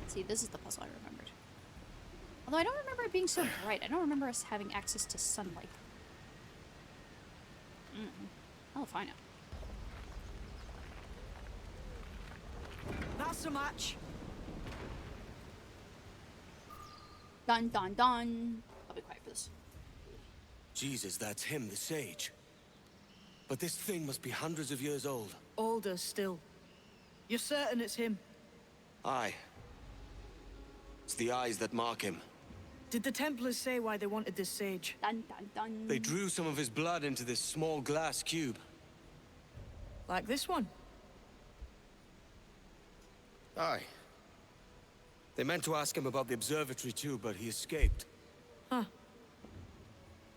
See, this is the puzzle I remembered. Although I don't remember it being so bright. I don't remember us having access to sunlight. I'll find out. That's a match. Dun dun dun. I'll be quiet for this. Jesus, that's him, the sage. But this thing must be hundreds of years old. Older still. You're certain it's him? Aye. It's the eyes that mark him. Did the Templars say why they wanted this sage? Dun dun dun. They drew some of his blood into this small glass cube. Like this one? Aye. They meant to ask him about the observatory too, but he escaped. Huh.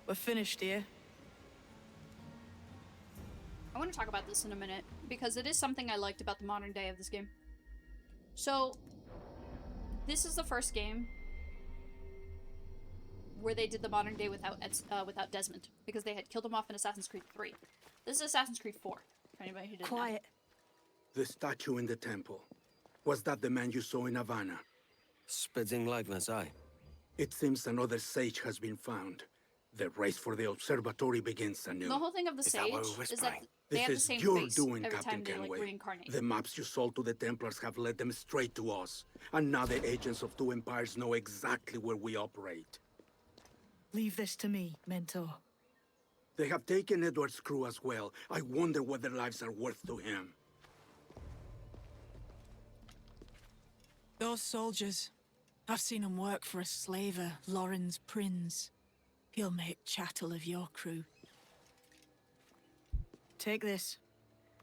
We're finished here. I want to talk about this in a minute, because it is something I liked about the modern day of this game. So, this is the first game where they did the modern day without Desmond, because they had killed him off in Assassin's Creed 3. This is Assassin's Creed 4, for anybody who didn't know. The statue in the temple. Was that the man you saw in Havana? Spitting likeness, aye. It seems another sage has been found. The race for the observatory begins anew. The whole thing of the sage is that they This have the is same your face doing, every Captain time they like Kenway. reincarnate. The maps you sold to the Templars have led them straight to us. And now the agents of two empires know exactly where we operate. Leave this to me, Mentor. They have taken Edward's crew as well. I wonder what their lives are worth to him. Those soldiers, I've seen them work for a slaver, Loren's Prince. He'll make chattel of your crew. Take this.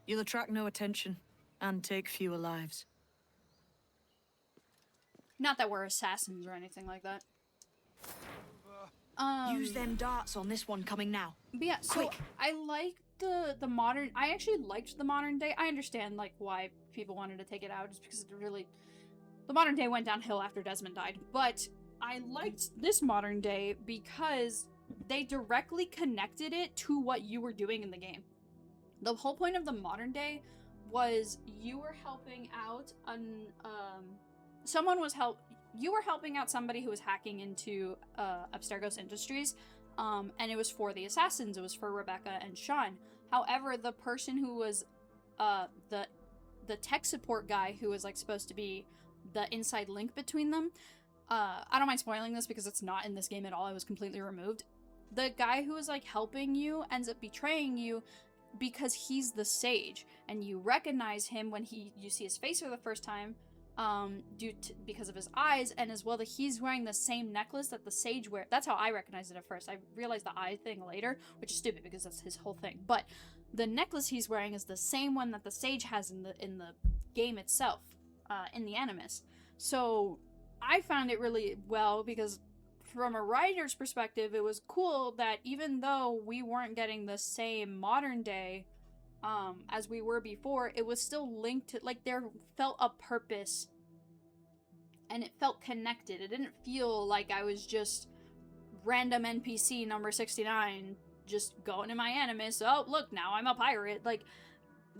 You'll attract no attention, and take fewer lives. Not that we're assassins or anything like that. Use them darts on this one coming now. But yeah, so Quick. I like the modern. I actually liked the modern day. I understand like why people wanted to take it out, just because it really, the modern day went downhill after Desmond died. But I liked this modern day because they directly connected it to what you were doing in the game. The whole point of the modern day was you were helping out you were helping out somebody who was hacking into Abstergos Industries, and it was for the assassins. It was for Rebecca and Sean. However, the person who was the tech support guy, who was like supposed to be the inside link between them, I don't mind spoiling this because it's not in this game at all. It was completely removed. The guy who was like helping you ends up betraying you because he's the sage, and you recognize him when you see his face for the first time, because of his eyes, and as well that he's wearing the same necklace that the sage wears. That's how I recognized it at first. I realized the eye thing later, which is stupid because that's his whole thing. But the necklace he's wearing is the same one that the sage has in the game itself, in the Animus. So I found it really well because from a writer's perspective, it was cool that even though we weren't getting the same modern day as we were before, it was still linked to, like, there felt a purpose and it felt connected. It didn't feel like I was just random NPC number 69 just going to my Animus. Oh, look, now I'm a pirate. Like,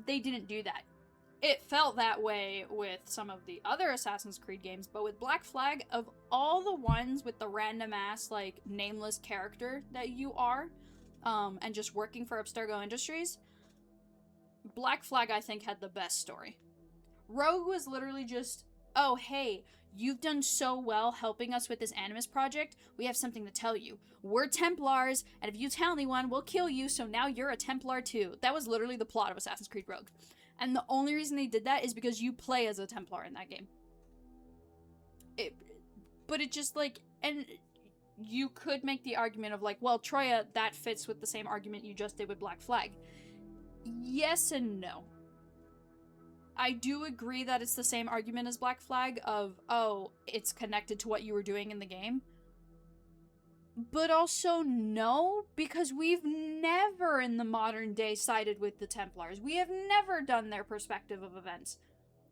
they didn't do that. It felt that way with some of the other Assassin's Creed games, but with Black Flag, of all the ones with the random ass, like, nameless character that you are, and just working for Abstergo Industries, Black Flag, I think, had the best story. Rogue was literally just, oh, hey, you've done so well helping us with this Animus project, we have something to tell you. We're Templars, and if you tell anyone, we'll kill you, so now you're a Templar too. That was literally the plot of Assassin's Creed Rogue. And the only reason they did that is because you play as a Templar in that game. But it just, like, and you could make the argument of, like, well, Troya, that fits with the same argument you just did with Black Flag. Yes and no. I do agree that it's the same argument as Black Flag of, oh, it's connected to what you were doing in the game. But also no, because we've never in the modern day sided with the Templars. We have never done their perspective of events.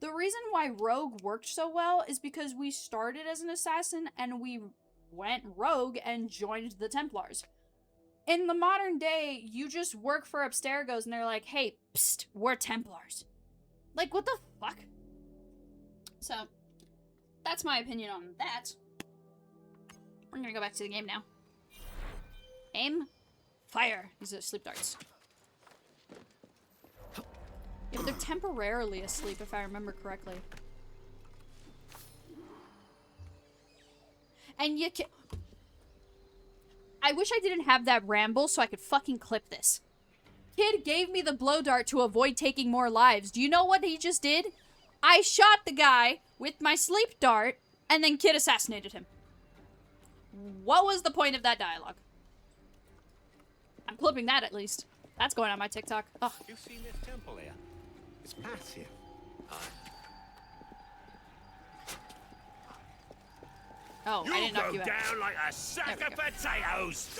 The reason why Rogue worked so well is because we started as an assassin and we went rogue and joined the Templars. In the modern day, you just work for Abstergos and they're like, hey, psst, we're Templars. Like, what the fuck? So, that's my opinion on that. We're gonna go back to the game now. Aim, fire. These are sleep darts. Yeah, they're temporarily asleep, if I remember correctly. And you can... I wish I didn't have that ramble so I could fucking clip this. Kid gave me the blow dart to avoid taking more lives. Do you know what he just did? I shot the guy with my sleep dart, and then Kid assassinated him. What was the point of that dialogue? I'm clipping that at least. That's going on my TikTok. Ugh. You've seen this temple here? It's massive. Oh, I didn't knock you out. You go down like a sack of potatoes!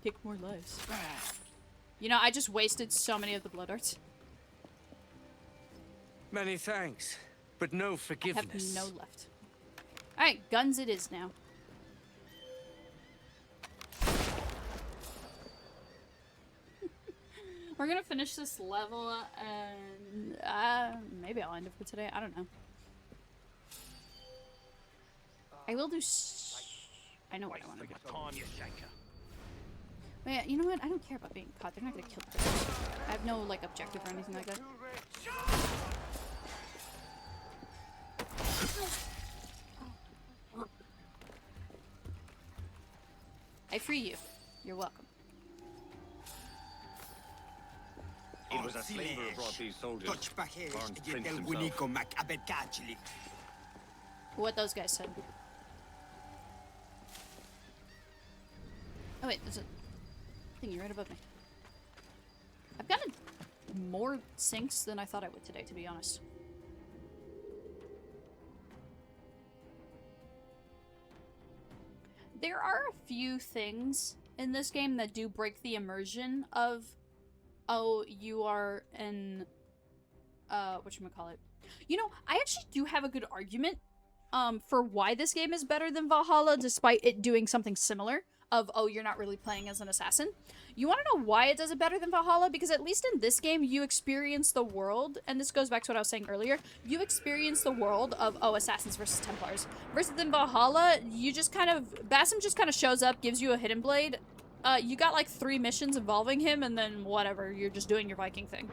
Take more lives. You know, I just wasted so many of the blood arts. Many thanks, but no I forgiveness. have no left. Alright, guns it is now. We're gonna finish this level, and maybe I'll end it for today. I don't know. I will do. I know what I want to do. Wait, you know what? I don't care about being caught. They're not gonna kill me. I have no like objective or anything like that. I free you. You're welcome. It was a slaver who brought these soldiers. Barnes Prince himself. What those guys said. Oh wait, there's a thingy right above me. I've gotten more sinks than I thought I would today, to be honest. There are a few things in this game that do break the immersion of, oh, you are an, whatchamacallit. You know, I actually do have a good argument, for why this game is better than Valhalla, despite it doing something similar. Of, oh, you're not really playing as an assassin. You want to know why it does it better than Valhalla? Because at least in this game, you experience the world, and this goes back to what I was saying earlier, you experience the world of, oh, assassins versus Templars. Versus in Valhalla, you just kind of, Basim just kind of shows up, gives you a hidden blade. You got like 3 missions involving him, and then whatever, you're just doing your Viking thing.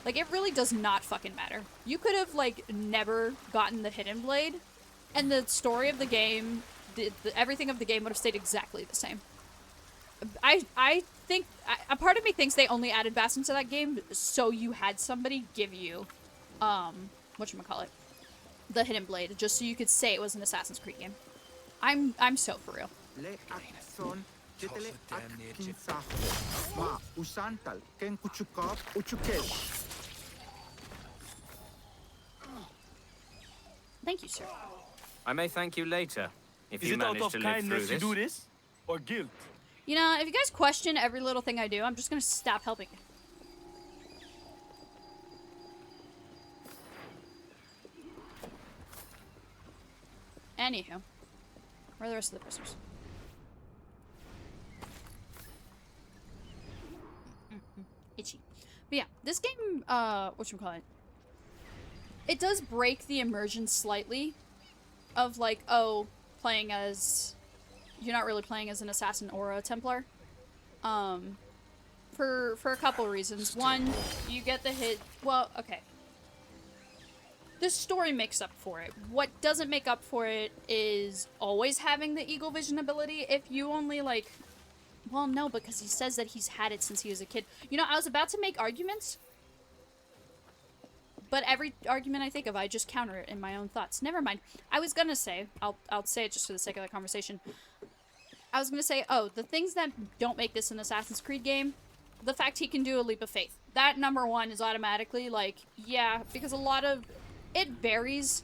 Like, it really does not fucking matter. You could have, like, never gotten the hidden blade, and the story of the game, everything of the game would have stayed exactly the same. I think, a part of me thinks they only added Basim to that game so you had somebody give you, whatchamacallit, the hidden blade, just so you could say it was an Assassin's Creed game. I'm so for real. Thank you, sir. I may thank you later, if Is you it out manage of to live through kindness you this. do this? Or guilt? You know, if you guys question every little thing I do, I'm just gonna stop helping you. Anywho, where are the rest of the prisoners? Itchy. But yeah, this game, whatchamacallit, it does break the immersion slightly of like, oh, playing as, you're not really playing as an assassin or a Templar. For a couple reasons. One, you get the hit, well, okay. The story makes up for it. What doesn't make up for it is always having the eagle vision ability. If you only like, well, no, because he says that he's had it since he was a kid. You know, I was about to make arguments, but every argument I think of, I just counter it in my own thoughts. Never mind. I was gonna say, I'll say it just for the sake of the conversation. I was gonna say, oh, the things that don't make this an Assassin's Creed game, the fact he can do a leap of faith. That, number one, is automatically, like, yeah, because a lot of, it varies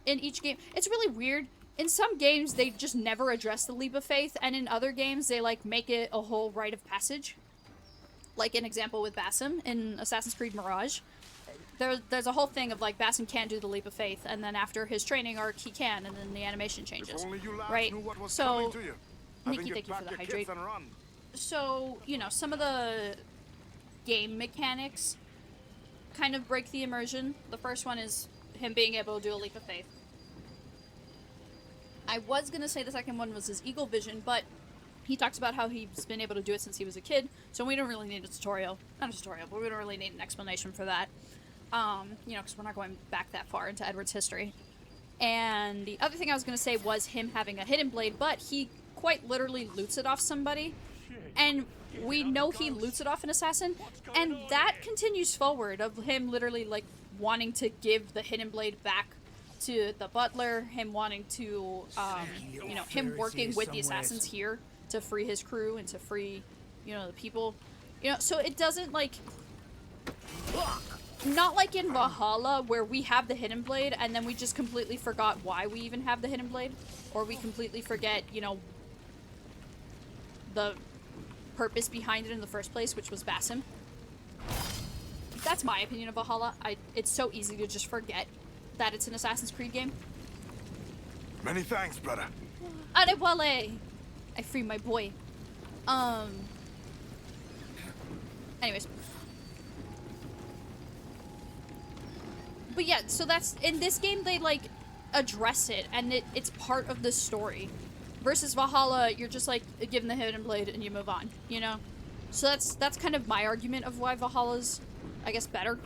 in each game. It's really weird. In some games, they just never address the leap of faith, and in other games, they, like, make it a whole rite of passage. Like an example with Basim in Assassin's Creed Mirage. There's a whole thing of, like, Basim can't do the leap of faith, and then after his training arc, he can, and then the animation changes. Right? So, Nikki, thank you for the hydrate. So, you know, some of the game mechanics kind of break the immersion. The first one is him being able to do a leap of faith. I was gonna say the second one was his eagle vision, but he talks about how he's been able to do it since he was a kid, so we don't really need a tutorial. Not a tutorial, but we don't really need an explanation for that. You know, because we're not going back that far into Edward's history. And the other thing I was gonna say was him having a hidden blade, but he quite literally loots it off somebody. And we know he loots it off an assassin, and that continues forward of him literally, like, wanting to give the hidden blade back to the butler, him wanting to, you know, him working with the assassins here to free his crew and to free, you know, the people. You know, so it doesn't, like, not like in Valhalla where we have the hidden blade and then we just completely forgot why we even have the hidden blade, or we completely forget, you know, the purpose behind it in the first place, which was Basim. That's my opinion of Valhalla. It's so easy to just forget that it's an Assassin's Creed game. Many thanks, brother. Adewale! I free my boy. Anyways. But yeah, so that's, in this game they like address it and it's part of the story. Versus Valhalla, you're just like given the hidden blade and you move on, you know? So that's kind of my argument of why Valhalla's, I guess, better.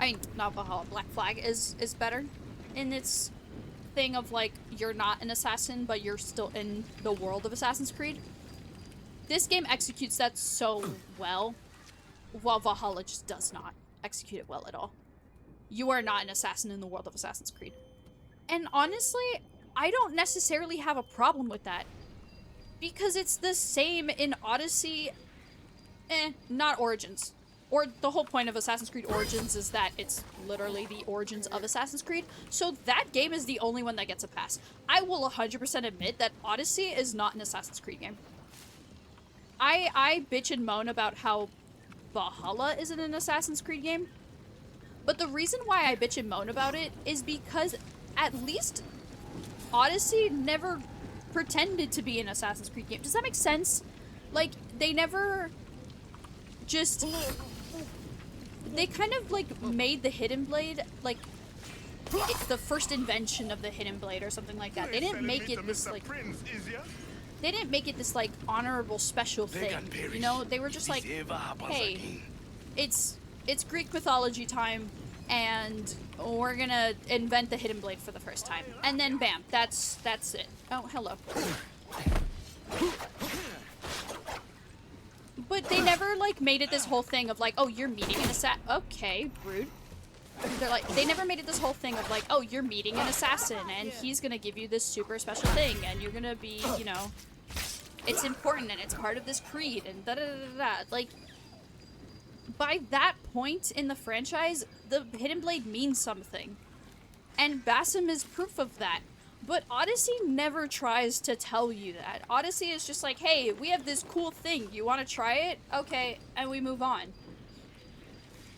I mean, not Valhalla, Black Flag is better in its thing of like, you're not an assassin, but you're still in the world of Assassin's Creed. This game executes that so well, while Valhalla just does not execute it well at all. You are not an assassin in the world of Assassin's Creed. And honestly, I don't necessarily have a problem with that. Because it's the same in Odyssey, not Origins. Or the whole point of Assassin's Creed Origins is that it's literally the origins of Assassin's Creed. So that game is the only one that gets a pass. I will 100% admit that Odyssey is not an Assassin's Creed game. I bitch and moan about how Valhalla isn't an Assassin's Creed game. But the reason why I bitch and moan about it is because at least Odyssey never pretended to be an Assassin's Creed game. Does that make sense? Like, they never just... They kind of, like, made the Hidden Blade, like, it's the first invention of the Hidden Blade or something like that. They didn't make it this, like... They didn't make it this, like, honorable special thing, you know? They were just like, hey, it's Greek mythology time, and we're gonna invent the Hidden Blade for the first time. And then, bam, that's it. Oh, hello. But they never, like, made it this whole thing of, like, oh, you're meeting an assassin. Okay, rude. They're like, they never made it this whole thing of, like, oh, you're meeting an assassin, and he's gonna give you this super special thing, and you're gonna be, you know, it's important, and it's part of this creed, and da-da-da-da-da. Like, by that point in the franchise, the Hidden Blade means something. And Basim is proof of that. But Odyssey never tries to tell you that. Odyssey is just like, hey, we have this cool thing. You want to try it? Okay, and we move on.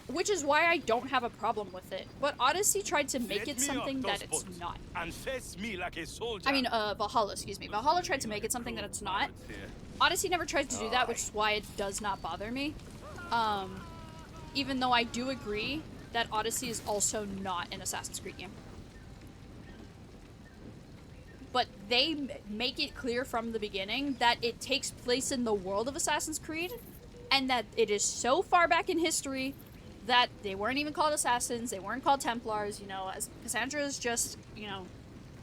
Which is why I don't have a problem with it. But Odyssey tried to make it something that it's not. I mean, Valhalla, excuse me. Valhalla tried to make it something that it's not. Odyssey never tried to do that, which is why it does not bother me. Even though I do agree that Odyssey is also not an Assassin's Creed game. But they make it clear from the beginning that it takes place in the world of Assassin's Creed, and that it is so far back in history that they weren't even called assassins, they weren't called Templars, you know, as Cassandra is just, you know,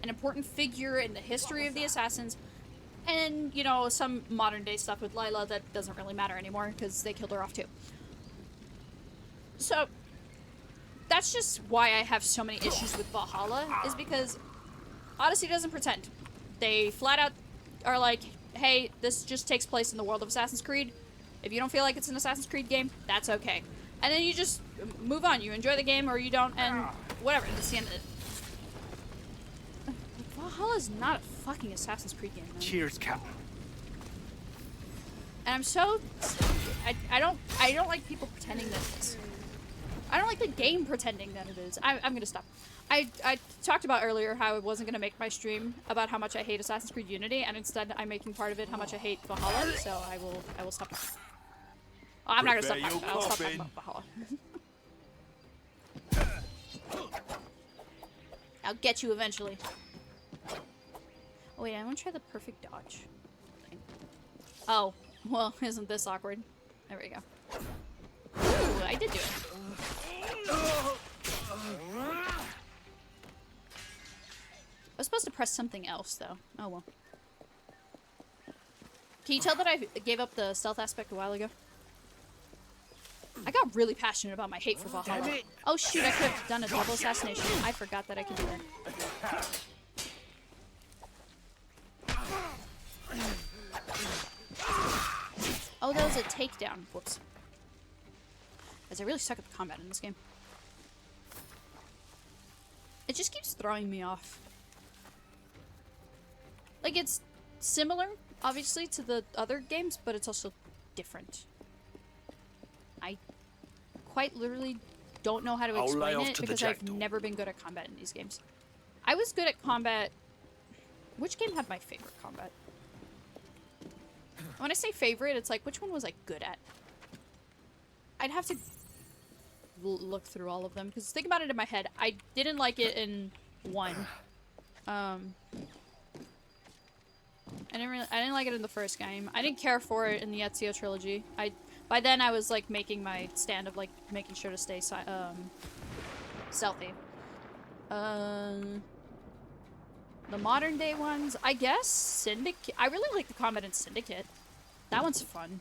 an important figure in the history of the assassins, and, you know, some modern day stuff with Lila that doesn't really matter anymore, because they killed her off too. So, that's just why I have so many issues with Valhalla, is because Odyssey doesn't pretend. They flat out are like, hey, this just takes place in the world of Assassin's Creed. If you don't feel like it's an Assassin's Creed game, that's okay. And then you just move on. You enjoy the game or you don't, and whatever. That's the end of it. Valhalla's not a fucking Assassin's Creed game, man. Cheers, Captain. And I'm so... I don't like people pretending that it is. I don't like the game pretending that it is. I'm gonna stop. I talked about earlier how I wasn't gonna make my stream about how much I hate Assassin's Creed Unity, and instead I'm making part of it how much I hate Valhalla, so I will stop. Oh, I'm not gonna stop talking about it. I'll stop talking about Valhalla. I'll get you eventually. Oh wait, I wanna try the perfect dodge thing. Oh, well, isn't this awkward? There we go. Ooh, I did do it. I was supposed to press something else, though. Oh, well. Can you tell that I gave up the stealth aspect a while ago? I got really passionate about my hate for Valhalla. Oh, shoot, I could have done a double assassination. I forgot that I could do that. Oh, that was a takedown. Whoops. Because I really suck at the combat in this game. It just keeps throwing me off. Like, it's similar, obviously, to the other games, but it's also different. I quite literally don't know how to I'll lay explain off it to the because I've jackdaw. never been good at combat in these games. I was good at combat. Which game had my favorite combat? When I say favorite, it's like, which one was I good at? I'd have to look through all of them, because think about it in my head. I didn't like it in 1. I didn't like it in the first game. I didn't care for it in the Ezio trilogy. By then I was like making my stand of like making sure to stay stealthy. The modern day ones, I guess Syndicate. I really like the combat in Syndicate. That one's fun.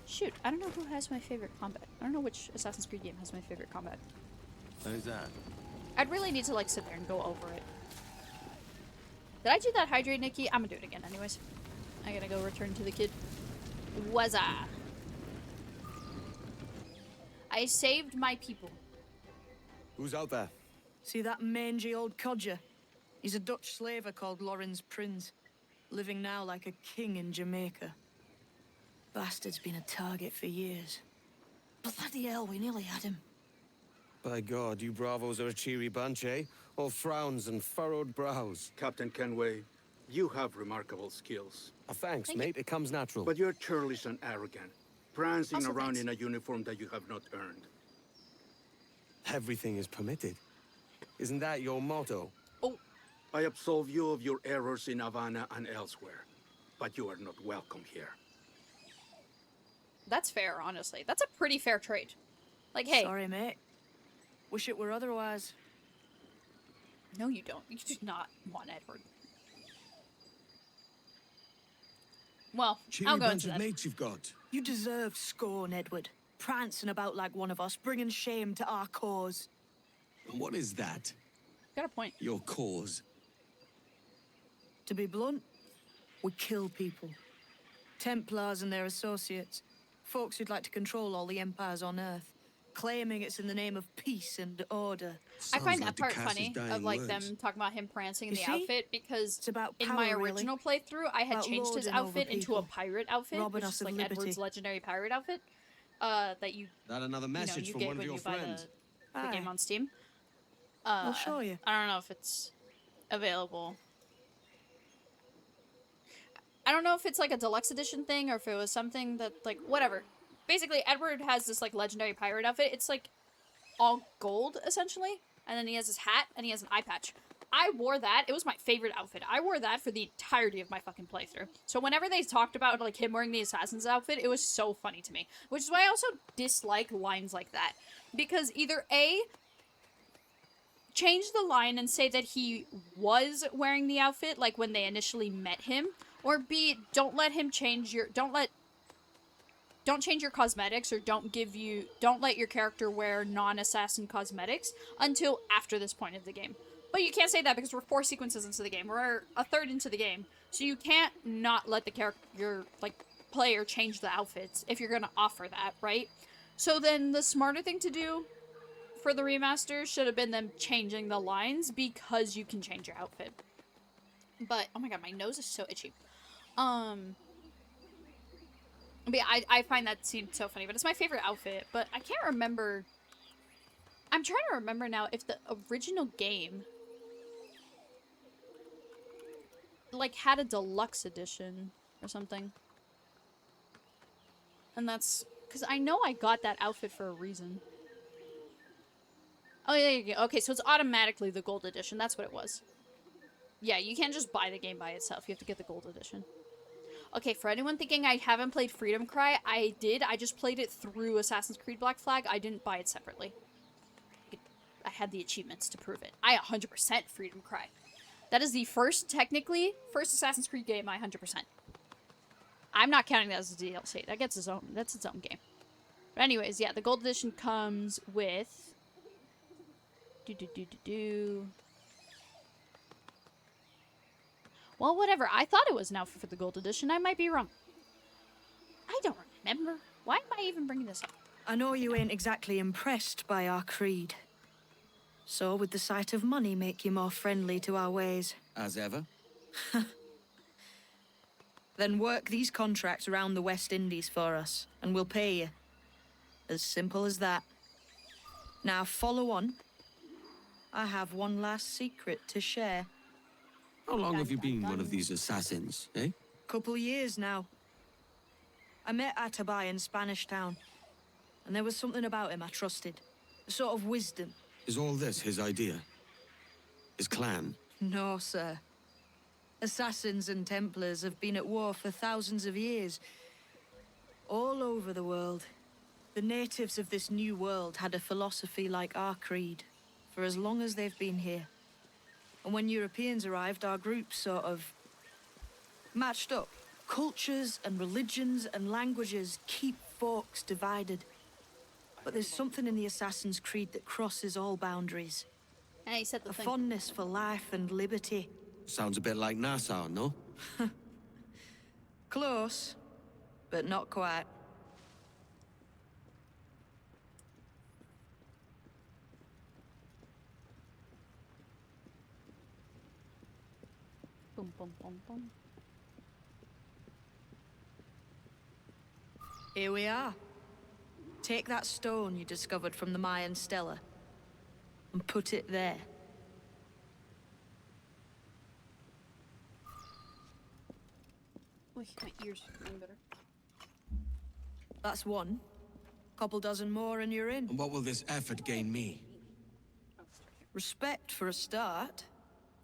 Shoot, I don't know who has my favorite combat. I don't know which Assassin's Creed game has my favorite combat. Who's that? I'd really need to like sit there and go over it. Did I do that hydrate, Nikki? I'm gonna do it again anyways. I gotta go return to the kid. Wazza! I saved my people. Who's out there? See that mangy old codger? He's a Dutch slaver called Lorenz Prins, living now like a king in Jamaica. Bastard's been a target for years. Bloody hell, we nearly had him. By God, you bravos are a cheery bunch, eh? All frowns and furrowed brows. Captain Kenway, you have remarkable skills. Thanks, mate. It comes natural. But you're churlish and arrogant, prancing Also around thanks. in a uniform that you have not earned. Everything is permitted. Isn't that your motto? Oh. I absolve you of your errors in Havana and elsewhere, but you are not welcome here. That's fair, honestly. That's a pretty fair trade. Like, hey. Sorry, mate. Wish it were otherwise. No, you don't. You do not want Edward. Well, Cheery I'll go bunch into of that. mates you've got. You deserve scorn, Edward. Prancing about like one of us, bringing shame to our cause. What is that? Got a point. Your cause? To be blunt, we kill people. Templars and their associates. Folks who'd like to control all the empires on Earth. Claiming it's in the name of peace and order. I find that part funny, of like them talking about him prancing in You the see? outfit, because It's about in power, my really. original playthrough, I had About changed his lording over outfit into a people. pirate outfit, Robbing which us is of like liberty. Edward's legendary pirate outfit, that you, That another message you from get one of when your you buy friends. the game on Steam. I'll show you. I don't know if it's available. I don't know if it's like a deluxe edition thing or if it was something that, like, whatever. Basically, Edward has this, like, legendary pirate outfit. It's, like, all gold, essentially. And then he has his hat and he has an eye patch. I wore that. It was my favorite outfit. I wore that for the entirety of my fucking playthrough. So whenever they talked about, like, him wearing the assassin's outfit, it was so funny to me. Which is why I also dislike lines like that. Because either A, change the line and say that he was wearing the outfit, like when they initially met him, or B, don't let him change your, don't change your cosmetics, or don't let your character wear non-assassin cosmetics until after this point of the game. But you can't say that because we're 4 sequences into the game. We're a third into the game. So you can't not let the character, like, player change the outfits if you're gonna offer that, right? So then the smarter thing to do for the remaster should have been them changing the lines, because you can change your outfit. But, oh my god, my nose is so itchy. But yeah, I find that scene so funny, but it's my favorite outfit, but I can't remember. I'm trying to remember now if the original game, like, had a deluxe edition or something. And that's, because I know I got that outfit for a reason. Oh, yeah, okay, so it's automatically the gold edition. That's what it was. Yeah, you can't just buy the game by itself. You have to get the gold edition. Okay, for anyone thinking I haven't played Freedom Cry, I did. I just played it through Assassin's Creed Black Flag. I didn't buy it separately. I had the achievements to prove it. I 100% Freedom Cry. That is the first Assassin's Creed game I 100%. I'm not counting that as a DLC. That gets that's its own game. But anyways, yeah, the gold edition comes with... Well, whatever. I thought it was an outfit for the gold edition. I might be wrong. I don't remember. Why am I even bringing this up? I know you ain't exactly impressed by our creed. So would the sight of money make you more friendly to our ways? As ever? Then work these contracts around the West Indies for us, and we'll pay you. As simple as that. Now follow on. I have one last secret to share. How long have you been one of these assassins, eh? Couple years now. I met Atabai in Spanish Town, and there was something about him I trusted. A sort of wisdom. Is all this his idea? His clan? No, sir. Assassins and Templars have been at war for thousands of years. All over the world. The natives of this new world had a philosophy like our creed, for as long as they've been here. And when Europeans arrived, our group sort of matched up. Cultures and religions and languages keep folks divided. But there's something in the Assassin's Creed that crosses all boundaries. And he said the a thing. fondness for life and liberty. Sounds a bit like Nassau, no? Close, but not quite. Boom, boom, boom, boom. Here we are. Take that stone you discovered from the Mayan Stela and put it there. Oy, my ears are getting better. That's one. Couple dozen more and you're in. And what will this effort gain me? Respect for a start.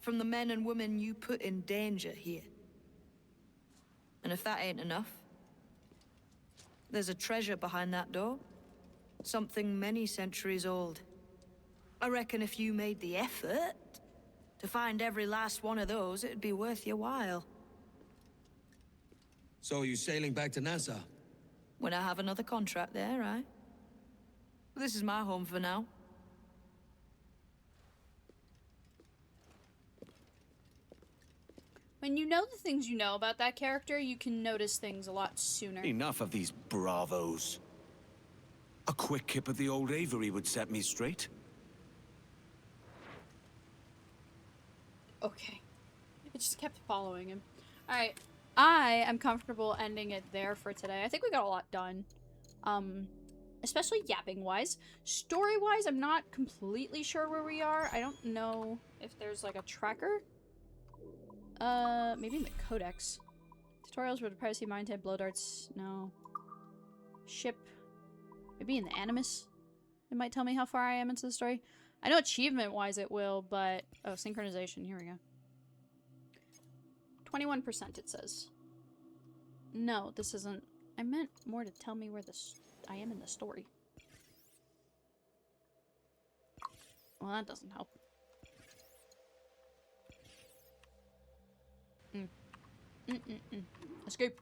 From the men and women you put in danger here. And if that ain't enough, there's a treasure behind that door. Something many centuries old. I reckon if you made the effort to find every last one of those, it'd be worth your while. So are you sailing back to Nassau? When I have another contract there, right? This is my home for now. When you know the things you know about that character, you can notice things a lot sooner. Enough of these bravos. A quick kip of the old Avery would set me straight. Okay. It just kept following him. Alright. I am comfortable ending it there for today. I think we got a lot done. Especially yapping-wise. Story-wise, I'm not completely sure where we are. I don't know if there's like a tracker. Maybe in the Codex. Tutorials for the Piracy, Mine Type, Blow Darts. No. Ship. Maybe in the Animus. It might tell me how far I am into the story. I know achievement-wise it will, but... Oh, synchronization. Here we go. 21% it says. No, this isn't... I meant more to tell me where I am in the story. Well, that doesn't help. Escape.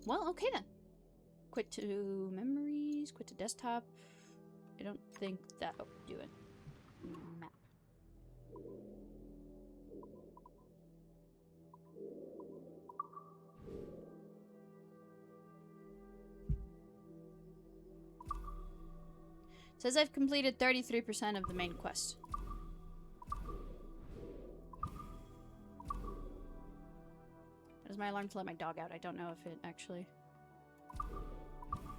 Well, okay then. Quit to memories, quit to desktop. I don't think that'll do it. Map. It says I've completed 33% of the main quest. That is my alarm to let my dog out. I don't know if it actually...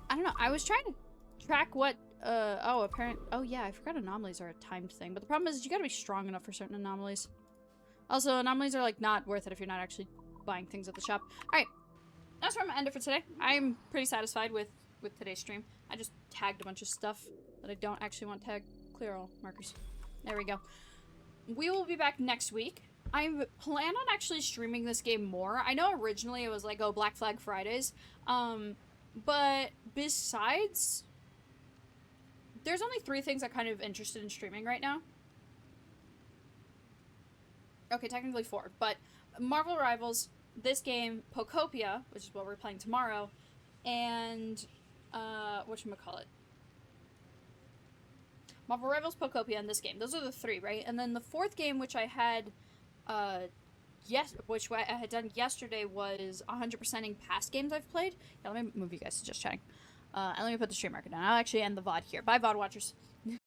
I don't know. I was trying to track what... Oh, yeah, I forgot anomalies are a timed thing. But the problem is you gotta be strong enough for certain anomalies. Also, anomalies are, like, not worth it if you're not actually buying things at the shop. Alright. That's where I'm gonna end it for today. I'm pretty satisfied with today's stream. I just tagged a bunch of stuff that I don't actually want tagged. Clear all markers. There we go. We will be back next week. I plan on actually streaming this game more. I know originally it was like, oh, Black Flag Fridays. But besides... There's only 3 things I'm kind of interested in streaming right now. Okay, technically 4. But Marvel Rivals, this game, Pocopia, which is what we're playing tomorrow, and... whatchamacallit? Marvel Rivals, Pocopia, and this game. Those are the 3, right? And then the 4th game, which I had... which I had done yesterday was 100%ing past games I've played. Yeah, let me move you guys to just chatting. And let me put the stream marker down. I'll actually end the VOD here. Bye, VOD watchers.